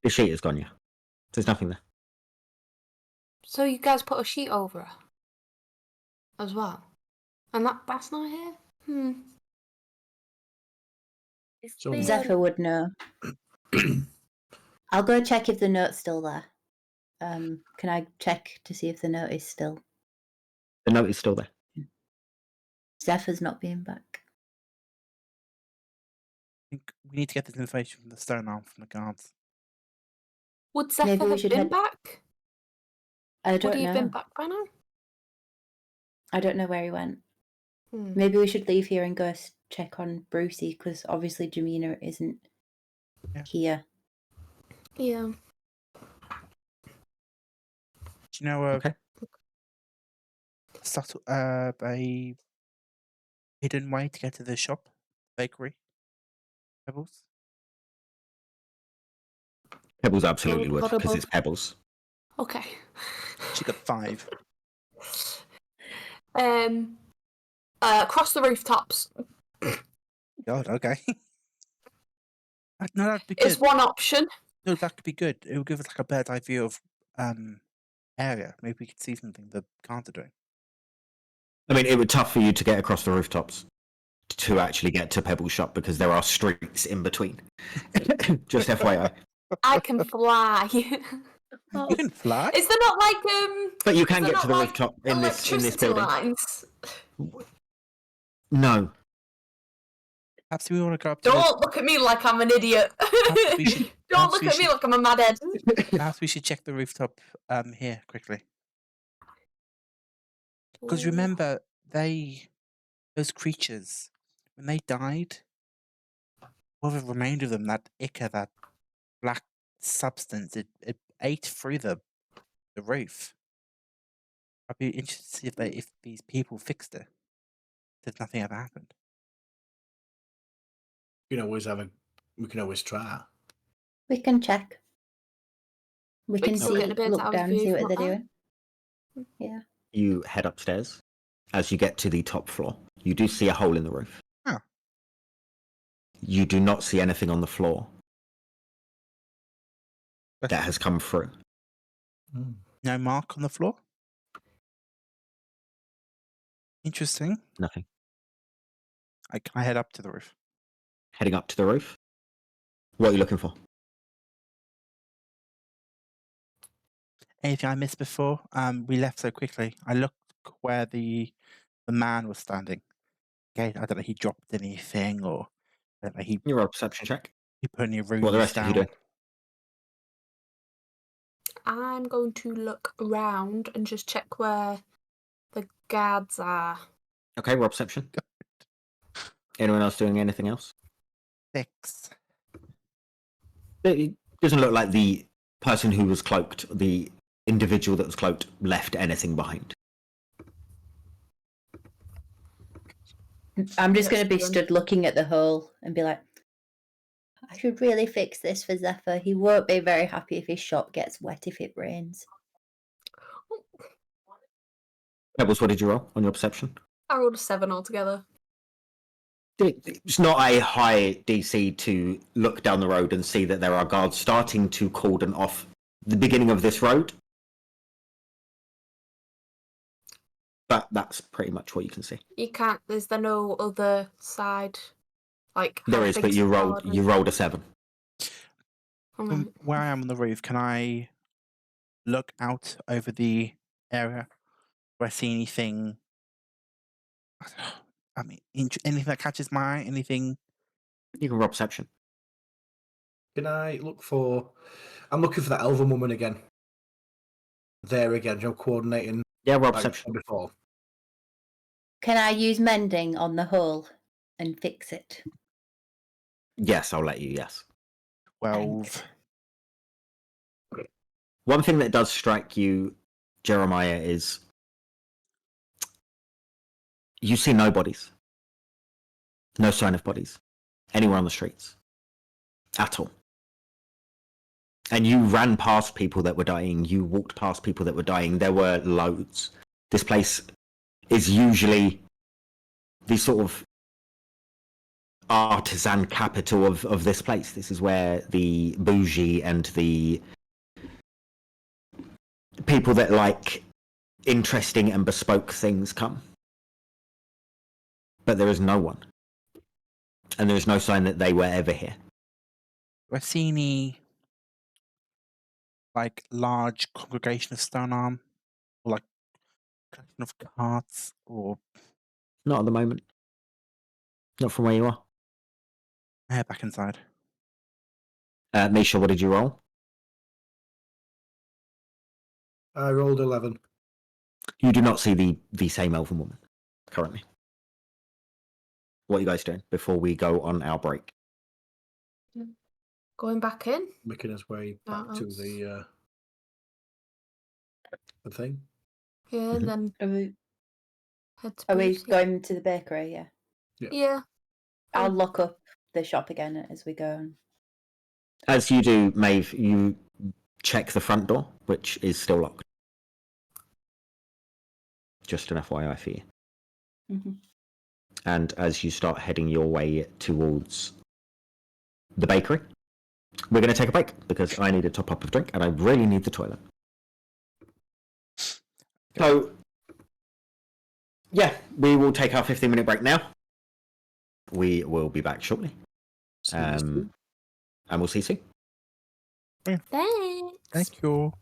The sheet is gone, yeah. There's nothing there. So you guys put a sheet over her as well, and that's not here. Is So- the, Zephyr would know. I'll go check if the note's still there. Can I check to see if the note is still? The note is still there. Zephyr's not being back. I think we need to get this information from the stone arm from the guards. Would Zephyr Maybe we have should been head- back? I Would don't he have know. been back by now? I don't know where he went. Maybe we should leave here and go check on Brucey, because obviously Jamina isn't here. Yeah. Do you know Okay. a hidden way to get to the shop, bakery, Pebbles? Pebbles absolutely would, Got a because it's both. Pebbles. Okay. She got 5. Across the rooftops God, okay. No, that'd be good. is one option. No, that could be good. It would give us like a bird's eye view of area. Maybe we could see something the guards are doing. I mean, it would be tough for you to get across the rooftops to actually get to Pebbles shop because there are streets in between. Just FYI. I can fly. You can fly. Is there not like But you is can there get to not, the like, rooftop in this electricity building. lines? No. Perhaps we want to go up to Don't look at me like I'm an idiot. we should- Don't perhaps look we at me should- like I'm a madhead. perhaps we should check the rooftop here quickly. Because remember, those creatures, when they died, what remained of them, that ichor, that black substance, it ate through the roof. I'd be interested to see if these people fixed it. If nothing ever happened. We can always try. We can check. We can can still see, get a bird's look eye down and view see what from they're up doing. Yeah. You head upstairs as you get to the top floor, you do see a hole in the roof. Oh. You do not see anything on the floor But that has come through. no mark on the floor? Interesting. Nothing. Can I head up to the roof? Heading up to the roof. What are you looking for? Anything I missed before? We left so quickly. I looked where the man was standing. Okay, I don't know if he dropped anything or I don't know, he You roll a perception check. put any rooms What the rest down. of you do? I'm going to look around and just check where the guards are. Okay, roll perception. Anyone else doing anything else? 6. It doesn't look like the person who was cloaked, the individual that was cloaked, left anything behind. I'm just Yes, going to be Dylan. stood looking at the hole and be like, I should really fix this for Zephyr. He won't be very happy if his shop gets wet if it rains. Pebbles, what did you roll on your perception? I rolled a 7 altogether. It's not a high DC to look down the road and see that there are guards starting to cordon off the beginning of this road. But that's pretty much what you can see. You can't. Is there no other side? Like There how is, but things you are rolled a 7. From Alright. where I am on the roof, can I look out over the area? Do I see anything? I mean, anything that catches my eye? Anything? You can roll perception. Can I look for? I'm looking for that elven woman again. There again, coordinating Yeah, roll like perception. before. Can I use mending on the hole and fix it? Yes, I'll let you, yes. 12. One thing that does strike you, Jeremiah, is you see no bodies. No sign of bodies anywhere on the streets. At all. And you ran past people that were dying. You walked past people that were dying. There were loads. This place is usually the sort of artisan capital of this place. This is where the bougie and the people that like interesting and bespoke things come. But there is no one. And there is no sign that they were ever here. Do I see any like large congregation of stone arm, or like collection of carts, or Not at the moment. Not from where you are. I head back inside? Misha, what did you roll? I rolled 11. You do not see the same elven woman currently. What are you guys doing before we go on our break? Going back in. Making his way back to else? the thing. Yeah, Mhm. then Are we, head to are we Boozy. going to the bakery? Yeah. Yeah. I'll Um, lock up the shop again as we go. As you do, Maeve, you check the front door, which is still locked. Just an FYI for you. Mm-hmm. And as you start heading your way towards the bakery, we're going to take a break because I need a top up of drink and I really need the toilet. So, yeah, we will take our 15-minute break now. We will be back shortly. And we'll see you soon. Thanks. Thank you.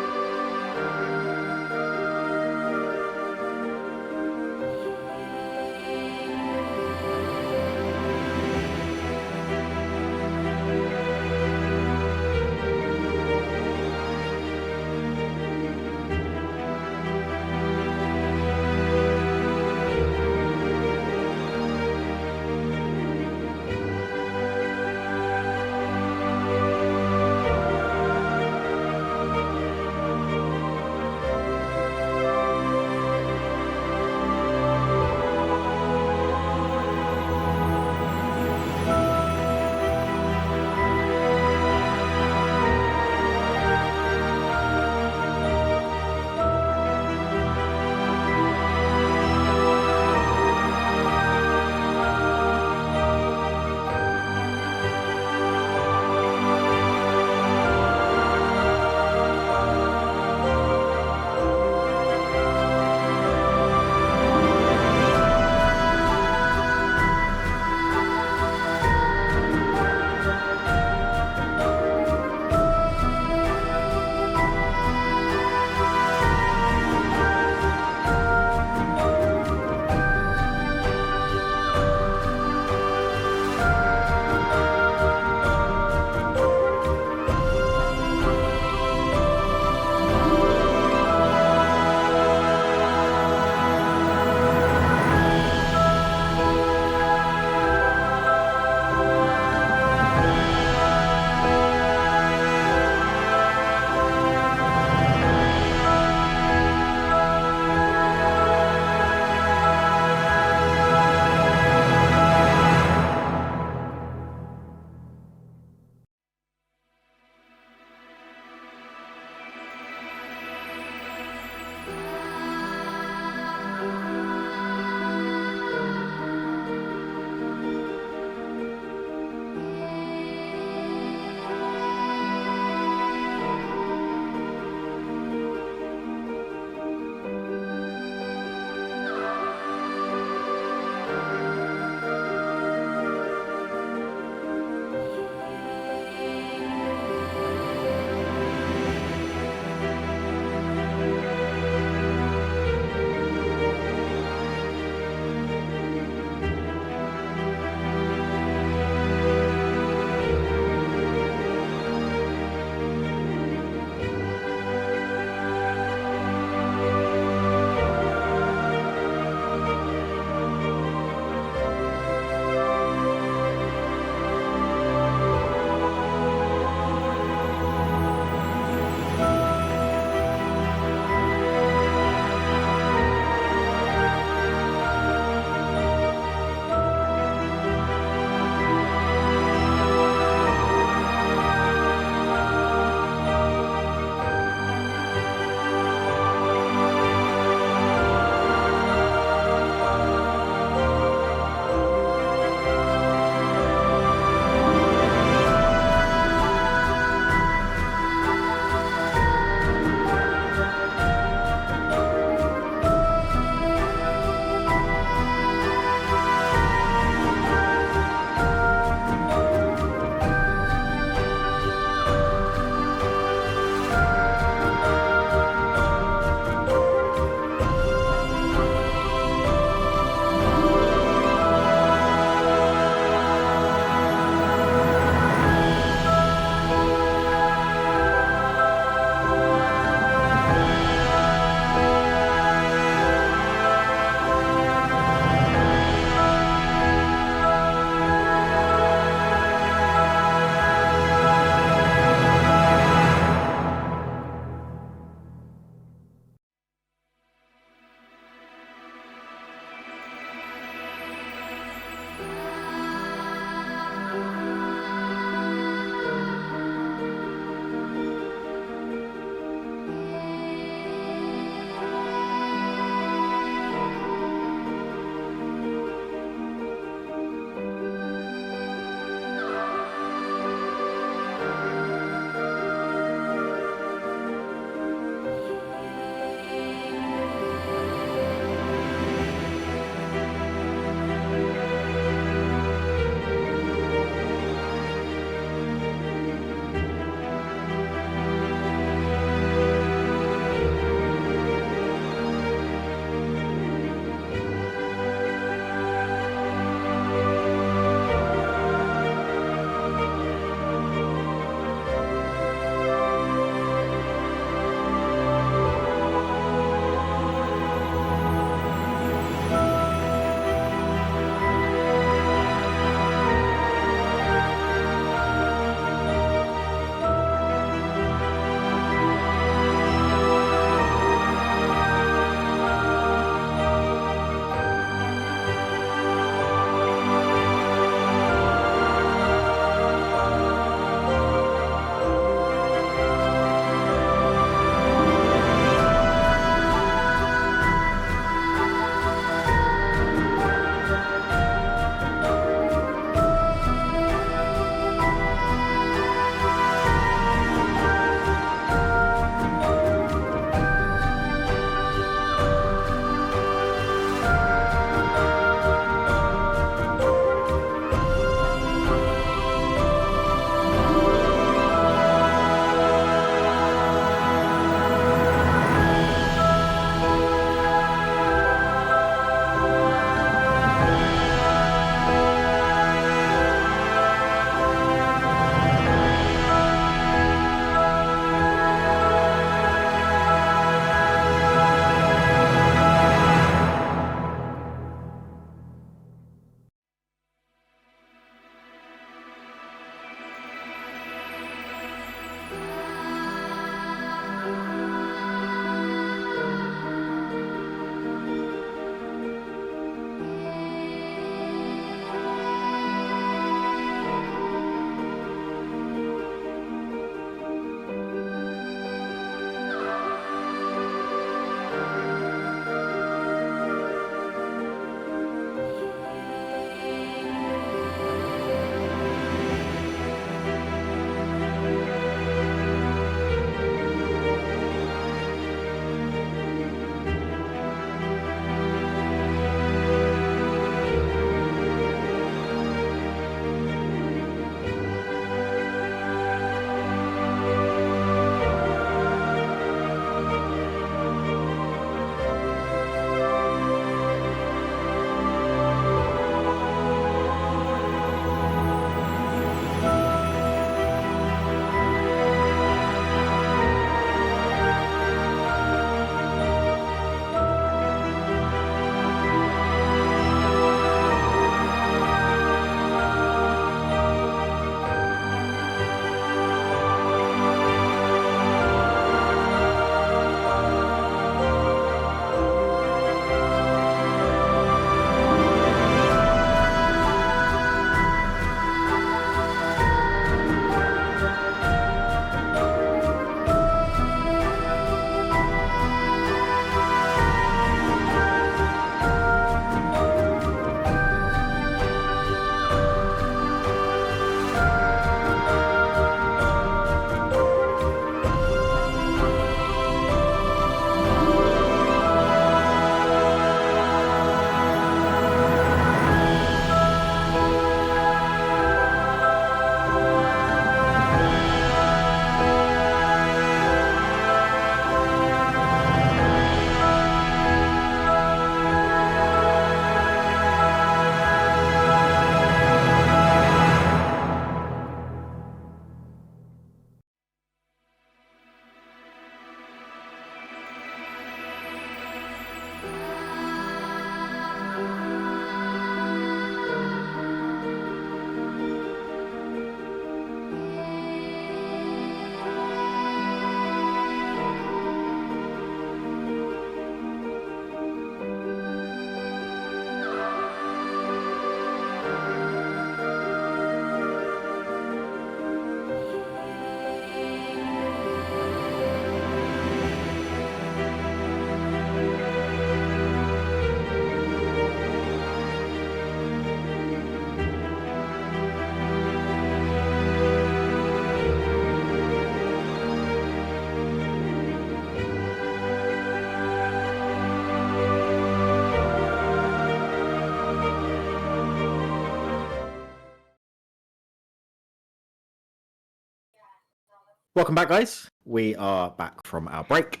Welcome back, guys. We are back from our break.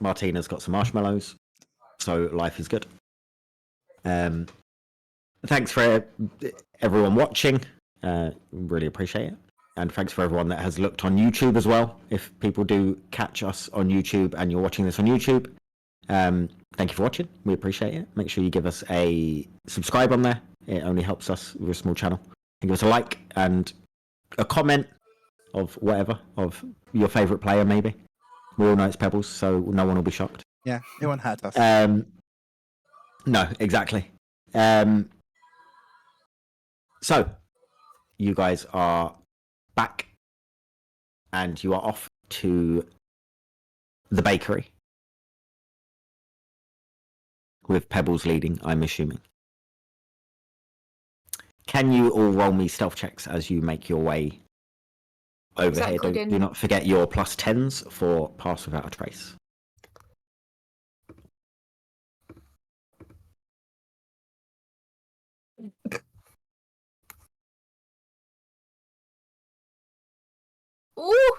Martina's got some marshmallows, so life is good. Thanks for everyone watching. Really appreciate it. And thanks for everyone that has looked on YouTube as well. If people do catch us on YouTube and you're watching this on YouTube, thank you for watching. We appreciate it. Make sure you give us a subscribe on there. It only helps us. We're a small channel. And give us a like and a comment of whatever, of your favourite player maybe. We all know it's Pebbles, so no one will be shocked. Yeah, it won't hurt us. No, exactly. So, you guys are back, and you are off to the bakery. With Pebbles leading, I'm assuming. Can you all roll me stealth checks as you make your way over here? Do not forget your plus 10s for pass without a trace. Ooh.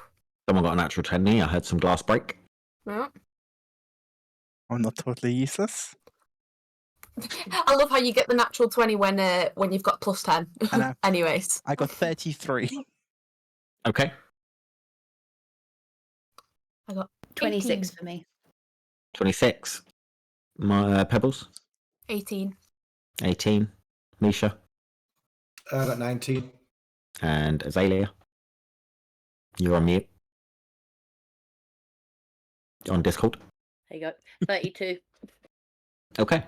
Someone got a natural 10 there. I heard some glass break. Yeah. I'm not totally useless. I love how you get the natural 20 when you've got plus 10. I know. Anyways. I got 33. Okay. I got 26 18. for me. 26. My Pebbles. 18. 18. Misha. I got 19. And Azalea. You're on mute. On Discord. There you go. 32. Okay.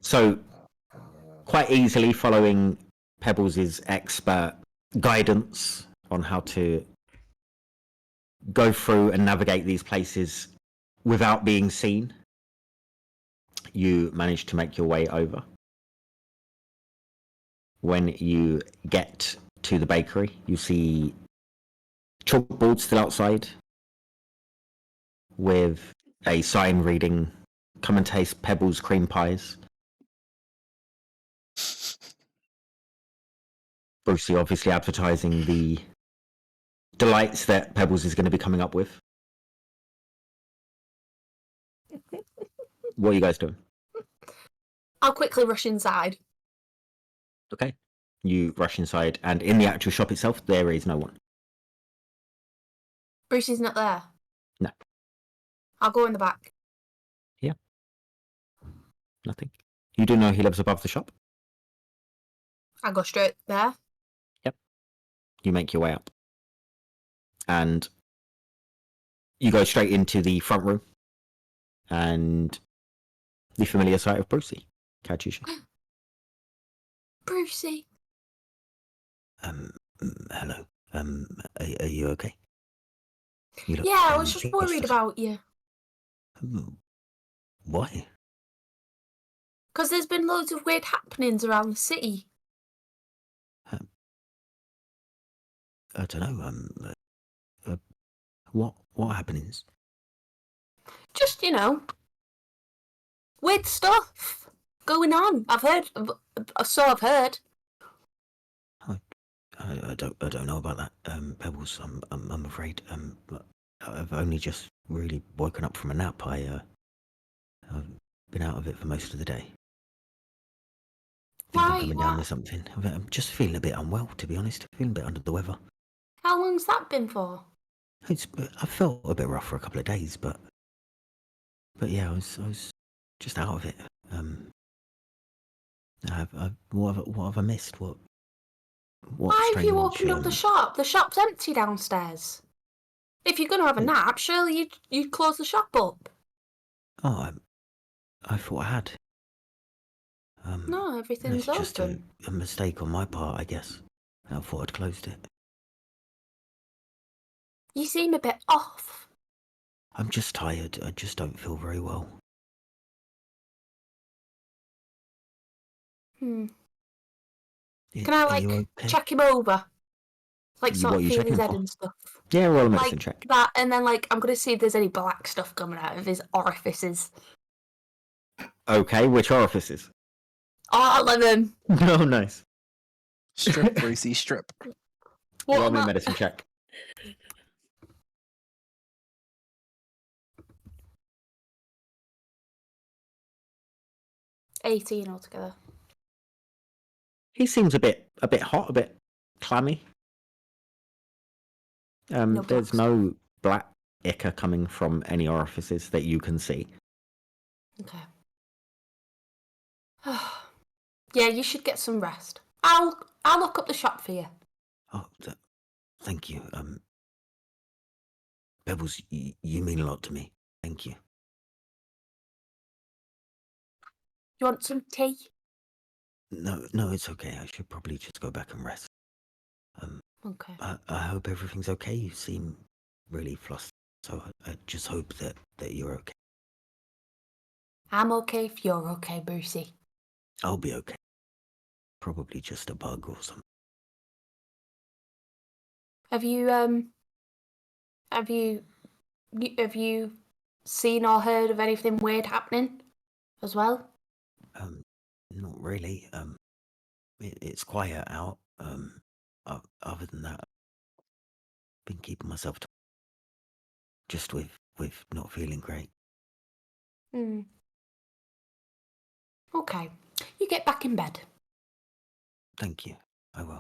So, quite easily following Pebbles' expert guidance on how to go through and navigate these places without being seen, you manage to make your way over. When you get to the bakery, you see chalkboards still outside with a sign reading, "Come and taste Pebbles cream pies." Brucey obviously advertising the delights that Pebbles is going to be coming up with. What are you guys doing? I'll quickly rush inside. Okay. You rush inside, and in the actual shop itself, there is no one. Brucey's not there. No. I'll go in the back. Yeah. Nothing. You do know he lives above the shop? I'll go straight there. Yep. You make your way up. And you go straight into the front room. And the familiar sight of Brucey. Kachushi. Brucey. Hello. Are you okay? You look, Yeah, I was just worried restless. about you. Why? Because there's been loads of weird happenings around the city. I don't know. What happenings? Just, weird stuff going on. I've heard. So I've heard. I don't know about that, Pebbles. I'm afraid. But I've only just really woken up from a nap. I've been out of it for most of the day. Why? I'm coming down with something. I'm just feeling a bit unwell, to be honest. Feeling a bit under the weather. How long's that been for? I felt a bit rough for a couple of days, but yeah, I was just out of it. What have I missed? What Why have you strange, opened up the shop? The shop's empty downstairs. If you're going to have a nap, surely you'd close the shop up. Oh, I thought I had. No, everything's it's just open. a mistake on my part, I guess. I thought I'd closed it. You seem a bit off. I'm just tired. I just don't feel very well. Can I, Are you okay? check him over? What Sort are of you feel his checking head for? and stuff. Yeah, roll a medicine check. That, and then, I'm going to see if there's any black stuff coming out of his orifices. Okay, which orifices? All of them. Oh, Strip, Brucey, strip. What Roll am me a I- medicine check. 18 altogether. He seems a bit hot, a bit clammy. No There's blacks. no black ichor coming from any orifices that you can see. Okay. Yeah, you should get some rest. I'll look up the shop for you. Oh, thank you. Pebbles, you mean a lot to me. Thank you. You want some tea? No, it's okay. I should probably just go back and rest. Okay. I hope everything's okay. You seem really flustered, so I just hope that you're okay. I'm okay if you're okay, Brucey. I'll be okay. Probably just a bug or something. Have you seen or heard of anything weird happening as well? Not really. It's quiet out. Other than that, I've been keeping myself just with not feeling great. Okay. You get back in bed. Thank you. I will.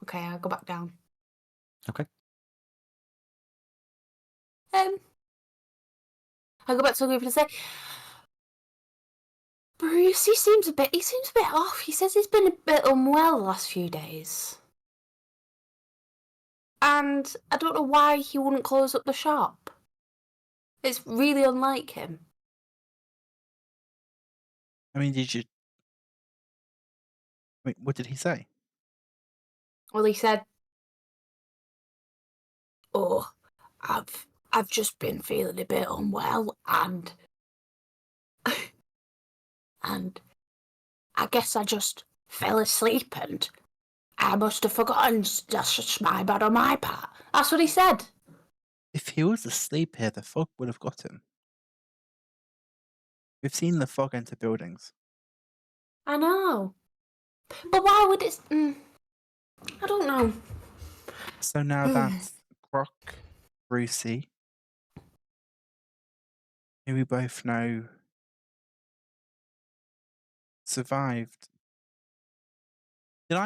Okay, I'll go back down. Okay. I'll go back to the group and say, Bruce, he seems a bit off. He says he's been a bit unwell the last few days. And I don't know why he wouldn't close up the shop. It's really unlike him. I mean, what did he say? Well, he said, "Oh, I've just been feeling a bit unwell, and and I guess I just fell asleep, and I must have forgotten. That's just my bad on my part." That's what he said. If he was asleep here, the fog would have got him. We've seen the fog enter buildings. I know, but why would it? I don't know. So now that's Grok, Brucey, who we both know survived. Did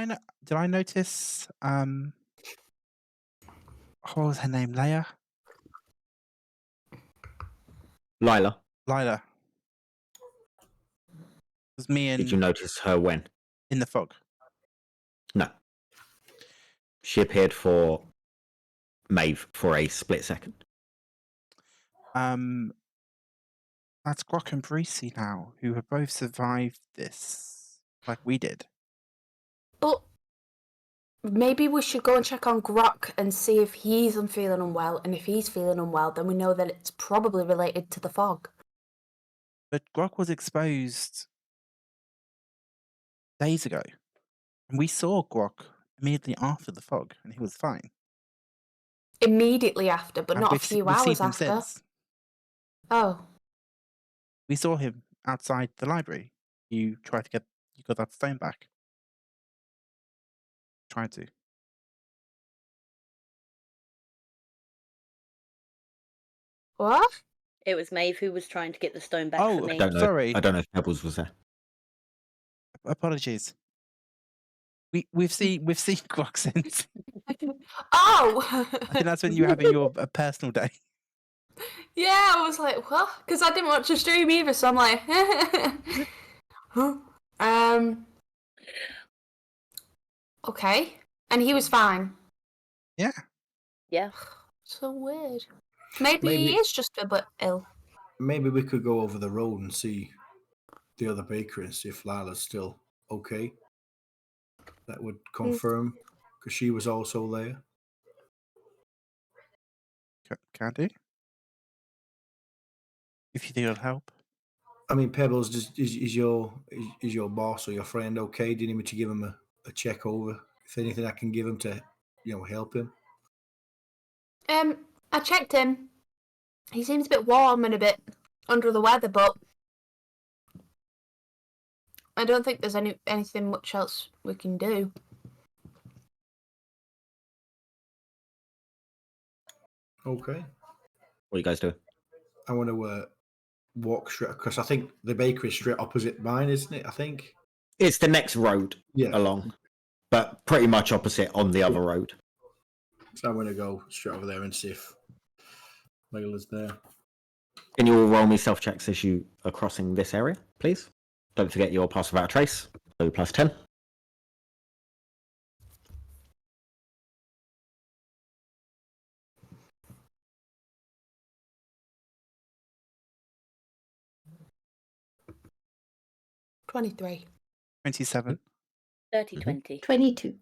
I notice? What was her name? Lylah. Lylah, It was me did you and notice her when? in the fog. No. She appeared for Maeve for a split second. That's Grok and Brucey now, who have both survived this, like we did. But maybe we should go and check on Grok and see if he's feeling unwell. And if he's feeling unwell, then we know that it's probably related to the fog. But Grok was exposed days ago, and we saw Grok immediately after the fog, and he was fine. Immediately after, but And not a we've few we've seen hours him after. since. Oh, We saw him outside the library. You got that stone back. Tried to. what? It was Maeve who was trying to get the stone back for Oh, me. sorry. I don't know if Pebbles was there. Apologies. We've seen Grok since. Oh! I think that's when you were having your personal day. Yeah, I was like, what? Because I didn't watch the stream either, so I'm like, huh? Okay. And he was fine. Yeah. Yeah. So weird. Maybe he is just a bit ill. Maybe we could go over the road and see the other bakery and see if Lylah's still okay. That would confirm, because she was also there. Can I do? If you think it'll help. I mean, Pebbles, is your boss or your friend okay? Do you need me to give him a check over? If anything, I can give him to, help him. I checked him. He seems a bit warm and a bit under the weather, but I don't think there's anything much else we can do. Okay. What are you guys doing? I want to walk straight because I think the bakery is straight opposite mine, isn't it? I think. It's the next road Yeah. along, but pretty much opposite on the other road. So I'm going to go straight over there and see if Laylah's there. Can you all roll me self checks as you are crossing this area, please? Don't forget your pass without a trace. So plus 10. $23. 27. 30-20. 22.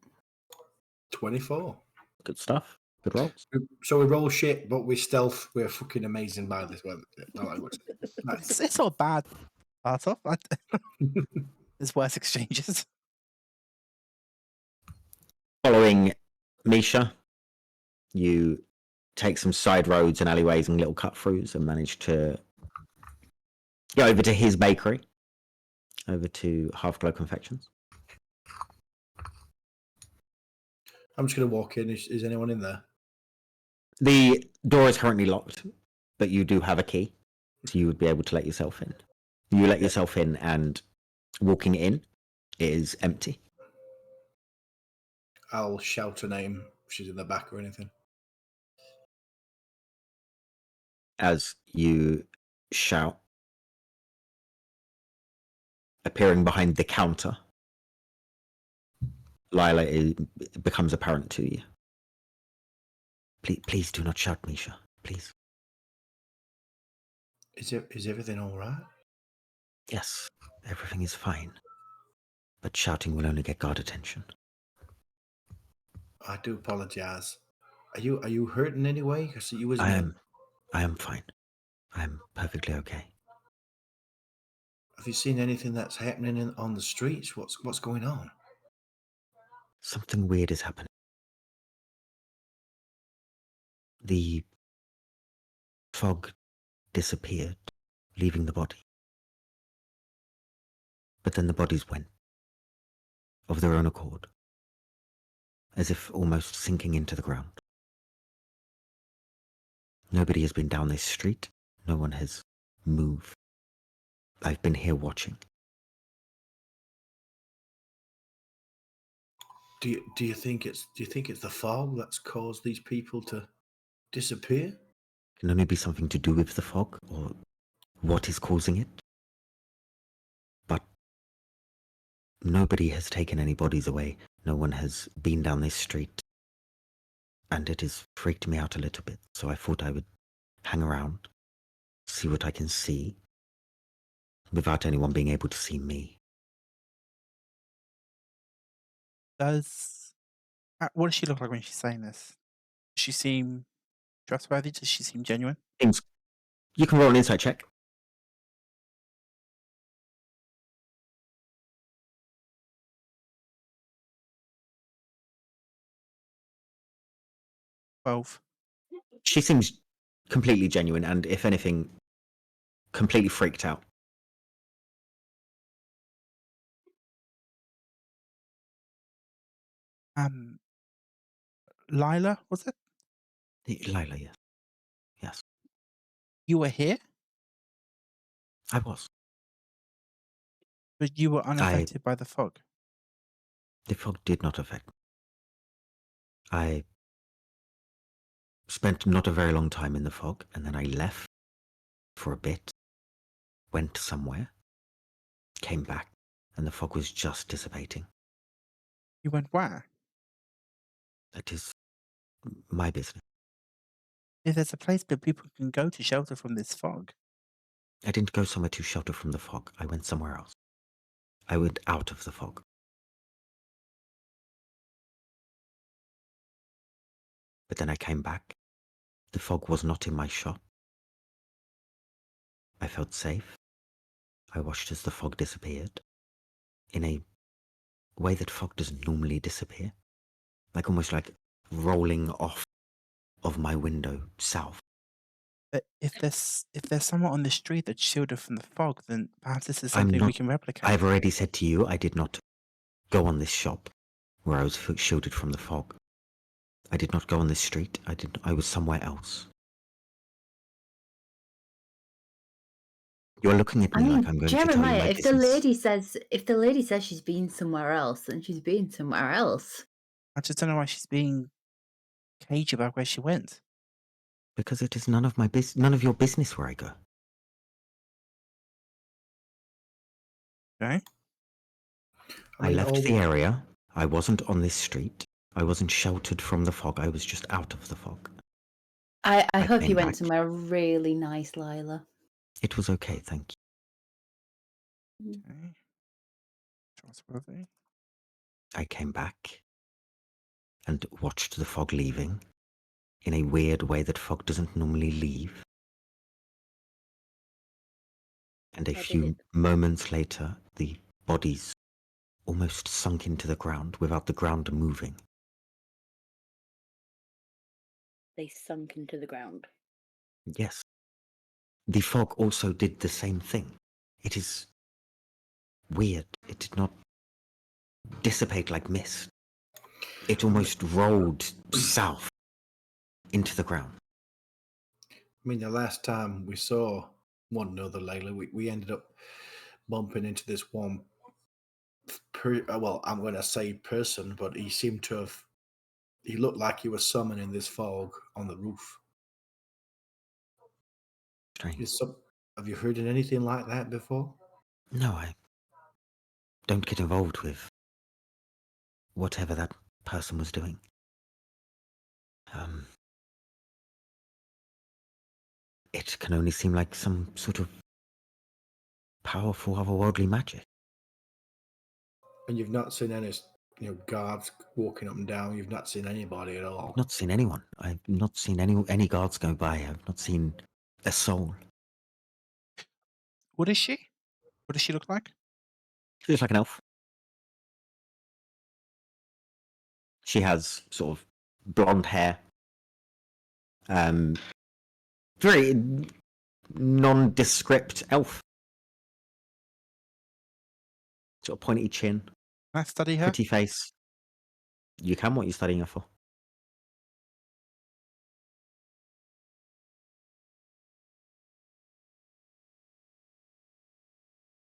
24. Good stuff. Good rolls. So we roll shit, but we stealth. We're fucking amazing by this weather. It's not bad. Start off. There's worse exchanges. Following Misha, you take some side roads and alleyways and little cut-throughs and manage to go over to his bakery, over to Half Glow Confections. I'm just going to walk in. Is anyone in there? The door is currently locked, but you do have a key, so you would be able to let yourself in. You let yourself in, and walking in, it is empty. I'll shout her name if she's in the back or anything. As you shout, appearing behind the counter, Lylah becomes apparent to you. Please do not shout, Misha. Please. Is everything all right? Yes, everything is fine. But shouting will only get guard attention. I do apologise. Are you hurt in any way? Because you was. I am fine. I am perfectly okay. Have you seen anything that's happening on the streets? What's going on? Something weird is happening. The fog disappeared, leaving the body. But then the bodies went, of their own accord, as if almost sinking into the ground. Nobody has been down this street. No one has moved. I've been here watching. Do you think it's the fog that's caused these people to disappear? It can only be something to do with the fog, or what is causing it. But nobody has taken any bodies away. No one has been down this street. And it has freaked me out a little bit, so I thought I would hang around, see what I can see, without anyone being able to see me. What does she look like when she's saying this? Does she seem trustworthy? Does she seem genuine? You can roll an insight check. Both. She seems completely genuine and, if anything, completely freaked out. Lylah, was it? Lylah, yes. Yes, You were here, I was. but you were unaffected by the fog. The fog did not affect me. I spent not a very long time in the fog, and then I left for a bit, went somewhere, came back, and the fog was just dissipating. You went where? That is my business. If there's a place where people can go to shelter from this fog. I didn't go somewhere to shelter from the fog. I went somewhere else. I went out of the fog. But then I came back. The fog was not in my shop. I felt safe. I watched as the fog disappeared, in a way that fog doesn't normally disappear, almost like rolling off of my window south. But if there's someone on the street that's shielded from the fog, then perhaps this is something we can replicate. I've already said to you, I did not go on this shop where I was shielded from the fog. I did not go on this street. I was somewhere else. You're looking at I me mean, like I'm going to tell you Jeremiah, my if the business. lady says she's been somewhere else, then she's been somewhere else. I just don't know why she's being cagey about where she went. Because it is none of your business where I go. Okay. I left the area. I wasn't on this street. I wasn't sheltered from the fog. I was just out of the fog. I hope came you went back. somewhere really nice, Lylah. It was okay, thank you. Okay. Trustworthy. I came back and watched the fog leaving in a weird way that fog doesn't normally leave. And a How did few it? moments later, the bodies almost sunk into the ground without the ground moving. They sunk into the ground. Yes. The fog also did the same thing. It is weird. It did not dissipate like mist. It almost rolled south into the ground. I mean, the last time we saw one another, Layla, we ended up bumping into this one. Well, I'm going to say person, but he seemed to have. He looked like he was summoning this fog on the roof. Strange. Have you heard of anything like that before? No, I don't get involved with whatever that person was doing. It can only seem like some sort of powerful otherworldly magic. And you've not seen any, guards walking up and down. You've not seen anybody at all. I've not seen anyone. I've not seen any guards go by. I've not seen a soul. What is she? What does she look like? She looks like an elf. She has sort of blonde hair. Very nondescript elf. Sort of pointy chin, Can I study her? pretty face. You can. What are you studying her for?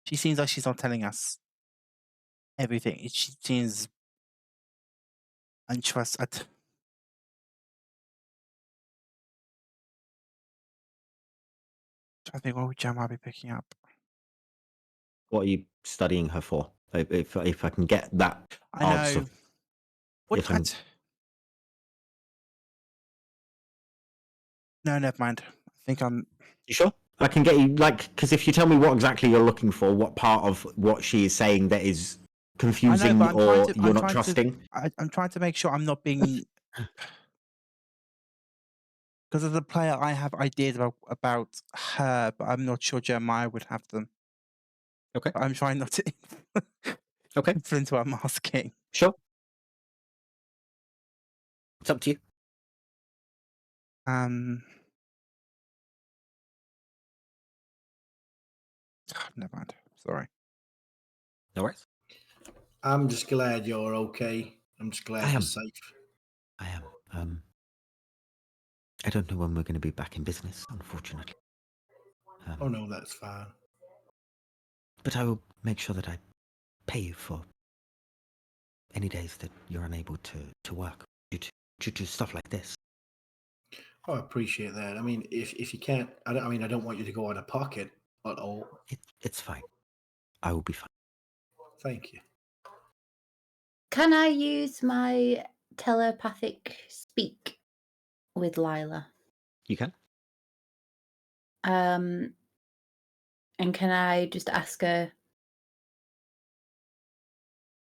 She seems like she's not telling us everything. She seems untrustworthy. I think what would Jeremiah be picking up? What are you studying her for? If I can get that I answer. know. What? If I'm- No, never mind. I think I'm. You sure? I can get you, because if you tell me what exactly you're looking for, what part of what she is saying that is confusing but I'm or trying to- you're I'm not trying to- trusting. I'm trying to make sure I'm not being. Because as a player, I have ideas about her, but I'm not sure Jeremiah would have them. Okay. But I'm trying not to Okay. influence what I'm asking. Sure. It's up to you. Never mind. Sorry. No worries. I'm just glad you're okay. I'm just glad I you're am. safe. I am. I don't know when we're going to be back in business, unfortunately. Oh no, that's fine. But I will make sure that I pay you for any days that you're unable to work due to stuff like this. Oh, I appreciate that. I mean, if you can't, I don't want you to go out of pocket at all. It's fine. I will be fine. Thank you. Can I use my telepathic speak with Lylah? You can. And can I just ask her,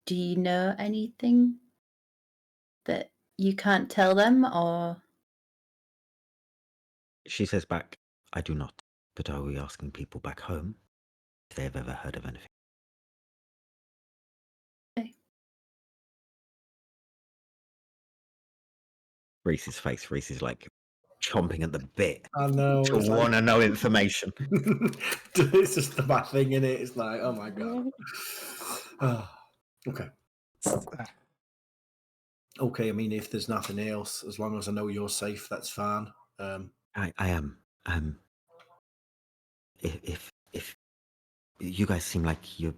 do you know anything that you can't tell them, or? She says back, I do not, but I will be asking people back home if they have ever heard of anything. Okay. Reese's face. Reese is like chomping at the bit I know. to want to know information. It's just my thing in it. It's like, oh my god. Okay. Okay. I mean, if there's nothing else, as long as I know you're safe, that's fine. I am. If if you guys seem like you're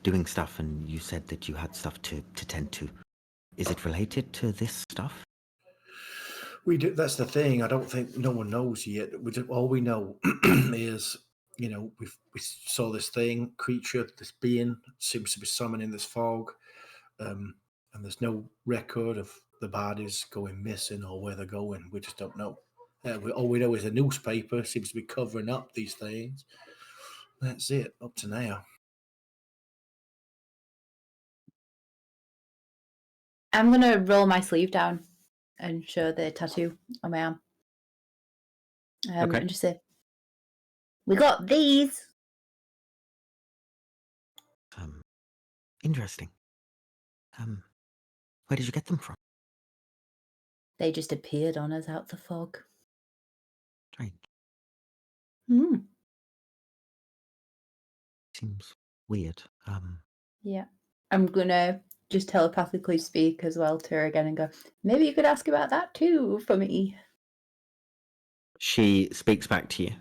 doing stuff, and you said that you had stuff to tend to. Is it related to this stuff? We do. That's the thing. I don't think no one knows yet. All we know is, we saw this creature, this being seems to be summoning this fog, and there's no record of the bodies going missing or where they're going. We just don't know. All we know is a newspaper seems to be covering up these things. That's it up to now. I'm going to roll my sleeve down and show the tattoo on my arm. Okay. And just say, we got these. Interesting. Where did you get them from? They just appeared on us out the fog. Strange. Seems weird. Yeah. I'm going to just telepathically speak as well to her again and go, maybe you could ask about that too for me. She speaks back to you.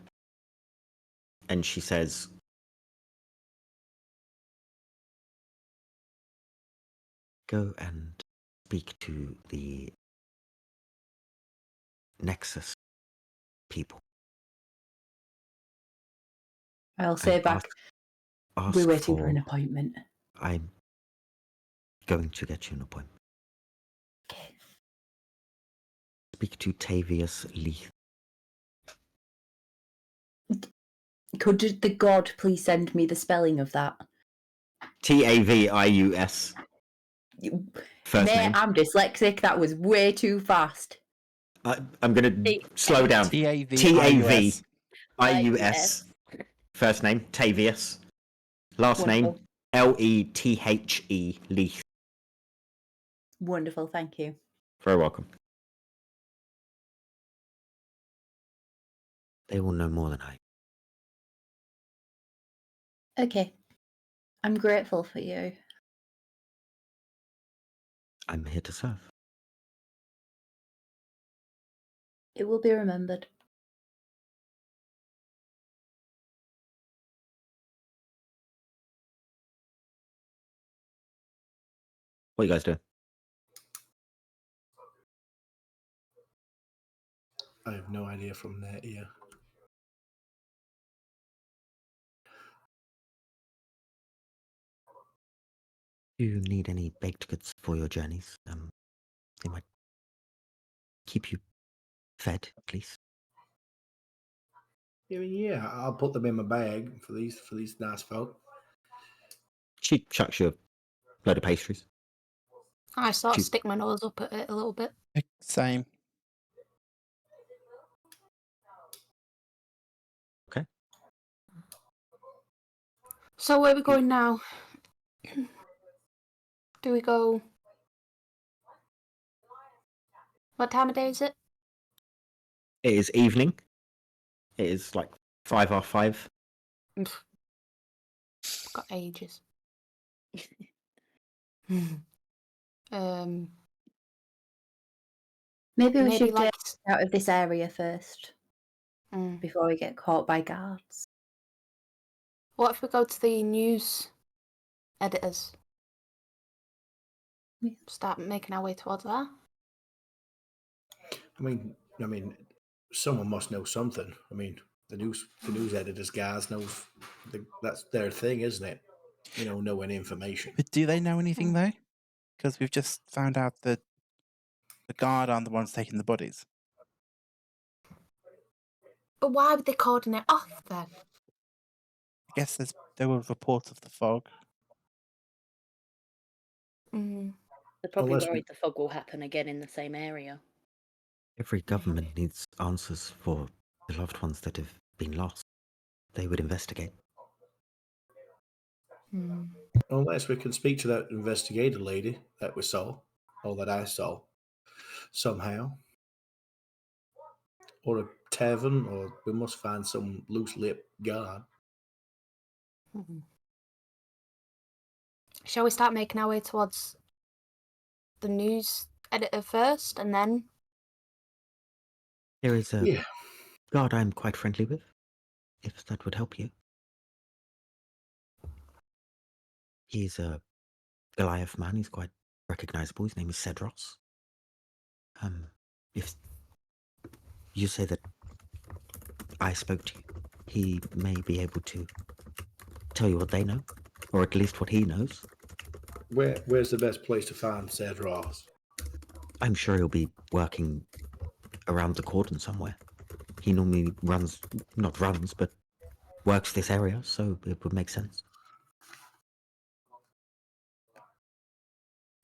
And she says, go and speak to the Nexus people. I'll say And back, ask we're waiting for an appointment. I'm going to get you an appointment. Okay. Speak to Tavius Leith. Could the god please send me the spelling of that? Tavius. First name. I'm dyslexic. That was way too fast. I'm going to slow down. Tavius. Tavius. First name, Tavius. Last Wonderful. name, Lethe, Leith. Wonderful, thank you. Very welcome. They will know more than I. Okay. I'm grateful for you. I'm here to serve. It will be remembered. What are you guys doing? I have no idea from there. Yeah. Do you need any baked goods for your journeys? They might keep you fed, at least. Yeah, I'll put them in my bag for these nice folk. She chucks you a load of pastries. I sort of stick my nose up at it a little bit. Same. Okay. So where are we going now? Do we go... What time of day is it? It is evening. It is like 5:05. Got ages. Maybe we should like... get out of this area first before we get caught by guards. What if we go to the news editors? Yeah. Start making our way towards that. I mean, someone must know something. I mean, the news editors guys know that's their thing, isn't it? Knowing information. But do they know anything though? Because we've just found out that the guard aren't the ones taking the bodies. But why would they cordon it off then? I guess there were reports of the fog. They're probably Unless worried the fog will happen again in the same area. Every government needs answers for the loved ones that have been lost. They would investigate. Unless we can speak to that investigator lady that we saw, or that I saw, somehow. Or a tavern, or we must find some loose-lipped guard. Shall we start making our way towards the news editor first, and then... There is a guard I'm quite friendly with, if that would help you. He's a Goliath man. He's quite recognizable. His name is Cedros. If you say that I spoke to you, he may be able to tell you what they know, or at least what he knows. Where's the best place to find Cedros? I'm sure he'll be working around the cordon somewhere. He normally not runs, but works this area, so it would make sense.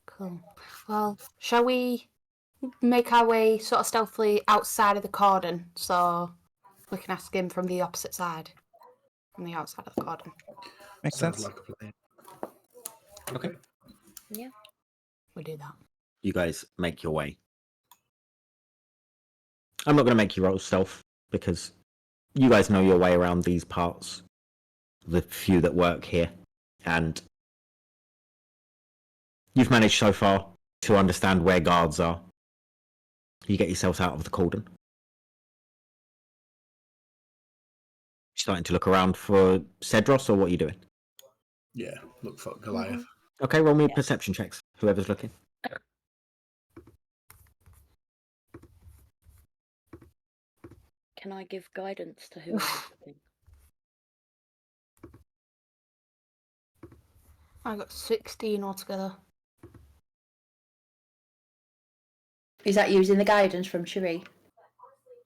Cool. Well, shall we make our way sort of stealthily outside of the cordon so we can ask him from the opposite side, from the outside of the cordon? Makes Sounds sense. like a plan. Okay. Yeah. We do that. You guys make your way. I'm not going to make you roll stealth because you guys know your way around these parts, the few that work here, and you've managed so far to understand where guards are. You get yourselves out of the cordon. Starting to look around for Cedros, or what are you doing? Yeah, look for Goliath. Okay, roll me perception checks, whoever's looking. Can I give guidance to whoever's looking? I got 16 altogether. Is that using the guidance from Cherie?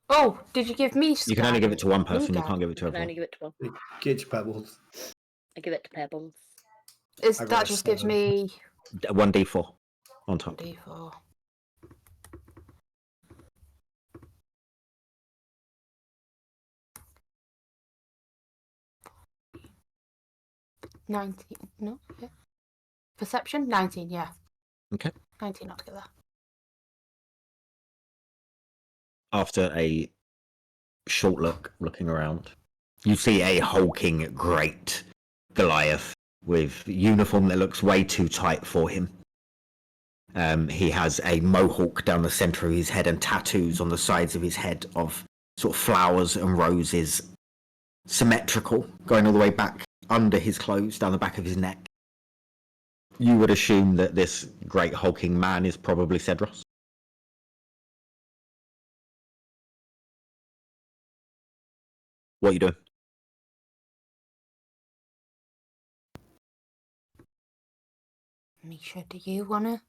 Oh, did you give me? You can only give it to one person. You guidance? can't give it to I can only everyone. give it to one. Kids Pebbles. I give it to Pebbles. Is I got that a just gives 7. me 1d4 on top. D4? $19. No, yeah. Perception 19. Yeah. Okay. 19 altogether. After a short looking around, you see a hulking, great Goliath with uniform that looks way too tight for him. He has a mohawk down the center of his head and tattoos on the sides of his head of sort of flowers and roses, symmetrical, going all the way back under his clothes, down the back of his neck. You would assume that this great hulking man is probably Cedros. What are you doing? Misha, do you want to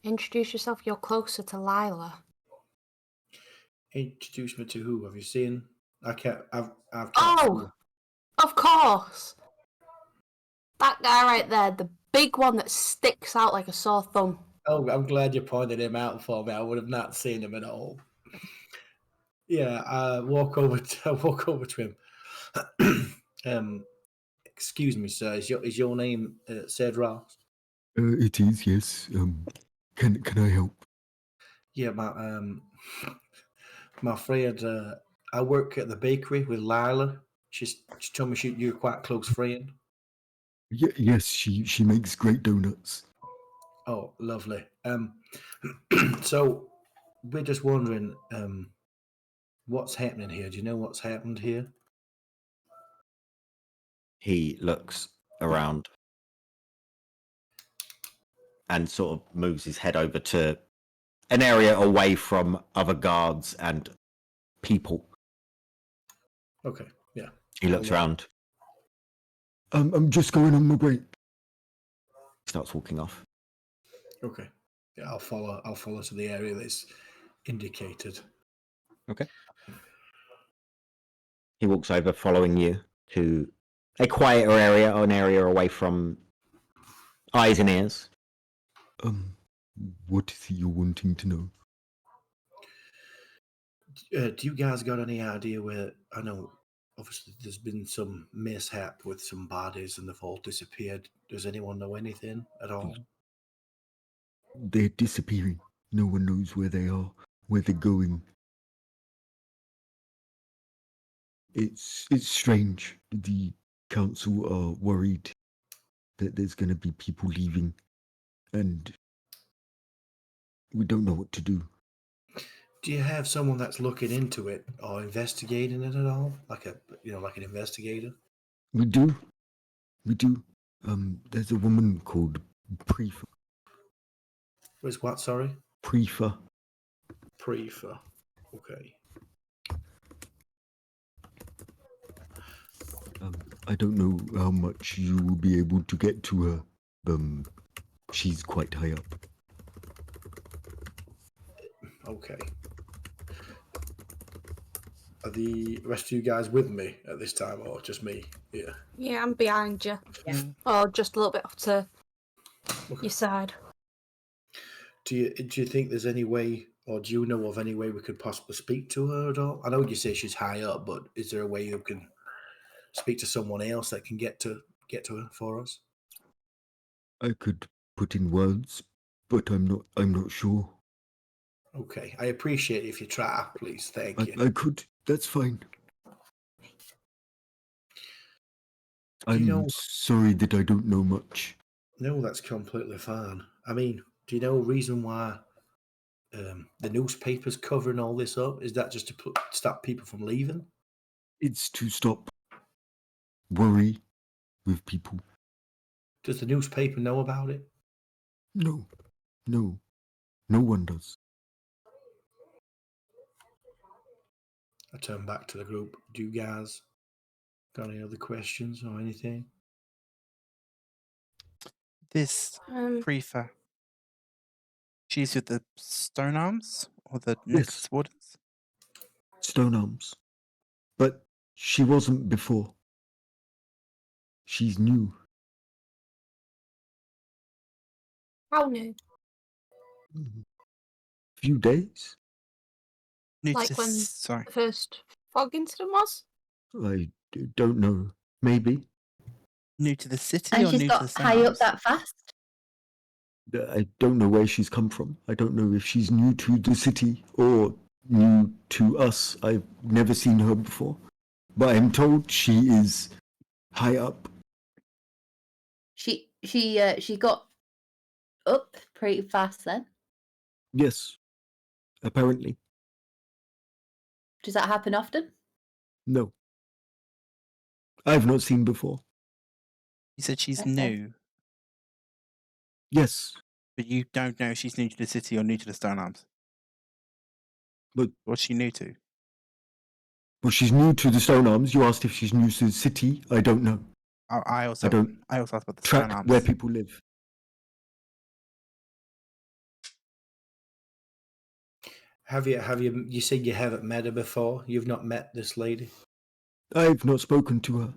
introduce yourself? You're closer to Lylah. Introduce me to who? Have you seen? I've can't Oh, see. of course. That guy right there, the big one that sticks out like a sore thumb. Oh, I'm glad you pointed him out for me. I would have not seen him at all. Yeah, walk over to him. Excuse me, sir. Is your name Cedros? It is, yes. Can I help? Yeah, my friend. I work at the bakery with Lylah. She told me you're quite close friend. Yes, she makes great donuts. Oh, lovely. So we're just wondering, what's happening here? Do you know what's happened here? He looks around and sort of moves his head over to an area away from other guards and people. Okay, yeah. He looks around, I'm just going on my break. starts walking off. Okay. Yeah, I'll follow to the area that's indicated. Okay. He walks over, following you to a quieter area, or an area away from eyes and ears. What is it you're wanting to know? Do you guys got any idea where? I know, obviously, there's been some mishap with some bodies and they've all disappeared. Does anyone know anything at all? They're disappearing. No one knows where they are, where they're going. It's strange. The council are worried that there's going to be people leaving, and we don't know what to do. Do you have someone that's looking into it or investigating it at all? Like an investigator? We do. There's a woman called Prefa. Where's what? Sorry, Prefa. Prefer. Okay. I don't know how much you will be able to get to her. She's quite high up. Okay. Are the rest of you guys with me at this time, or just me? Yeah. Yeah, I'm behind you. Yeah. Or just a little bit off to Okay. your side. Do you think there's any way, or do you know of any way we could possibly speak to her at all? I know you say she's high up, but is there a way you can speak to someone else that can get to her for us? I could put in words, but I'm not sure. Okay, I appreciate it if you try, please. Thank you. I could. That's fine. Do you know? sorry that I don't know much. No, that's completely fine. I mean, do you know a reason why the newspaper's covering all this up? Is that just to stop people from leaving? It's to stop worry with people. Does the newspaper know about it? No one does. I turn back to the group. Do you guys got any other questions or anything? This Prefa, she's with the Stone Arms or the Nexus Wardens? Stone Arms. But she wasn't before. She's new. How new? Few days? New Like to when sorry. the first fog incident was? I don't know. Maybe. New to the city And or she's new to the got Stone high up Arms? that fast? I don't know where she's come from. I don't know if she's new to the city or new to us. I've never seen her before. But I'm told she is high up. She got up pretty fast then. Yes. Apparently. Does that happen often? No. I've not seen before. You said she's Okay. new, Yes. but you don't know if she's new to the city or new to the Stone Arms. But What's she new to? well, she's new to the Stone Arms. You asked if she's new to the city. I don't know. I also don't asked about the Track Stone Arms. where people live. Have you? You said you haven't met her before. You've not met this lady. I've not spoken to her.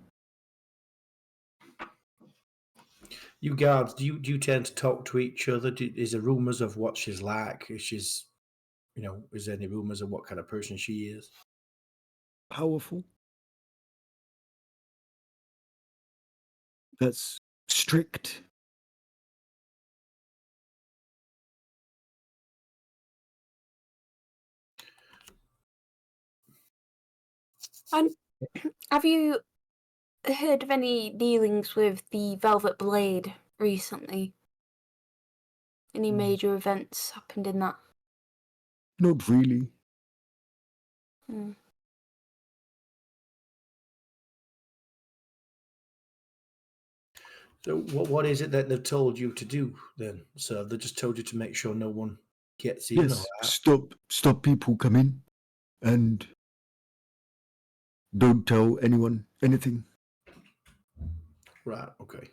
You guards, do you tend to talk to each other? Is there rumours of what she's like? Is she's, is there any rumours of what kind of person she is? Powerful. That's strict. And have you heard of any dealings with the Velvet Blade recently? Any major events happened in that? Not really. So what is it that they've told you to do then? So they just told you to make sure no one gets in. Yes. Stop people coming and don't tell anyone anything. Right. Okay.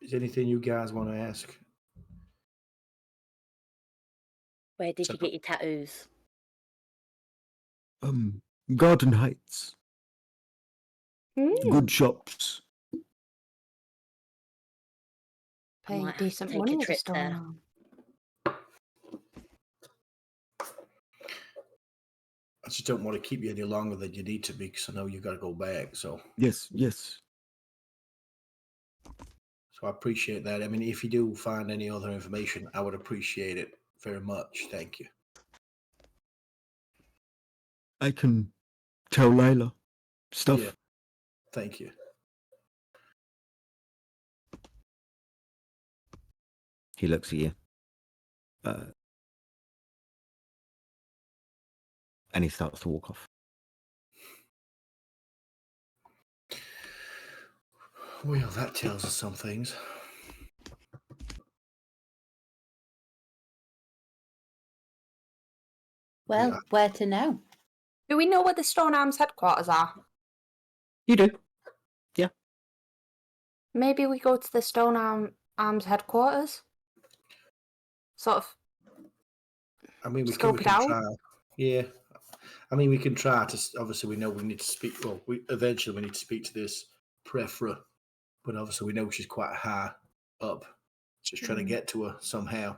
Is there anything you guys want to ask? Where did you get your tattoos? Garden Heights. Mm. Good shops. Paying might have to decent take a money trip this there. time. I just don't want to keep you any longer than you need to be, because I know you got to go back. So Yes. I appreciate that. I mean, if you do find any other information, I would appreciate it very much. Thank you. I can tell Lylah stuff. Yeah. Thank you. He looks at you. And he starts to walk off. Well, that tells us some things. Well, Yeah. where to now? Do we know where the Stone Arms headquarters are? You do. Maybe we go to the Stone Arms headquarters? Sort of I mean, we scope it can out? try. Yeah. I mean, we can try to. Obviously, we know we need to speak. Well, eventually we need to speak to this Prefra, but obviously we know she's quite high up. Just trying to get to her somehow.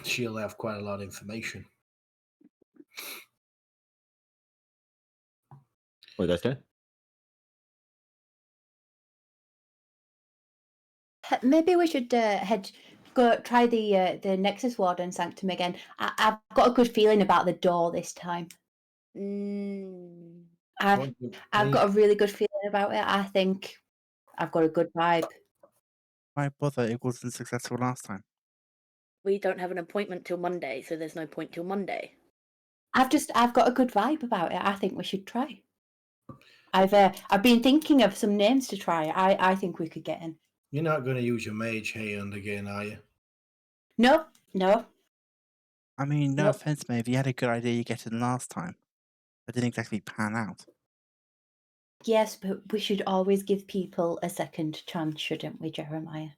She'll have quite a lot of information. What you guys do? Maybe we should go try the Nexus Warden Sanctum again. I've got a good feeling about the door this time. I've got a really good feeling about it. I think I've got a good vibe. Why bother? It wasn't successful last time. We don't have an appointment till Monday, so there's no point till Monday. I've got a good vibe about it. I think we should try. I've been thinking of some names to try. I think we could get in. You're not going to use your mage hand again, are you? No. I mean, no Nope. offense, Maeve. You had a good idea you get in last time. It didn't exactly pan out. Yes, but we should always give people a second chance, shouldn't we, Jeremiah?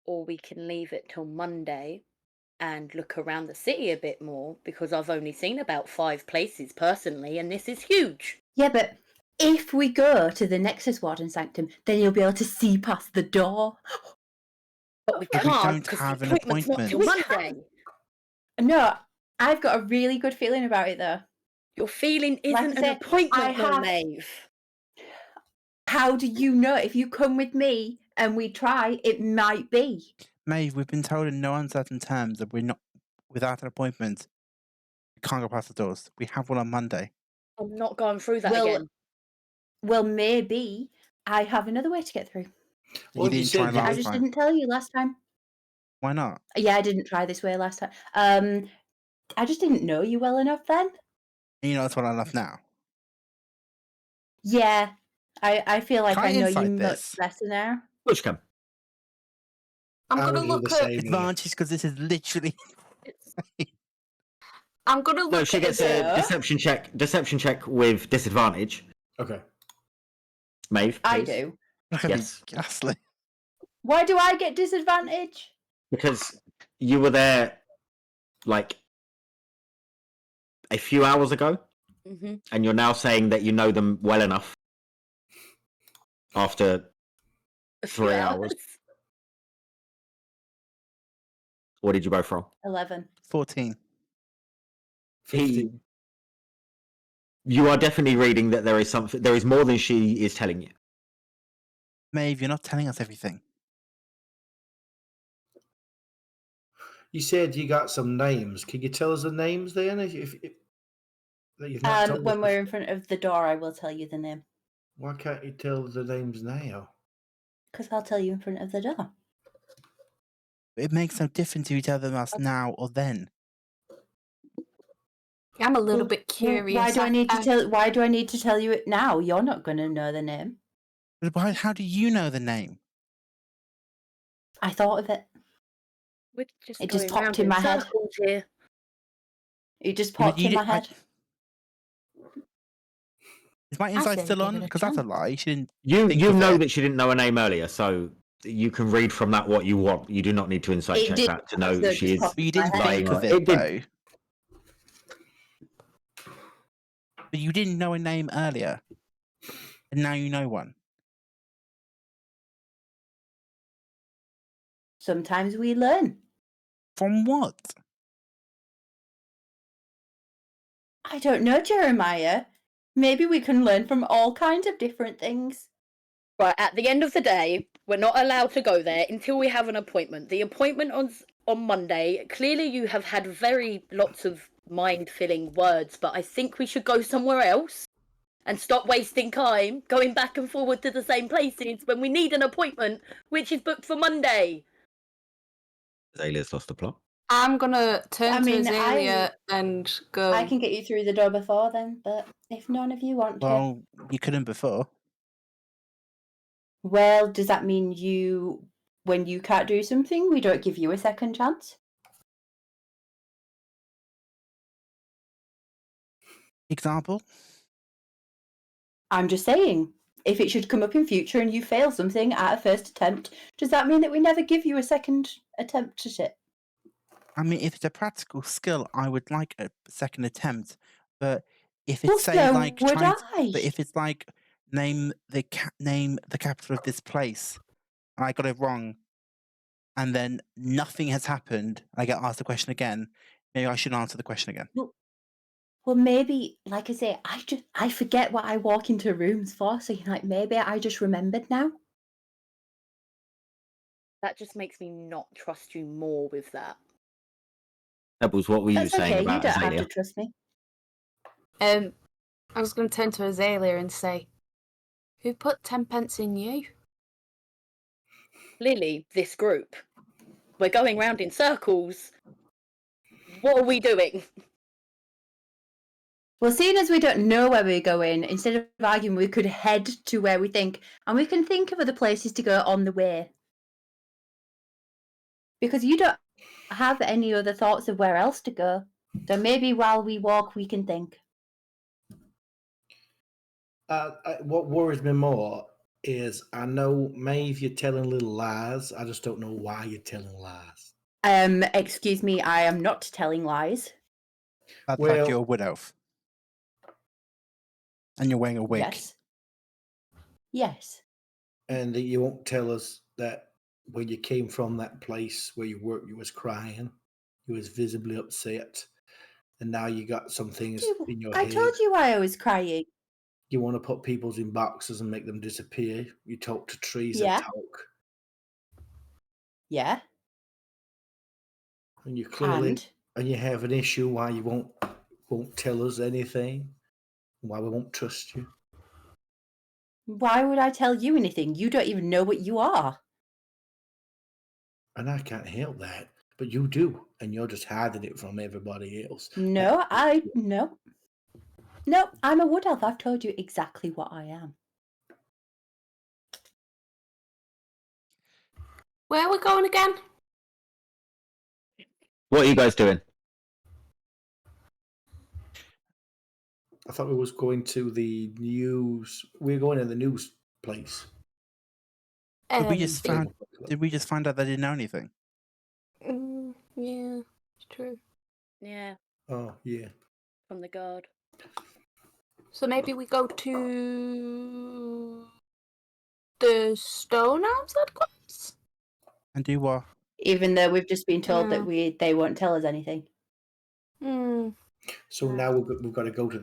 Or we can leave it till Monday and look around the city a bit more, because I've only seen about 5 places personally, and this is huge. Yeah, but if we go to the Nexus Warden Sanctum, then you'll be able to see past the door. But we But we can't don't because have the an appointment's not till appointment. Monday. No, I've got a really good feeling about it, though. Your feeling Like I isn't an say, appointment, though, have- Maeve. How do you know? If you come with me and we try, it might be. Maeve, we've been told in no uncertain terms that we're not without an appointment. We can't go past the doors. We have one on Monday. I'm not going through that Well, again. Well, maybe I have another way to get through. You didn't try I last just time. didn't tell you last time. Why not? Yeah, I didn't try this way last time. I just didn't know you well enough then. You know that's what I love now. Yeah, I feel like Can I I know you insight much this? better now. Which come? I'm I gonna would do look the at. same. Advantage because this is literally. I'm gonna look No, she at gets it. a deception check. Deception check with disadvantage. Okay. Maeve, I please. do. Look at Yes. me, ghastly. Why do I get disadvantage? Because you were there like a few hours ago, Mm-hmm. and you're now saying that you know them well enough after 3 hours. What did you both roll? 11. 14. 15. You are definitely reading that there is something. There is more than she is telling you. Maeve, you're not telling us everything. You said you got some names. Can you tell us the names then? If that you've not told us When we're before? in front of the door, I will tell you the name. Why can't you tell the names now? Because I'll tell you in front of the door. It makes no difference if you tell them us now or then. I'm a little Well, bit curious. Why do I need to tell? Why do I need to tell you it now? You're not going to know the name. But how do you know the name? I thought of it. We're just It just going popped round in my head. circles here. It just Yeah, but popped you in my did- I- head. Is my I insight said still give on? it a Because that's a chance. lie. She didn't. You Think you of know it. that she didn't know her name earlier, so you can read from that what you want. You do not need to insight It check did that to know also that she just is pop But you in my didn't head. lying. think of It it, did. though. But you didn't know a name earlier. And now you know one. Sometimes we learn. From what? I don't know, Jeremiah. Maybe we can learn from all kinds of different things. Right, at the end of the day, we're not allowed to go there until we have an appointment. The appointment on Monday, clearly you have had very lots of mind-filling words, but I think we should go somewhere else and stop wasting time going back and forward to the same places when we need an appointment, which is booked for Monday. Azalea's lost the plot. I'm gonna turn I to mean, Azalea and go. I can get you through the door before then, but if none of you want to, Well, you couldn't before. Well, does that mean when you can't do something, we don't give you a second chance? Example? I'm just saying, if it should come up in future and you fail something at a first attempt, does that mean that we never give you a second attempt at it? I mean, if it's a practical skill, I would like a second attempt. But if Well, it's say so like would trying, I. but if it's like name the capital of this place, and I got it wrong, and then nothing has happened, I get asked the question again. Maybe I should answer the question again. Well, maybe, like I say, I forget what I walk into rooms for. So like, maybe I just remembered now. That just makes me not trust you more with that. Pebbles, what were you That's saying okay. You about don't have Azalea? to trust me. I was going to turn to Azalea and say, who put 10 pence in you? Lily, this group. We're going round in circles. What are we doing? Well, seeing as we don't know where we're going, instead of arguing, we could head to where we think, and we can think of other places to go on the way. Because you don't have any other thoughts of where else to go. So maybe while we walk, we can think. What worries me more is I know, Maeve, you're telling little lies. I just don't know why you're telling lies. Excuse me, I am not telling lies. About the fact Well- you're a wood elf. And you're wearing a wig. Yes. Yes. And that you won't tell us that when you came from that place where you worked, you was crying, you was visibly upset, and now you got some things in your I head. told you why I was crying. You want to put people's in boxes and make them disappear. You talk to trees Yeah. that talk, Yeah. and you clearly And you have an issue why you won't tell us anything, why we won't trust you. why would I tell you anything? You don't even know what you are. And I can't help that, but you do, and you're just hiding it from everybody else. No, no. No, I'm a wood elf. I've told you exactly what I am. Where are we going again? What are you guys doing? I thought we was going to the news. We're going to the news place. Did we just the- find out they didn't know anything? yeah, it's true. Yeah, Oh yeah. from the guard. So maybe we go to the stone arms headquarters? And do what? Even though we've just been told that Yeah. they won't tell us anything. So now we've got to go to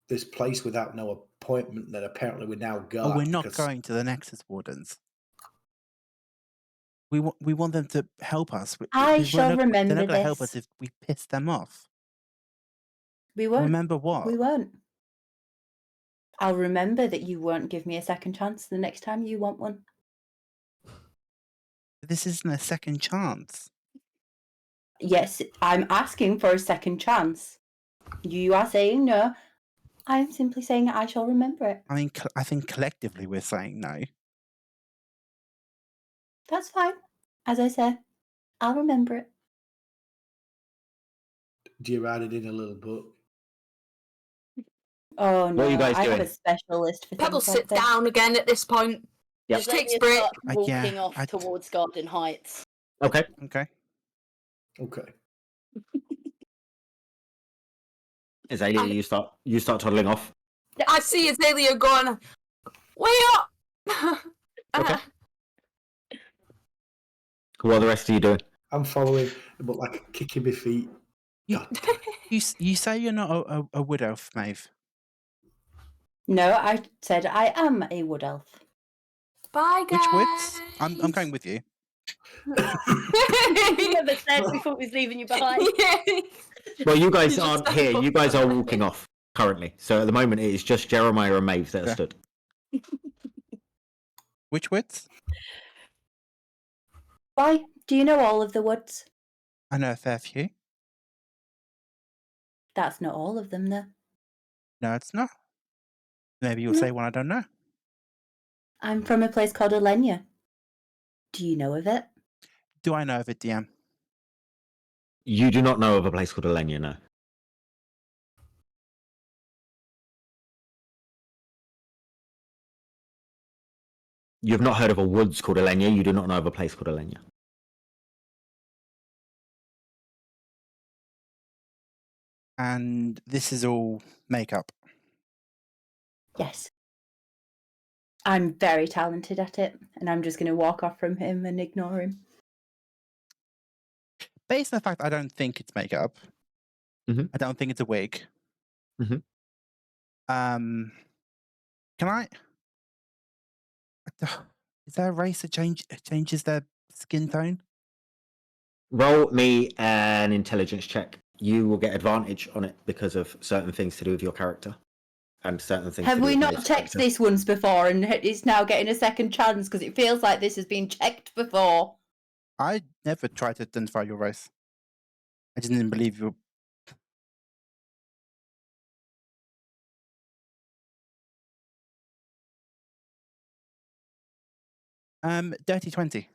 this place without no appointment that apparently we now got. Oh, we're not because- going to the Nexus Wardens. We want them to help us. I shall They're remember not going to help us this. if we piss them off. We won't. Remember what? We won't. I'll remember that you won't give me a second chance the next time you want one. This isn't a second chance. Yes, I'm asking for a second chance. You are saying no. I'm simply saying I shall remember it. I mean, I think collectively we're saying no. That's fine. As I said, I'll remember it. Do you write it in a little book? Oh no, What are you guys I have doing? a special list for Pebble things like sits this. down again at this point. Yep. Just takes Azalea Brit. starts walking Yeah, off towards Garden Heights. Okay. Okay. Okay. Azalea, you start toddling off. I see Azalea going, way up! Okay. What are the rest of you doing? I'm following, but like kicking my feet. You, God. you say you're not a wood elf, Maeve. No, I said I am a wood elf. Bye, guys. Which woods? I'm going with you. You never said before it was leaving you behind. Well, you guys You just aren't don't here. You guys are know. walking off currently. So at the moment, it is just Jeremiah and Maeve that are Yeah. stood. Which woods? Why? Do you know all of the woods? I know a fair few. That's not all of them, though. No, it's not. Maybe you'll No. say one I don't know. I'm from a place called Elenia. Do you know of it? Do I know of it, DM? You do not know of a place called Elenia, no. You've not heard of a woods called Elenia. You do not know of a place called Elenia. And this is all makeup. Yes. I'm very talented at it, and I'm just going to walk off from him and ignore him. Based on the fact I don't think it's makeup, Mhm. I don't think it's a wig. Mhm. Can I? Is there a race that changes their skin tone? Roll me an intelligence check. You will get advantage on it because of certain things to do with your character. And certain things Have to do we with not May's checked character. this once before and it's now getting a second chance because it feels like this has been checked before? I never tried to identify your race. I just didn't believe you. Dirty 20.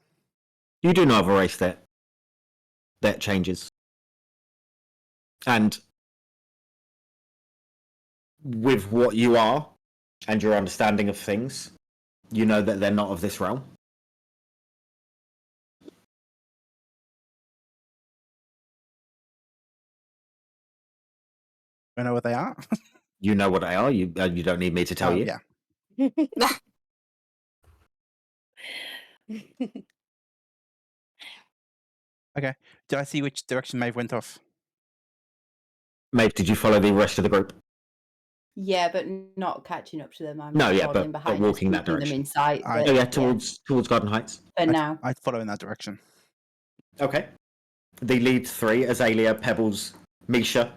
You do know of a race that changes. And with what you are and your understanding of things, you know that they're not of this realm. I know what they are. You know what they are. You don't need me to tell Oh, you. yeah. Okay. Do I see which direction Maeve went off? Maeve, did you follow the rest of the group? Yeah, but not catching up to them. I'm No, yeah, falling but behind, walking that keeping them direction. in sight. I- But, Oh yeah, towards Garden Heights. for now. I'd follow in that direction. Okay. The lead three: Azalea, Pebbles, Misha,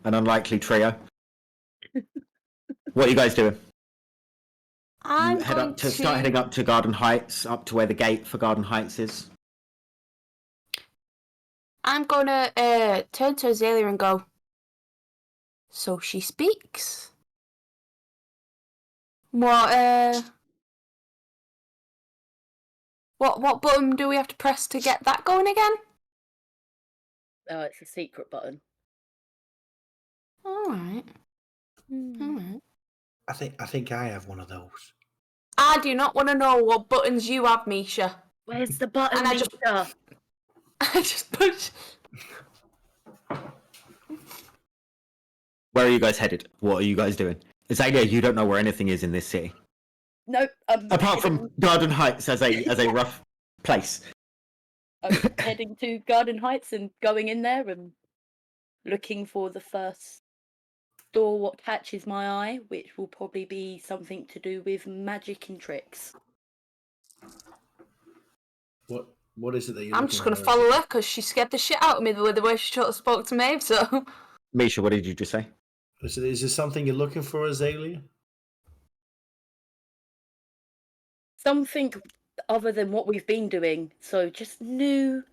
an unlikely trio. What are you guys doing? I'm Head going up to start heading up to Garden Heights, up to where the gate for Garden Heights is. I'm gonna turn to Azalea and go. So she speaks. What button do we have to press to get that going again? Oh, it's a secret button. Alright. Alright. I think I have one of those. I do not want to know what buttons you have, Misha. Where's the button, And I just- Misha? I just push. Where are you guys headed? What are you guys doing? Azalea, you don't know where anything is in this city. Nope. Apart from Garden Heights as a rough place. I'm heading to Garden Heights and going in there and looking for the first door what catches my eye, which will probably be something to do with magic and tricks. What is it that you're I'm looking just going to for? follow her because she scared the shit out of me the way she sort of spoke to Maeve, so... Misha, what did you just say? Is there something you're looking for, Azalea? Something other than what we've been doing. So just new,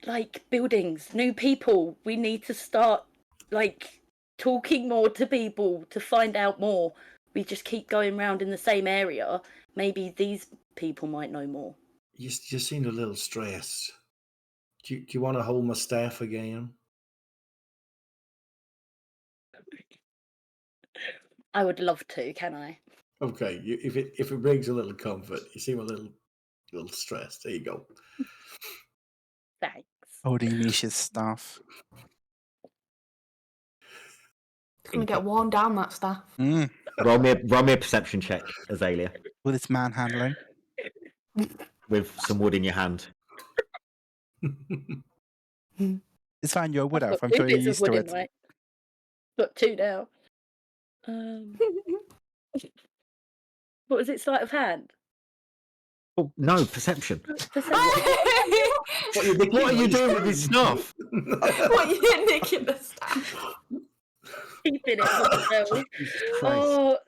like, buildings, new people. We need to start, like, talking more to people to find out more. We just keep going around in the same area. Maybe these people might know more. You seem a little stressed. Do you want to hold my staff again? I would love to, can I? Okay, if it brings a little comfort, you seem a little stressed. There you go. Thanks. Holding Misha's staff. It's going to get worn down, that stuff. Roll me a perception check, Azalea, With its manhandling. with some wood in your hand. It's fine, you're a wood I've elf. got I'm two sure you're bits of used to wood it. in my- Got two now. What was it, sleight of hand? Oh no, perception. Perception. What are you doing with his stuff? What, you're nicking the staff? Keeping it for myself. Jesus Christ.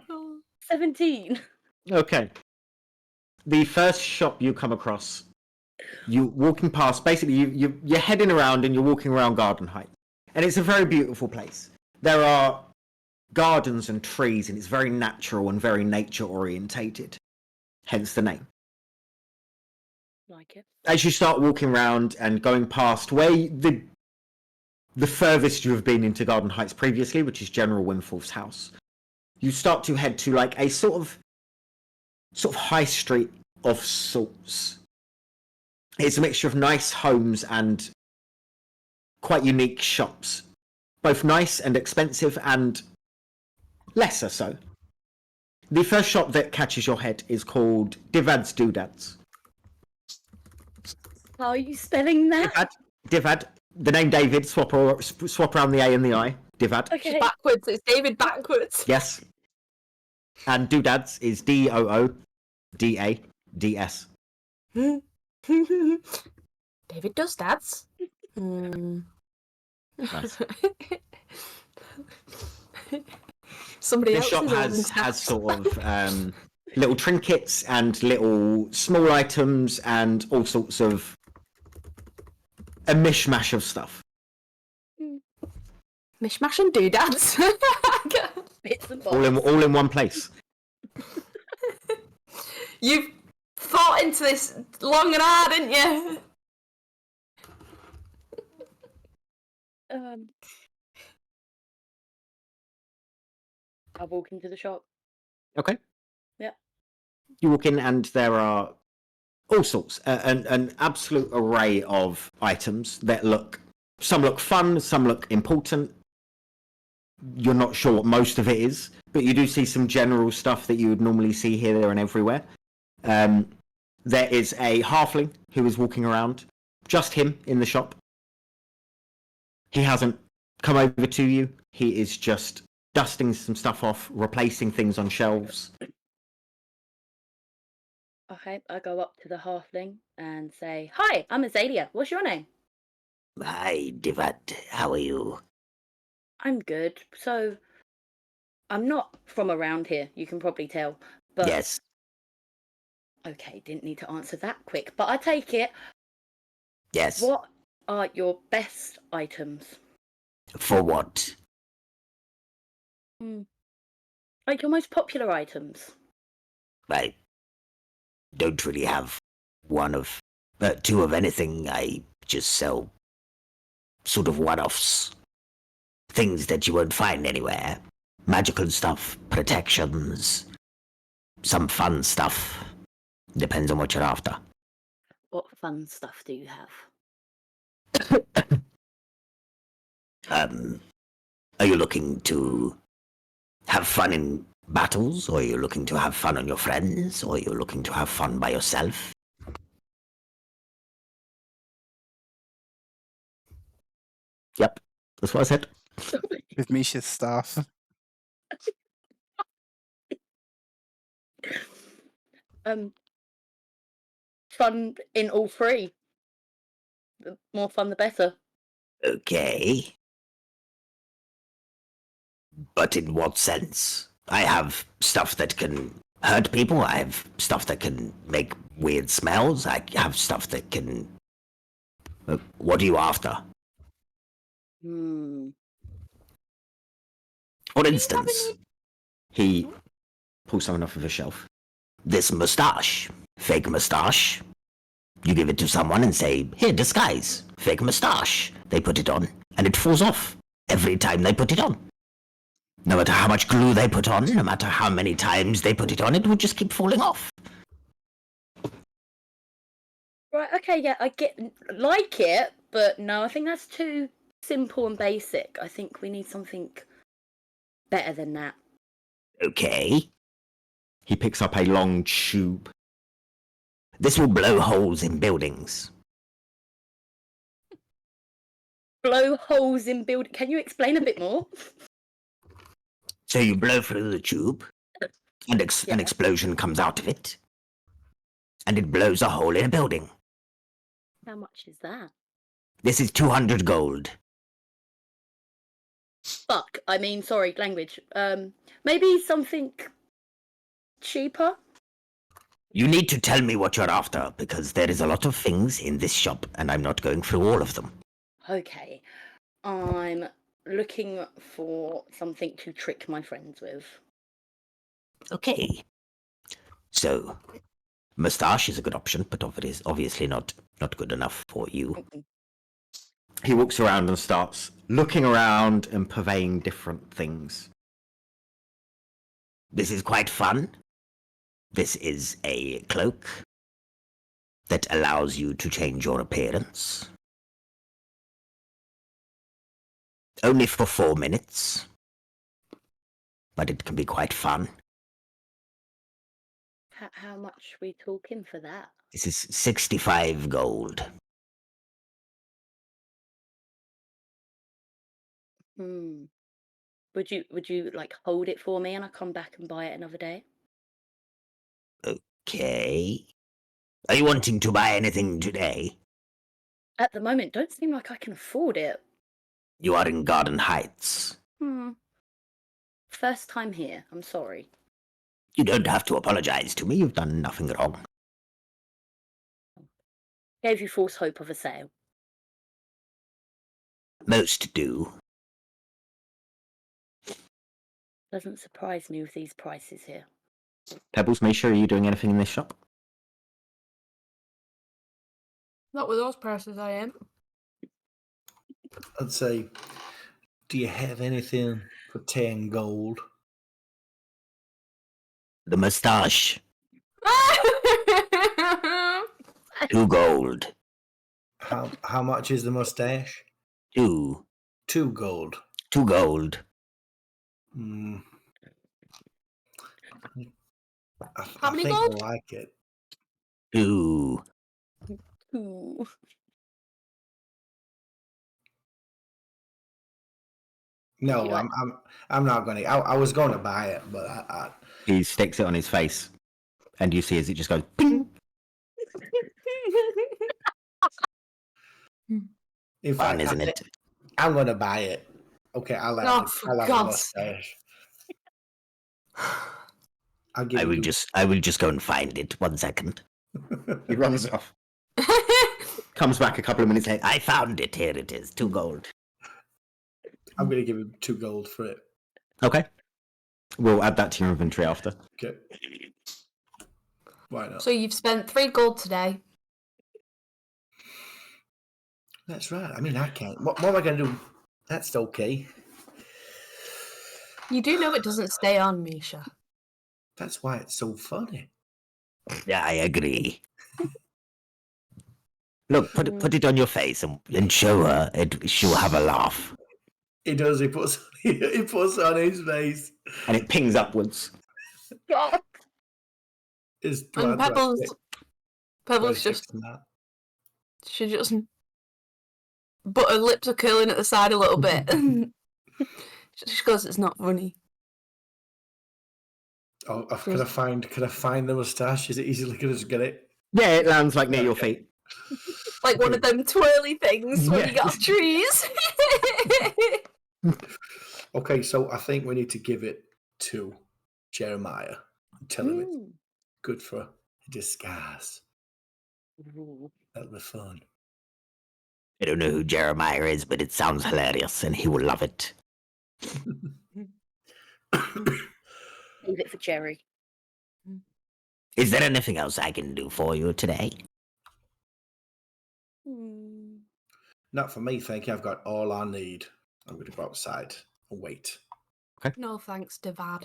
Oh, 17. Okay. The first shop you come across, you walking past, basically you're heading around and you're walking around Garden Heights. And it's a very beautiful place. There are gardens and trees, and it's very natural and very nature orientated. Hence the name. Like it. As you start walking around and going past where the furthest you have been into Garden Heights previously, which is General Wimforth's house, you start to head to like a sort of high street of sorts. It's a mixture of nice homes and quite unique shops, both nice and expensive and lesser so. The first shop that catches your head is called Divad's Doodads. How are you spelling that? Divad. The name David, swap around the A and the I. Divad. Okay. Backwards. It's David backwards. Yes. And Doodads is Doodads. David does dads. Nice. Somebody This else shop has sort of little trinkets and little small items and all sorts of a mishmash of stuff. Mishmash and doodads. Bits and bobs. All in one place. You've thought into this long and hard, didn't you? I walk into the shop. Okay. Yeah. You walk in and there are all sorts, an absolute array of items that some look fun, some look important. You're not sure what most of it is, but you do see some general stuff that you would normally see here, there, and everywhere. There is a halfling who is walking around, just him in the shop. He hasn't come over to you. He is just dusting some stuff off, replacing things on shelves. Okay, I go up to the halfling and say, "Hi, I'm Azalea. What's your name?" Hi, Divat. How are you? I'm good. So, I'm not from around here, you can probably tell. But Yes. okay, didn't need to answer that quick. But I take it. Yes. What are your best items? For what? Like your most popular items? I don't really have two of anything. I just sell sort of one-offs. Things that you won't find anywhere. Magical stuff, protections, some fun stuff. Depends on what you're after. What fun stuff do you have? Are you looking to have fun in battles, or are you looking to have fun on your friends, or are you looking to have fun by yourself? Yep, that's what I said. With Misha's staff. Fun in all three. The more fun, the better. Okay. But in what sense? I have stuff that can hurt people. I have stuff that can make weird smells. I have stuff that can... What are you after? For instance, He pulls something off of a shelf. this moustache. Fake moustache. You give it to someone and say, here, disguise. Fake moustache. They put it on, and it falls off every time they put it on. No matter how much glue they put on, no matter how many times they put it on, it will just keep falling off. Right, okay, yeah, I like it, but no, I think that's too simple and basic. I think we need something better than that. Okay. He picks up a long tube. This will blow holes in buildings. Blow holes in build. Can you explain a bit more? So you blow through the tube, and an explosion comes out of it, and it blows a hole in a building. How much is that? This is 200 gold. Fuck, I mean, sorry, language. Maybe something cheaper? You need to tell me what you're after, because there is a lot of things in this shop, and I'm not going through all of them. Okay, I'm looking for something to trick my friends with. Okay. So, moustache is a good option, but obviously not good enough for you. He walks around and starts looking around and purveying different things. This is quite fun. This is a cloak that allows you to change your appearance. Only for 4 minutes. But it can be quite fun. How much are we talking for that? This is 65 gold. Would you like hold it for me and I come back and buy it another day? Okay. Are you wanting to buy anything today? At the moment, don't seem like I can afford it. You are in Garden Heights. First time here. I'm sorry. You don't have to apologize to me. You've done nothing wrong. Gave you false hope of a sale. Most do. Doesn't surprise me with these prices here. Pebbles, Misha, are you doing anything in this shop? Not with those prices, I am. I'd say, do you have anything for 10 gold? The moustache. 2 gold. How much is the mustache? 2. 2 gold. 2 gold. How many I think gold? I like it. 2. Ooh. No, You like- I'm not going to. I was going to buy it, but I He sticks it on his face, and you see as it just goes ping. in Fun, fact, isn't it? I'm going to buy it. Okay, I'll have, Oh, for I'll have a God's sake. mustache. I'll give I you. will just go and find it. 1 second. He runs off. Comes back a couple of minutes later. I found it. Here it is. 2 gold. I'm going to give him 2 gold for it. Okay. We'll add that to your inventory after. Okay. Why not? So you've spent 3 gold today. That's right. I mean, I can't. What am I going to do? That's okay. You do know it doesn't stay on, Misha. That's why it's so funny. Yeah, I agree. Look, put it on your face and show her. She'll have a laugh. He does. He puts it on his face. And it pings upwards. God. It's And Pebbles 26 just, and that. she just, but her lips are curling at the side a little bit. She goes, it's not funny. Oh, can I find the moustache? Is it easily going to just get it? Yeah, it lands like near your feet. Like one of them twirly things when you Yeah. get off trees. Okay, so I think we need to give it to Jeremiah and tell him it's good for a disguise. That'll be fun. I don't know who Jeremiah is, but it sounds hilarious, and he will love it. Leave it for Jerry. Is there anything else I can do for you today? Not for me, thank you. I've got all I need. I'm going to go outside and wait. No thanks, Devad.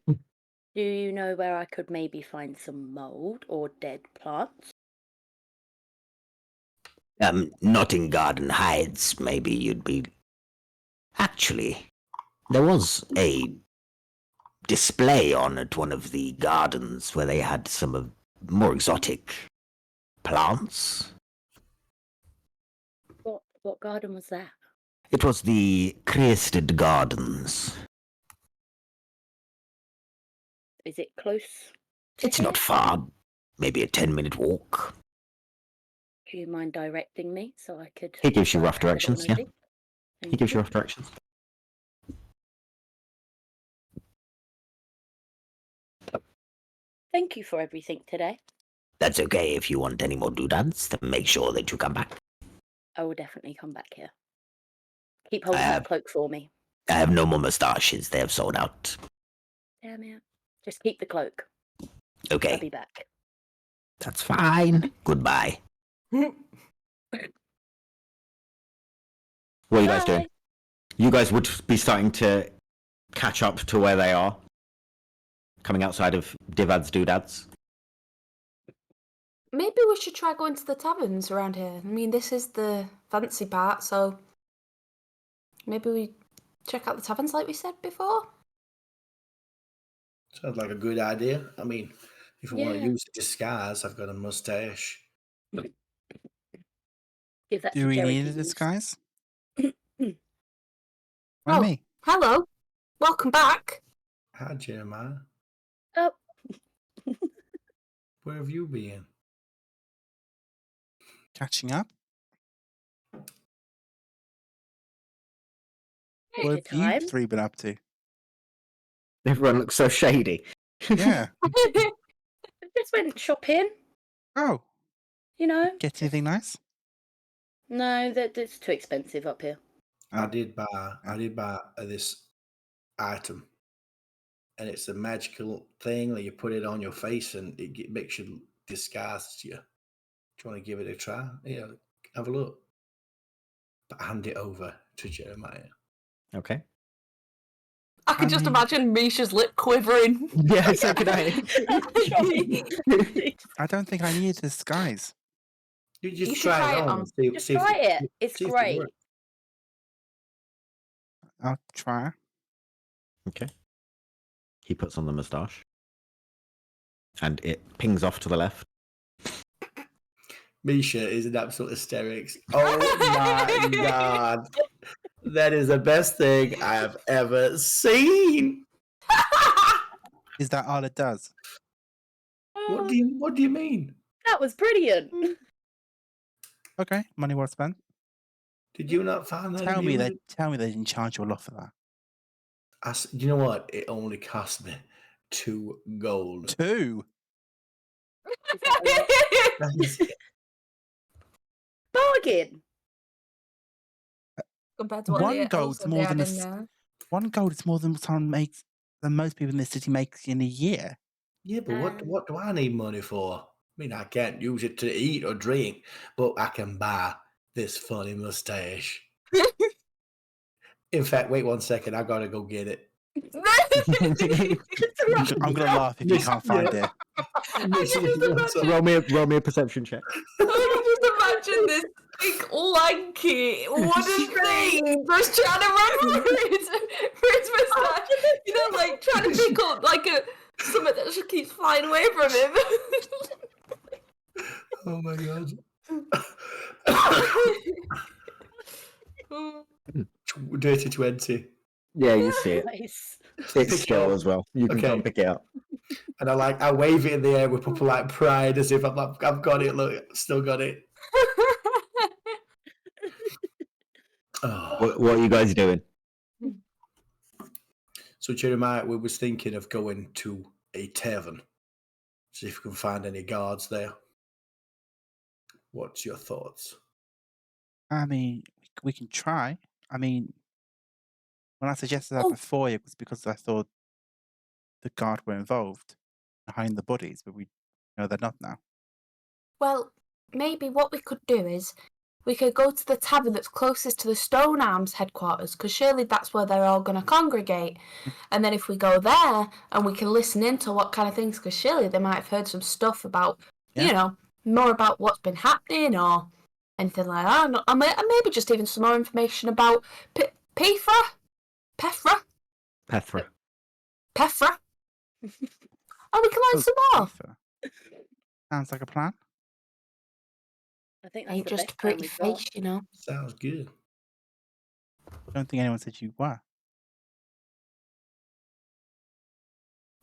Do you know where I could maybe find some mold or dead plants? Not in Garden Heights. Maybe you'd be... Actually, there was a display on at one of the gardens where they had some more exotic plants. What garden was that? It was the Crested Gardens. Is it close? It's not far. Maybe a 10-minute walk. Do you mind directing me so I could... He gives you rough have a little directions, yeah. nosy? He gives you rough directions. Thank you for everything today. That's okay. If you want any more doodads, then make sure that you come back. I will definitely come back here. Keep holding I that cloak for me. have no more moustaches. They have sold out. Damn it. Just keep the cloak. I'll Okay, be back. that's fine. Goodbye. What are you guys doing? Bye. You guys would be starting to catch up to where they are, coming outside of Divad's Doodads. Maybe we should try going to the taverns around here. I mean, this is the fancy part, so maybe we check out the taverns like we said before. Sounds like a good idea. I mean, if you want to Yeah. use a disguise, I've got a mustache. Give that Do to we Jerry need to a use. disguise? Why Oh. me? Hello, welcome back. Hi, Jeremiah. Oh, Where have you been? Catching up? take What your have you time. three been up to? Everyone looks so shady. Yeah. Just went shopping, Oh, you know. get anything nice? No, that's too expensive up here. I Oh. did buy this item, and it's a magical thing that you put it on your face, and makes you disguise you. Do you want to give it a try? Yeah, have a look. But hand it over to Jeremiah. Okay. I can just imagine Misha's lip quivering. Yeah, so could I. I don't think I need a disguise. You just You should try try it it on. on. And see, Just see if try it. It's see if great. works. I'll try. Okay. He puts on the moustache. And it pings off to the left. Misha is in absolute hysterics. Oh my god. That is the best thing I have ever seen. Is that all it does? What do you mean? That was brilliant. Okay, money well spent. Did you not find that Tell me amusing? they didn't charge you a lot for that. You know what? It only cost me 2 gold. 2. That is- Bargain. Compared to what One the gold's elves more had than in a there. 1 gold is more than someone makes than most people in this city makes in a year. yeah, but what do I need money for? I mean, I can't use it to eat or drink, but I can buy this funny mustache. In fact, wait 1 second. I gotta go get it. I'm gonna laugh if you can't find it. Roll me a perception check. I can just imagine this big lanky wooden thing just trying to run for his moustache. You know, like trying to pick up like something that just keeps flying away from him. Oh my god. Dirty 20. Yeah, you see it. Nice. It's Pick it still up. as well. You can come Okay. pick it up. And I wave it in the air with proper like pride as if I've got it. Look, still got it. Oh. What are you guys doing? So Jeremiah, we was thinking of going to a tavern. See if we can find any guards there. What's your thoughts? I mean, we can try. I mean, when I suggested that Oh. before, it was because I thought the guard were involved behind the bodies, but we know they're not now. Well, maybe what we could do is we could go to the tavern that's closest to the Stone Arms headquarters, because surely that's where they're all going to congregate. And then if we go there and we can listen into what kind of things, because surely they might have heard some stuff about, you know, more about what's been happening or anything like that. And maybe just even some more information about Pethra. Pethra. And we can learn some more. Ether. Sounds like a plan. I think that's Ain't the just a best plan pretty we've got. face, you know. Sounds good. I don't think anyone said you were.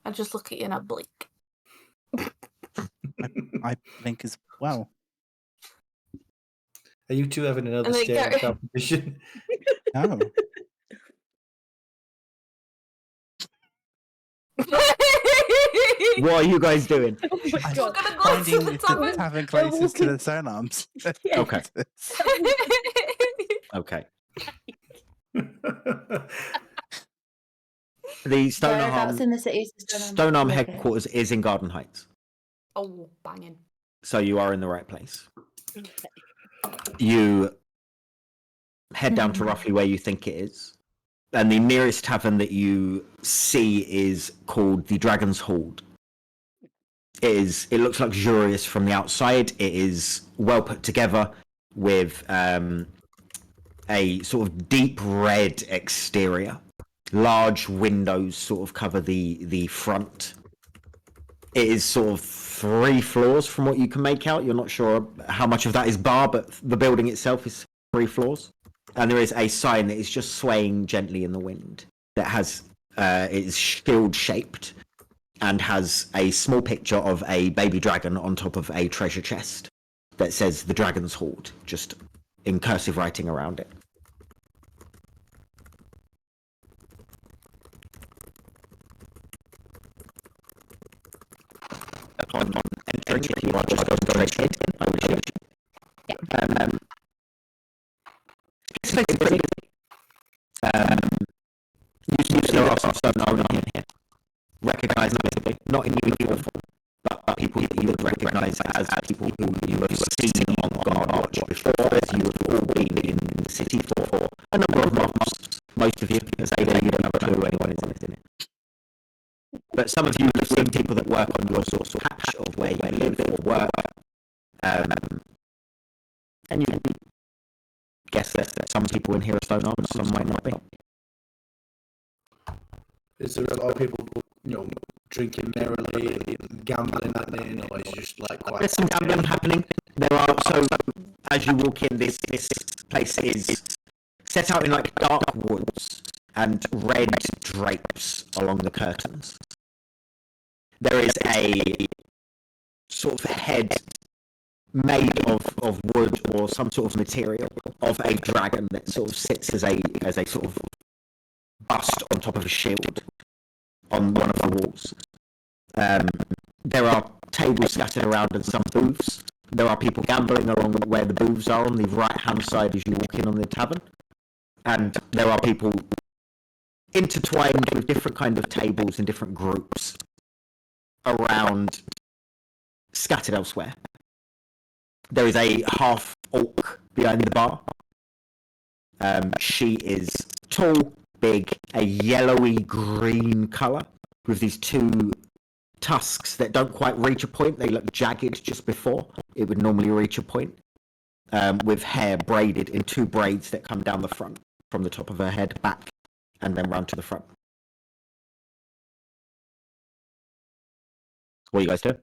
I just look at you and I blink. I blink as well. Are you two having another And they staring go- competition? No. What are you guys doing? Oh my I'm god. gonna go finding to the the tavern. tavern closest to the Stone Arms. Yeah. Okay. Okay. The Whereabouts in Stonearm the city is the Stonearm located? headquarters is in Garden Heights, Oh, banging. so you are in the right place. You head down to roughly where you think it is, and the nearest tavern that you see is called the Dragon's Hold. It looks luxurious from the outside. It is well put together with a sort of deep red exterior. Large windows sort of cover the front. It is sort of 3 floors from what you can make out. You're not sure how much of that is bar, but the building itself is 3 floors. And there is a sign that is just swaying gently in the wind that has is shield shaped and has a small picture of a baby dragon on top of a treasure chest that says the Dragon's Hoard, just in cursive writing around it. Upon entering, you are just going straight in, I would assume. It's pretty busy. You see there are some Stonearm in here. Recognisably, not in uniform, but people that you would recognise as people who you have seen on guard watch before, as you have all been in the city for a number of months. Most of you, as you don't have a clue anyone is in it. But some of you have seen people that work on your sort of patch of where you live or work, and you guess that some people in here are Stonearm and some might not be. Is there a lot of people, drinking merrily and gambling at me, or is it just like quite... There's some gambling happening. There are, so as you walk in, this place is set out in like dark woods and red drapes along the curtains. There is a sort of head made of wood or some sort of material of a dragon that sort of sits as a sort of bust on top of a shield on one of the walls. There are tables scattered around and some booths. There are people gambling along where the booths are on the right-hand side as you walk in on the tavern. And there are people intertwined with different kind of tables in different groups around, scattered elsewhere. There is a half-orc behind the bar. She is tall, big, a yellowy green colour with these 2 tusks that don't quite reach a point. They look jagged just before it would normally reach a point, with hair braided in 2 braids that come down the front from the top of her head back and then round to the front. What are you guys doing?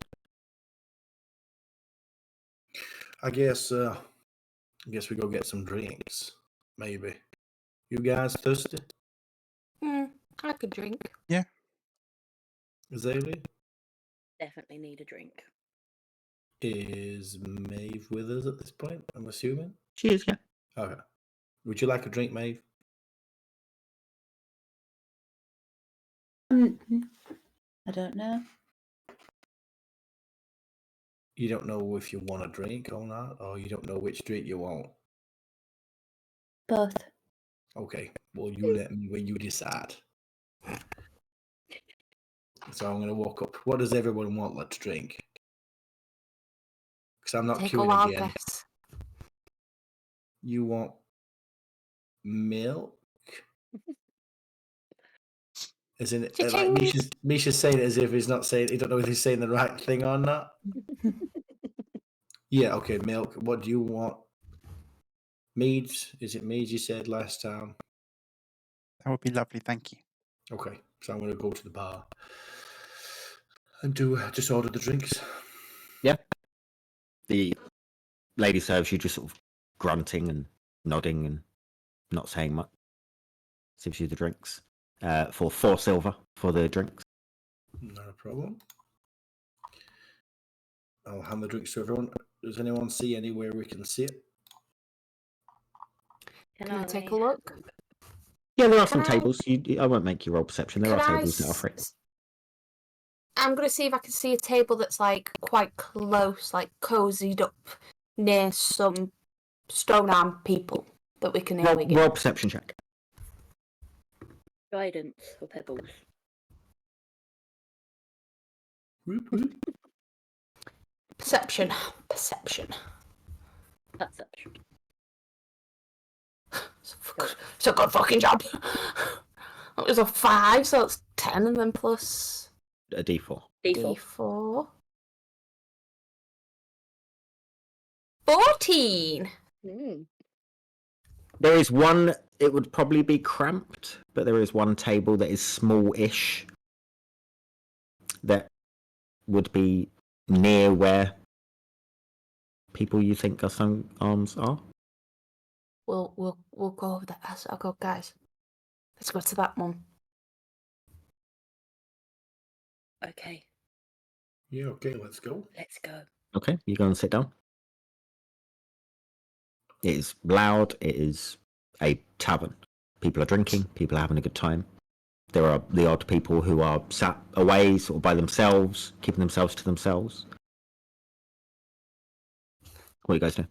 I guess we go get some drinks, maybe. You guys thirsty? I could drink. Azalea? Definitely need a drink. Is Maeve with us at this point, I'm assuming? She is, yeah. Okay. Would you like a drink, Maeve? I don't know. You don't know if you want a drink or not, or you don't know which drink you want? Both. Okay, well, you let me when you decide. So I'm going to walk up. What does everyone want to drink? Because I'm not Take a queuing again. lager. You want milk? As in, like Misha's saying it as if he's not saying. He don't know if he's saying the right thing or not. Yeah, okay, milk. What do you want? Meads? Is it meads you said last time? That would be lovely, thank you. Okay, so I'm going to go to the bar and just order the drinks. Yeah. The lady serves you, just sort of grunting and nodding and not saying much. Gives you the drinks for 4 silver for the drinks. Not a problem. I'll hand the drinks to everyone. Does anyone see anywhere we can see it? Can I take a look? Yeah, there are some tables. I won't make you roll perception. There are tables that are free. I'm going to see if I can see a table that's like quite close, like cozied up near some Stonearm people that we can hear. Roll perception check. Guidance for Pebbles. Perception. Perception. Perception. It's a good fucking job. It was a 5, so it's 10, and then plus A D4. D4. D4. 14. Mm. There is one, it would probably be cramped, but there is one table that is small-ish that would be near where people you think Guston arms are. We'll go over that. I'll go, guys. Let's go to that one. Okay, Yeah, okay, let's go. let's go. Okay, you go and sit down. It is loud. It is a tavern. People are drinking. People are having a good time. There are the odd people who are sat away, sort of by themselves, keeping themselves to themselves. What do you guys do?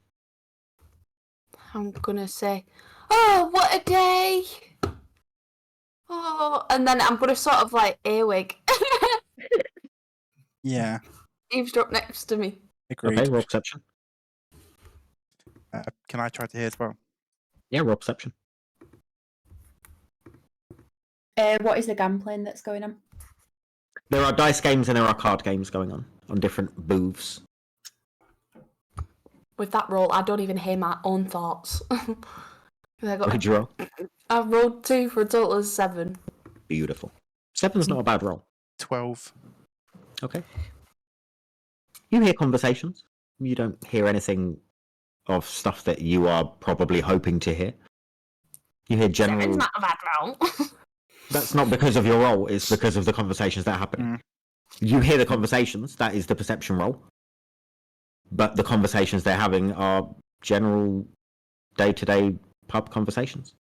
I'm gonna say, oh, what a day! Oh, and then I'm gonna sort of like earwig. Yeah, Eavesdrop next to me. agreed. Okay, roll perception. Can I try to hear as well? Yeah, roll perception. What is the gambling that's going on? There are dice games and there are card games going on different booths. With that roll, I don't even hear my own thoughts. What did you roll? I rolled 2 for a total of 7. Beautiful. 7's not a bad roll. 12. Okay. You hear conversations. You don't hear anything of stuff that you are probably hoping to hear. You hear general... 7's not a bad roll. That's not because of your role, it's because of the conversations that are happening. You hear the conversations, that is the perception roll. But the conversations they're having are general day-to-day pub conversations.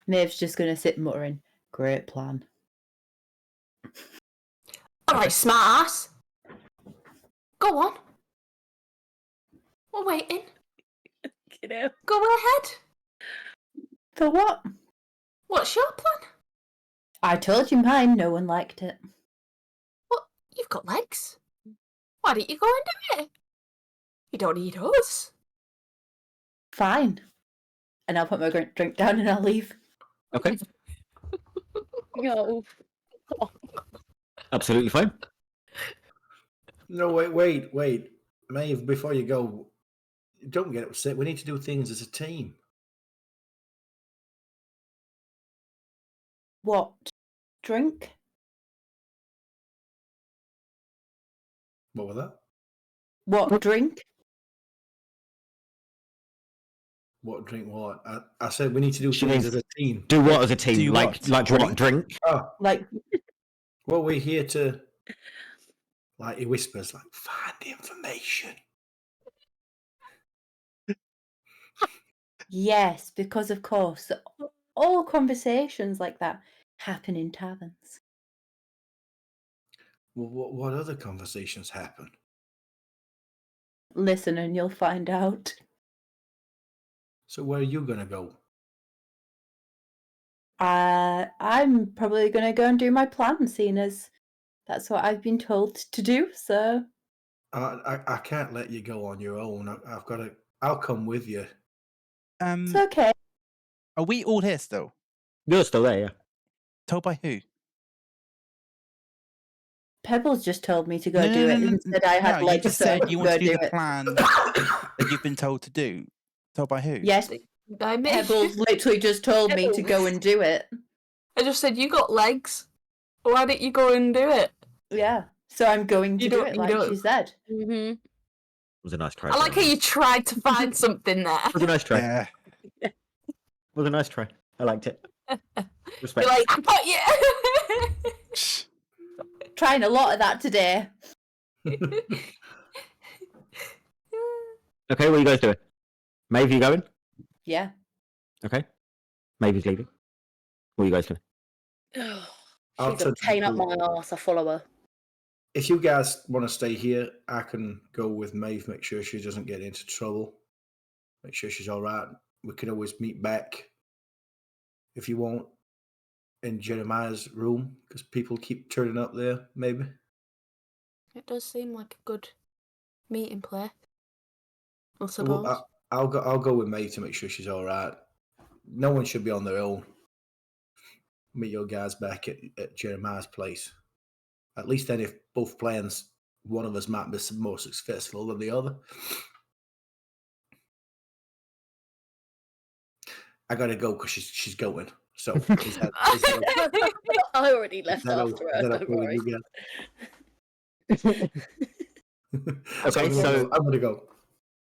Maeve's just going to sit muttering, great plan. Alright, smartass. Go on. We're waiting. You know. Go ahead. For what? What's your plan? I told you mine, no one liked it. What? You've got legs. Why don't you go and do it? You don't need us. Fine. And I'll put my drink down and I'll leave. Okay. No. Absolutely fine. No, wait. Maeve, before you go, don't get upset. We need to do things as a team. What? Drink? What was that? What drink? What drink what? I said we need to do She things means as a team. Do what as a team? Do Like what? what? Drink? Oh, Like, well, we're here to, like he whispers, like, find the information. yes, because of course, all conversations like that happen in taverns. Well, what other conversations happen? Listen and you'll find out. So where are you gonna go? I'm probably going to go and do my plan, seeing as that's what I've been told to do, so... I can't let you go on your own. I've got to. I'll come with you. It's okay. Are we all here still? You're still there, yeah. Told by who? Pebbles just told me to go do it and said I had you legs, just so said you want to do the it. plan that you've been told to do. Told by who? Yes, By me. Pebbles literally just told me to go and do it. I just said, you got legs. Why didn't you go and do it? Yeah, so I'm going to You do don't- it you like don't. she said. Mm-hmm. It was a nice try. I like how you tried to find something there. It was a nice try. Yeah. It was a nice try. I liked it. Respect. You're like, I got you. Trying a lot of that today. Okay, what are you guys doing? Maeve, you going? Yeah. Okay. Maeve's leaving. What are you guys doing? I'll She's a touch pain up the- my arse. I follow her. If you guys want to stay here, I can go with Maeve. Make sure she doesn't get into trouble. Make sure she's all right. We can always meet back if you want, in Jeremiah's room, because people keep turning up there, maybe. It does seem like a good meeting place, I Well, suppose. I'll go with May to make sure she's all right. No one should be on their own. Meet your guys back at Jeremiah's place. At least then, if both plans, one of us might be more successful than the other. I gotta go because she's going. So is that I already left is after her, don't okay with worry. you guys? Okay, so I'm gonna go.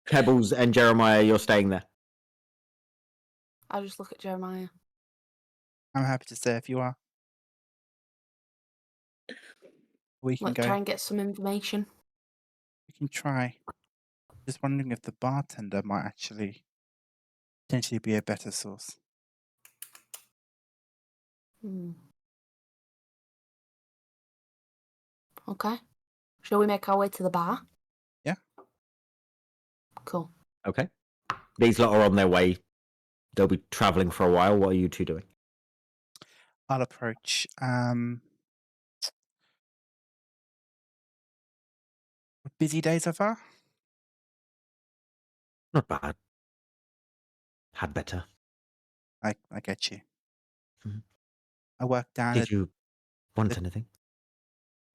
Pebbles and Jeremiah, you're staying there. I'll just look at Jeremiah. I'm happy to stay if you are. We can Let's go. try and get some information. We can try. Just wondering if the bartender might actually potentially be a better source. Hmm. Okay. Shall we make our way to the bar? Yeah. Cool. Okay. These lot are on their way. They'll be traveling for a while. What are you two doing? I'll approach. Busy day so far? Not bad. Had better. I get you. Mhm. I work down Did at you want the- anything?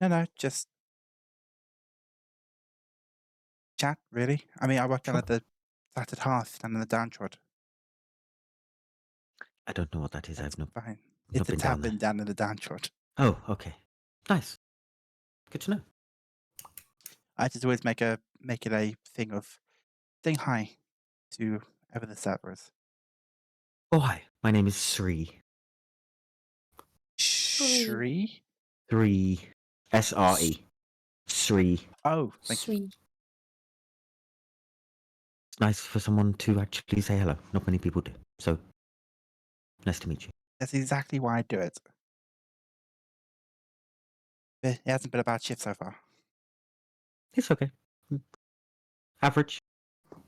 no, just chat, really. I mean, I work down Sure. at the Flatted Hearth down in the Downtrod. I don't know what that is. That's I've not fine. not It's a been down there. tavern down in the Downtrod. Oh, okay. Nice. Good to know. I just always make it a thing of saying hi to whoever the server is. Oh, hi. My name is Sri. Shri? 3 SRE. Sri. Oh, thank you. Sweet. It's nice for someone to actually say hello. Not many people do. So, nice to meet you. That's exactly why I do it. It hasn't been a bad shift so far. It's okay. Average.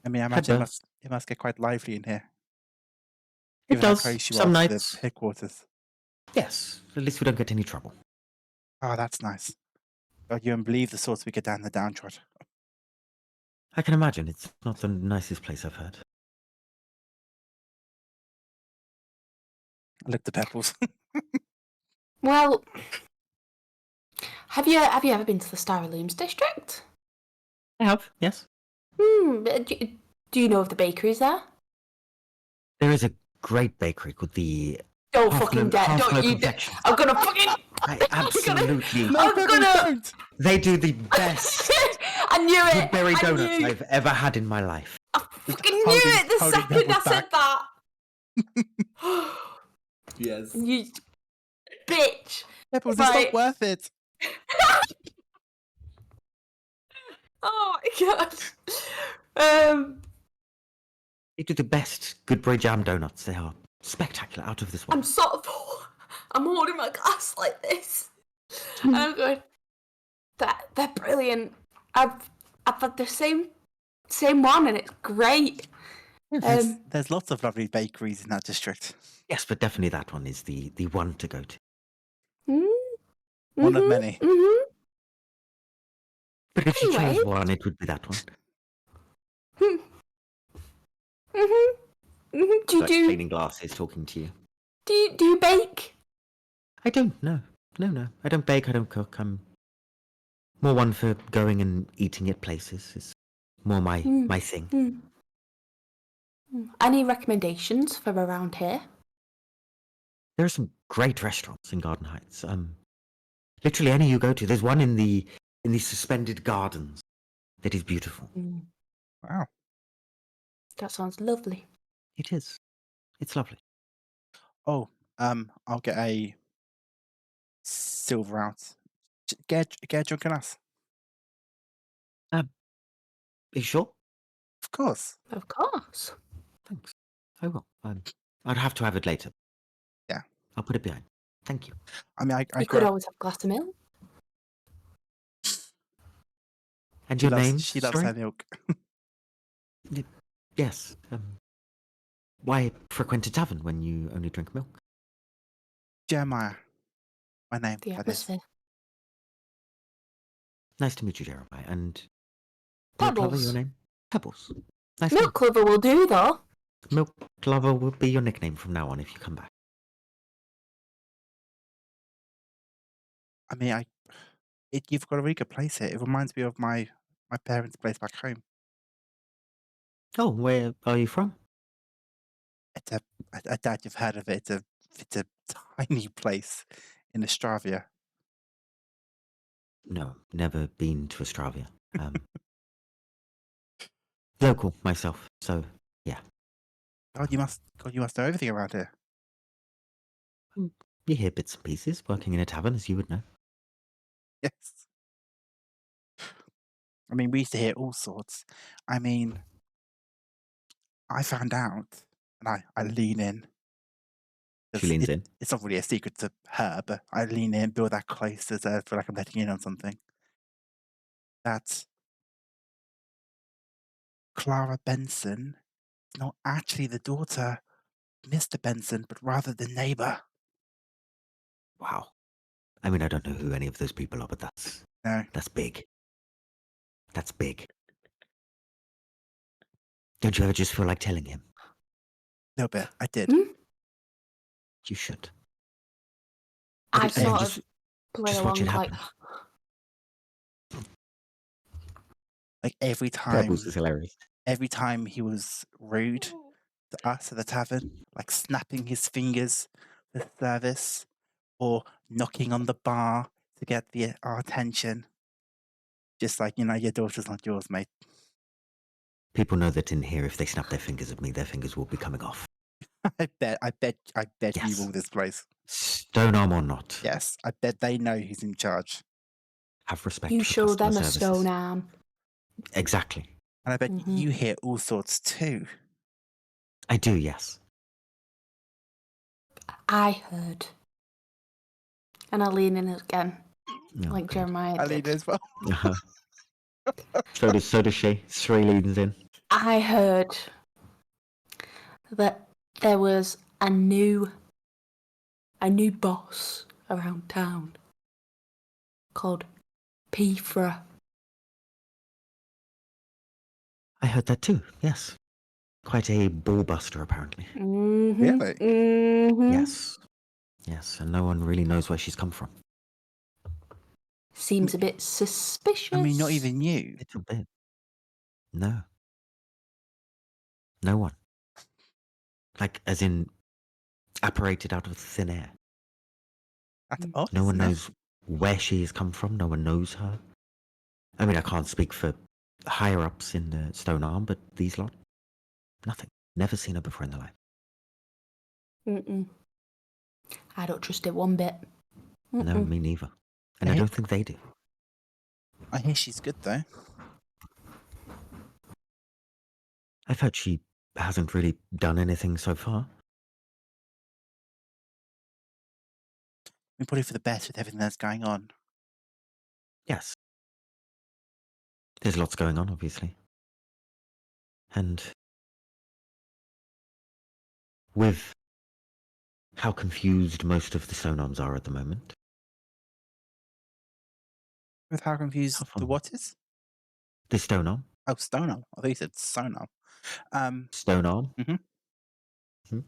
I mean, I Had imagine the- it must get quite lively in here. It Given how does. close you Some are to nights. the headquarters. Yes. At least we don't get any trouble. Oh, that's nice. God, you won't believe the sorts we get down the Downtrod. I can imagine. It's not the nicest place I've heard. I looked at Pebbles. Well, have you ever been to the Star Looms district? I have. Yes. Do you know of the bakeries there? There is a great bakery called the Don't Half fucking Loaf- dare! Half Don't Loaf you? Confections. I'm gonna fucking. I absolutely. No, I'm Pebbles, gonna- don't! They do the best I knew it. Woodberry I donuts knew. I've ever had in my life. I fucking knew Holding- it the holding second I Pebbles said that. Yes. You bitch. Pebbles, Right. it's not worth it. Oh my god. They do the best Goodberry jam donuts. They are spectacular, out of this I'm world. sort of. I'm holding my glass like this. And I'm going. They're brilliant. I've had the same one and it's great. There's lots of lovely bakeries in that district. Yes, but definitely that one is the one to go to. One of many. Mm-hmm. But if you Anyway. chose one, it would be that one. Do you Like cleaning glasses, talking to you. do you bake? I don't. No. I don't bake. I don't cook. I'm more one for going and eating at places. It's more my thing. Any recommendations for around here? There are some great restaurants in Garden Heights. Literally any you go to. There's one in the suspended gardens that is beautiful. Wow. That sounds lovely. It is. It's lovely. Oh, I'll get a silver out. Get a drunken us. Are you sure? Of course. Of course. Thanks. I will. I'd have to have it later. Yeah. I'll put it behind. Thank you. I mean, I You could grab. always have a glass of milk. And your name? She loves her milk. Yes. Why frequent a tavern when you only drink milk? Jeremiah. My name, The that is. atmosphere. Nice to meet you, Jeremiah. And Milk Lover, your Pebbles. name? Pebbles. Nice name. Milk Lover will do, though. Milk Lover will be your nickname from now on if you come back. I mean, you've got a really good place here. It reminds me of my parents' place back home. Oh, where are you from? It's I doubt you've heard of it. It's a tiny place in Australia. No, never been to Australia. Local myself, so yeah. God, you must know everything around here. You hear bits and pieces working in a tavern, as you would know. Yes. I mean, we used to hear all sorts. I mean, I found out, and I lean in. She 'cause leans in. It's not really a secret to her, but I lean in, build that close as I feel like I'm letting in on something. That Clara Benson is not actually the daughter of Mr. Benson, but rather the neighbor. Wow. I mean, I don't know who any of those people are, but that's No, big. That's big. Don't you ever just feel like telling him? a little bit. I did. Hmm? You should. I And sort just- of play just watch along it like, happen. like every Pebbles time, is hilarious. he was rude to us at the tavern, like snapping his fingers for service or knocking on the bar to get our attention. Just like, your daughter's not yours, mate. People know that in here, if they snap their fingers at me, their fingers will be coming off. I bet you Yes. rule this place. Stone arm or not, Yes, I bet they know who's in charge. have respect you for show customer them a services. stone arm. Exactly. And I bet Mhm. you hear all sorts too. I do, yes. I heard. And I lean in again, Oh, like God. Jeremiah I lean did. as well. Uh-huh. So does she. Sri leans in. I heard that there was a new boss around town called Pifra. I heard that too, yes. Quite a ballbuster, apparently. Mm-hmm. Really? Mm-hmm. Yes. Yes, and no one really knows where she's come from. Seems a bit suspicious. I mean, not even you. Little bit. No. No one. Like, as in, apparated out of thin air. That's Mm. odd. No one isn't it? knows where she has come from. No one knows her. I mean, I can't speak for higher ups in the Stone Arm, but these lot, nothing. Never seen her before in their life. Mm-mm. I don't trust it one bit. No, Mm-mm. me neither. And I Hey. don't think they do. I hear she's good though. I've heard she hasn't really done anything so far. I mean, probably for the best with everything that's going on. Yes. There's lots going on, obviously. And with how confused most of the Stone Arms are at the moment, With how confused How the fun. what is? the Stone Arm, Oh, Stoner. I thought you said Sonar. Stone Arm, Mhm.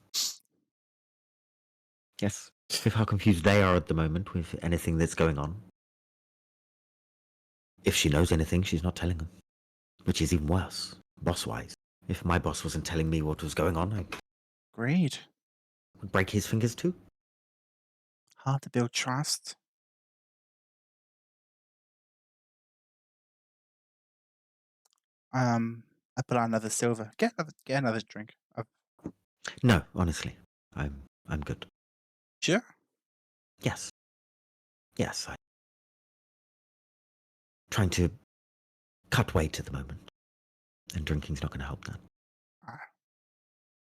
yes, with how confused they are at the moment with anything that's going on. If she knows anything, she's not telling them, which is even worse, boss-wise. If my boss wasn't telling me what was going on, I Agreed. would break his fingers too. Hard to build trust. I put on another silver. Get another drink. No, honestly, I'm good. Sure. Yes. Yes, I'm trying to cut weight at the moment, and drinking's not going to help that.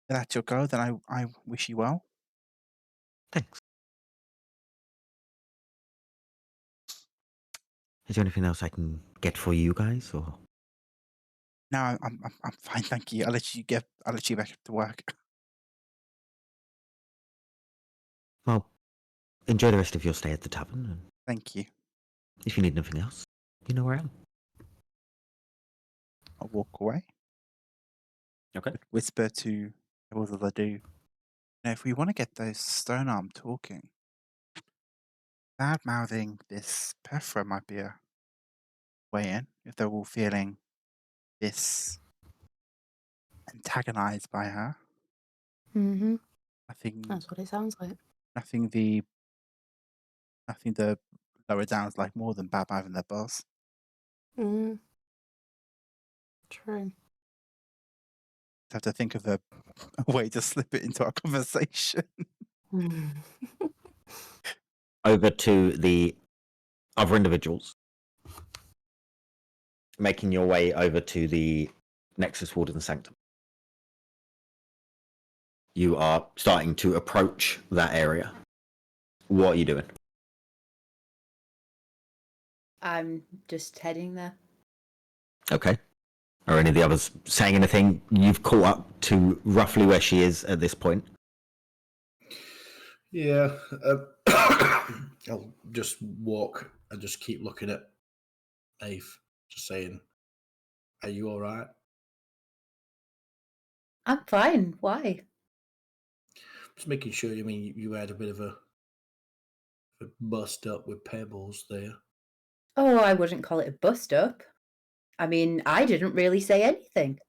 If that's your goal, then I wish you well. Thanks. Is there anything else I can get for you guys, or No, I'm fine, thank you. I'll let you get back to work. well, enjoy the rest of your stay at the tavern. And Thank you. if you need anything else, you know where I am. I'll walk away. Okay. Whisper to all that I do. Now, if we want to get those stone arm talking, bad mouthing this Pephra might be a way in if they're all feeling this antagonized by her. Mm-hmm. Nothing, That's what it sounds like. nothing the lower downs like more than bad mouthing their boss. Mm. True. Have to think of a way to slip it into our conversation. Over to the other individuals. Making your way over to the Nexus Warden Sanctum. You are starting to approach that area. What are you doing? I'm just heading there. Okay. Are any of the others saying anything? You've caught up to roughly where she is at this point. Yeah. I'll just walk and just keep looking at Ave, just saying, "Are you all right?" I'm fine. Why? Just making sure. I mean, you had a bit of a bust up with Pebbles there. Oh, I wouldn't call it a bust up. I mean, I didn't really say anything.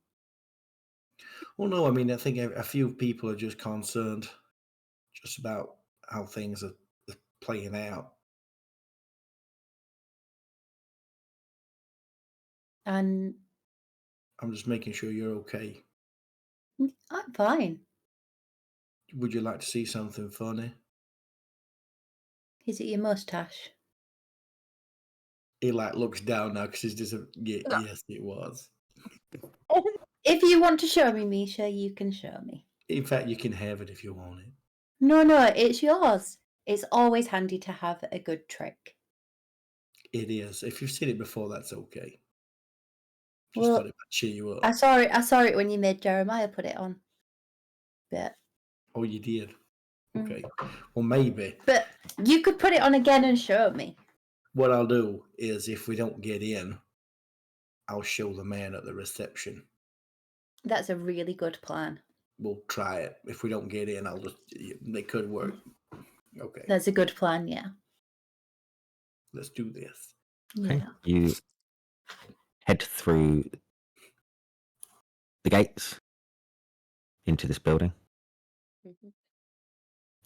Well, no, I mean, I think a few people are just concerned just about how things are playing out. And I'm just making sure you're okay. I'm fine. Would you like to see something funny? Is it your mustache? He looks down now because he's just yes, it was. If you want to show me, Misha, you can show me. In fact, you can have it if you want it. No, it's yours. It's always handy to have a good trick. It is. If you've seen it before, that's okay. Just Well, thought it might cheer you up. I saw it when you made Jeremiah put it on. But Oh, you did? Okay. Well, maybe. But you could put it on again and show me. What I'll do is, if we don't get in, I'll show the man at the reception. That's a really good plan. We'll try it. If we don't get in, they could work. Okay. That's a good plan, yeah. Let's do this. Okay. Yeah. You head through the gates into this building. Mhm.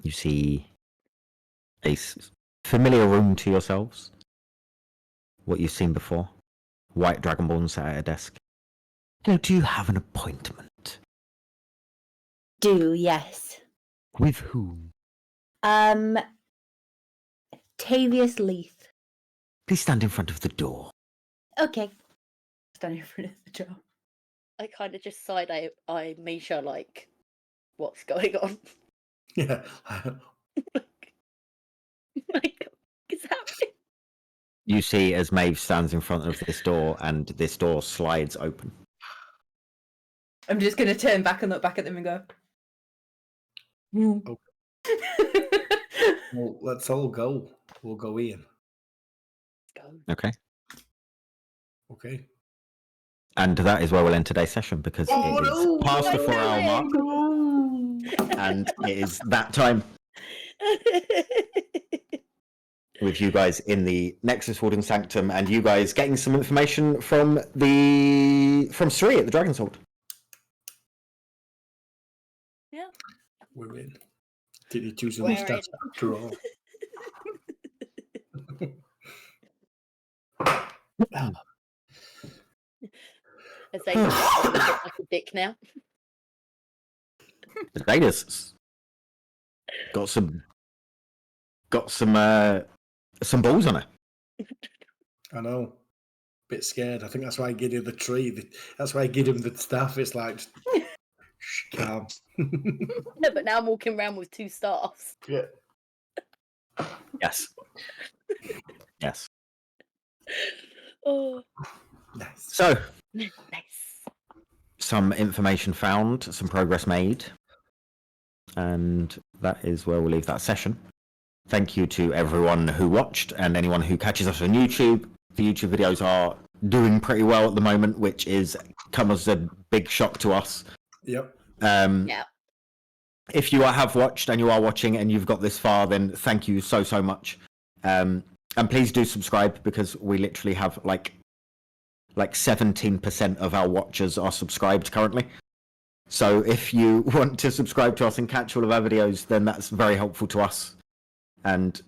You see a familiar room to yourselves. What you've seen before. White Dragonborn sat at a desk. Hello, do you have an appointment? Yes. With whom? Tavius Leith. Please stand in front of the door. Okay. Stand in front of the door. I kind of just side eye Misha like, what's going on? Yeah. Like, what's happening? You see as Maeve stands in front of this door and this door slides open. I'm just going to turn back and look back at them and go. Well, let's all go. We'll go in. Go. Okay. Okay. And that is where we'll end today's session because it is past the 4-hour mark and it is that time with you guys in the Nexus Warden Sanctum and you guys getting some information from Sri at the Dragon's Hold. Yeah. We're in. Did you choose a We're mustache in. after all? As they look like a dick now. The Data's got some balls on her. I know. Bit scared. I think that's why I give him the tree. That's why I give him the staff. It's like, shh, calm. No, but now I'm walking around with 2 staffs. Yeah. Yes. Yes. Oh, Nice. So, nice. some information found, some progress made, and that is where we'll leave that session. thank you to everyone who watched and anyone who catches us on YouTube. The YouTube videos are doing pretty well at the moment, which is come as a big shock to us. Yep. Yeah. If you have watched and you are watching and you've got this far, then thank you so much. And please do subscribe, because we literally have like 17% of our watchers are subscribed currently. So if you want to subscribe to us and catch all of our videos, then that's very helpful to us and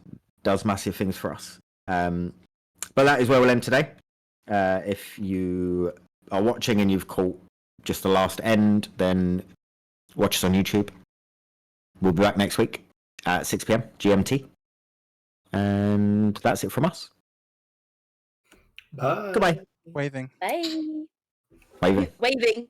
does massive things for us. But that is where we'll end today. If you are watching and you've caught just the last end, then watch us on YouTube. We'll be back next week at 6 p.m. GMT. And that's it from us. Bye. Goodbye. Waving. Bye. Waving. Waving.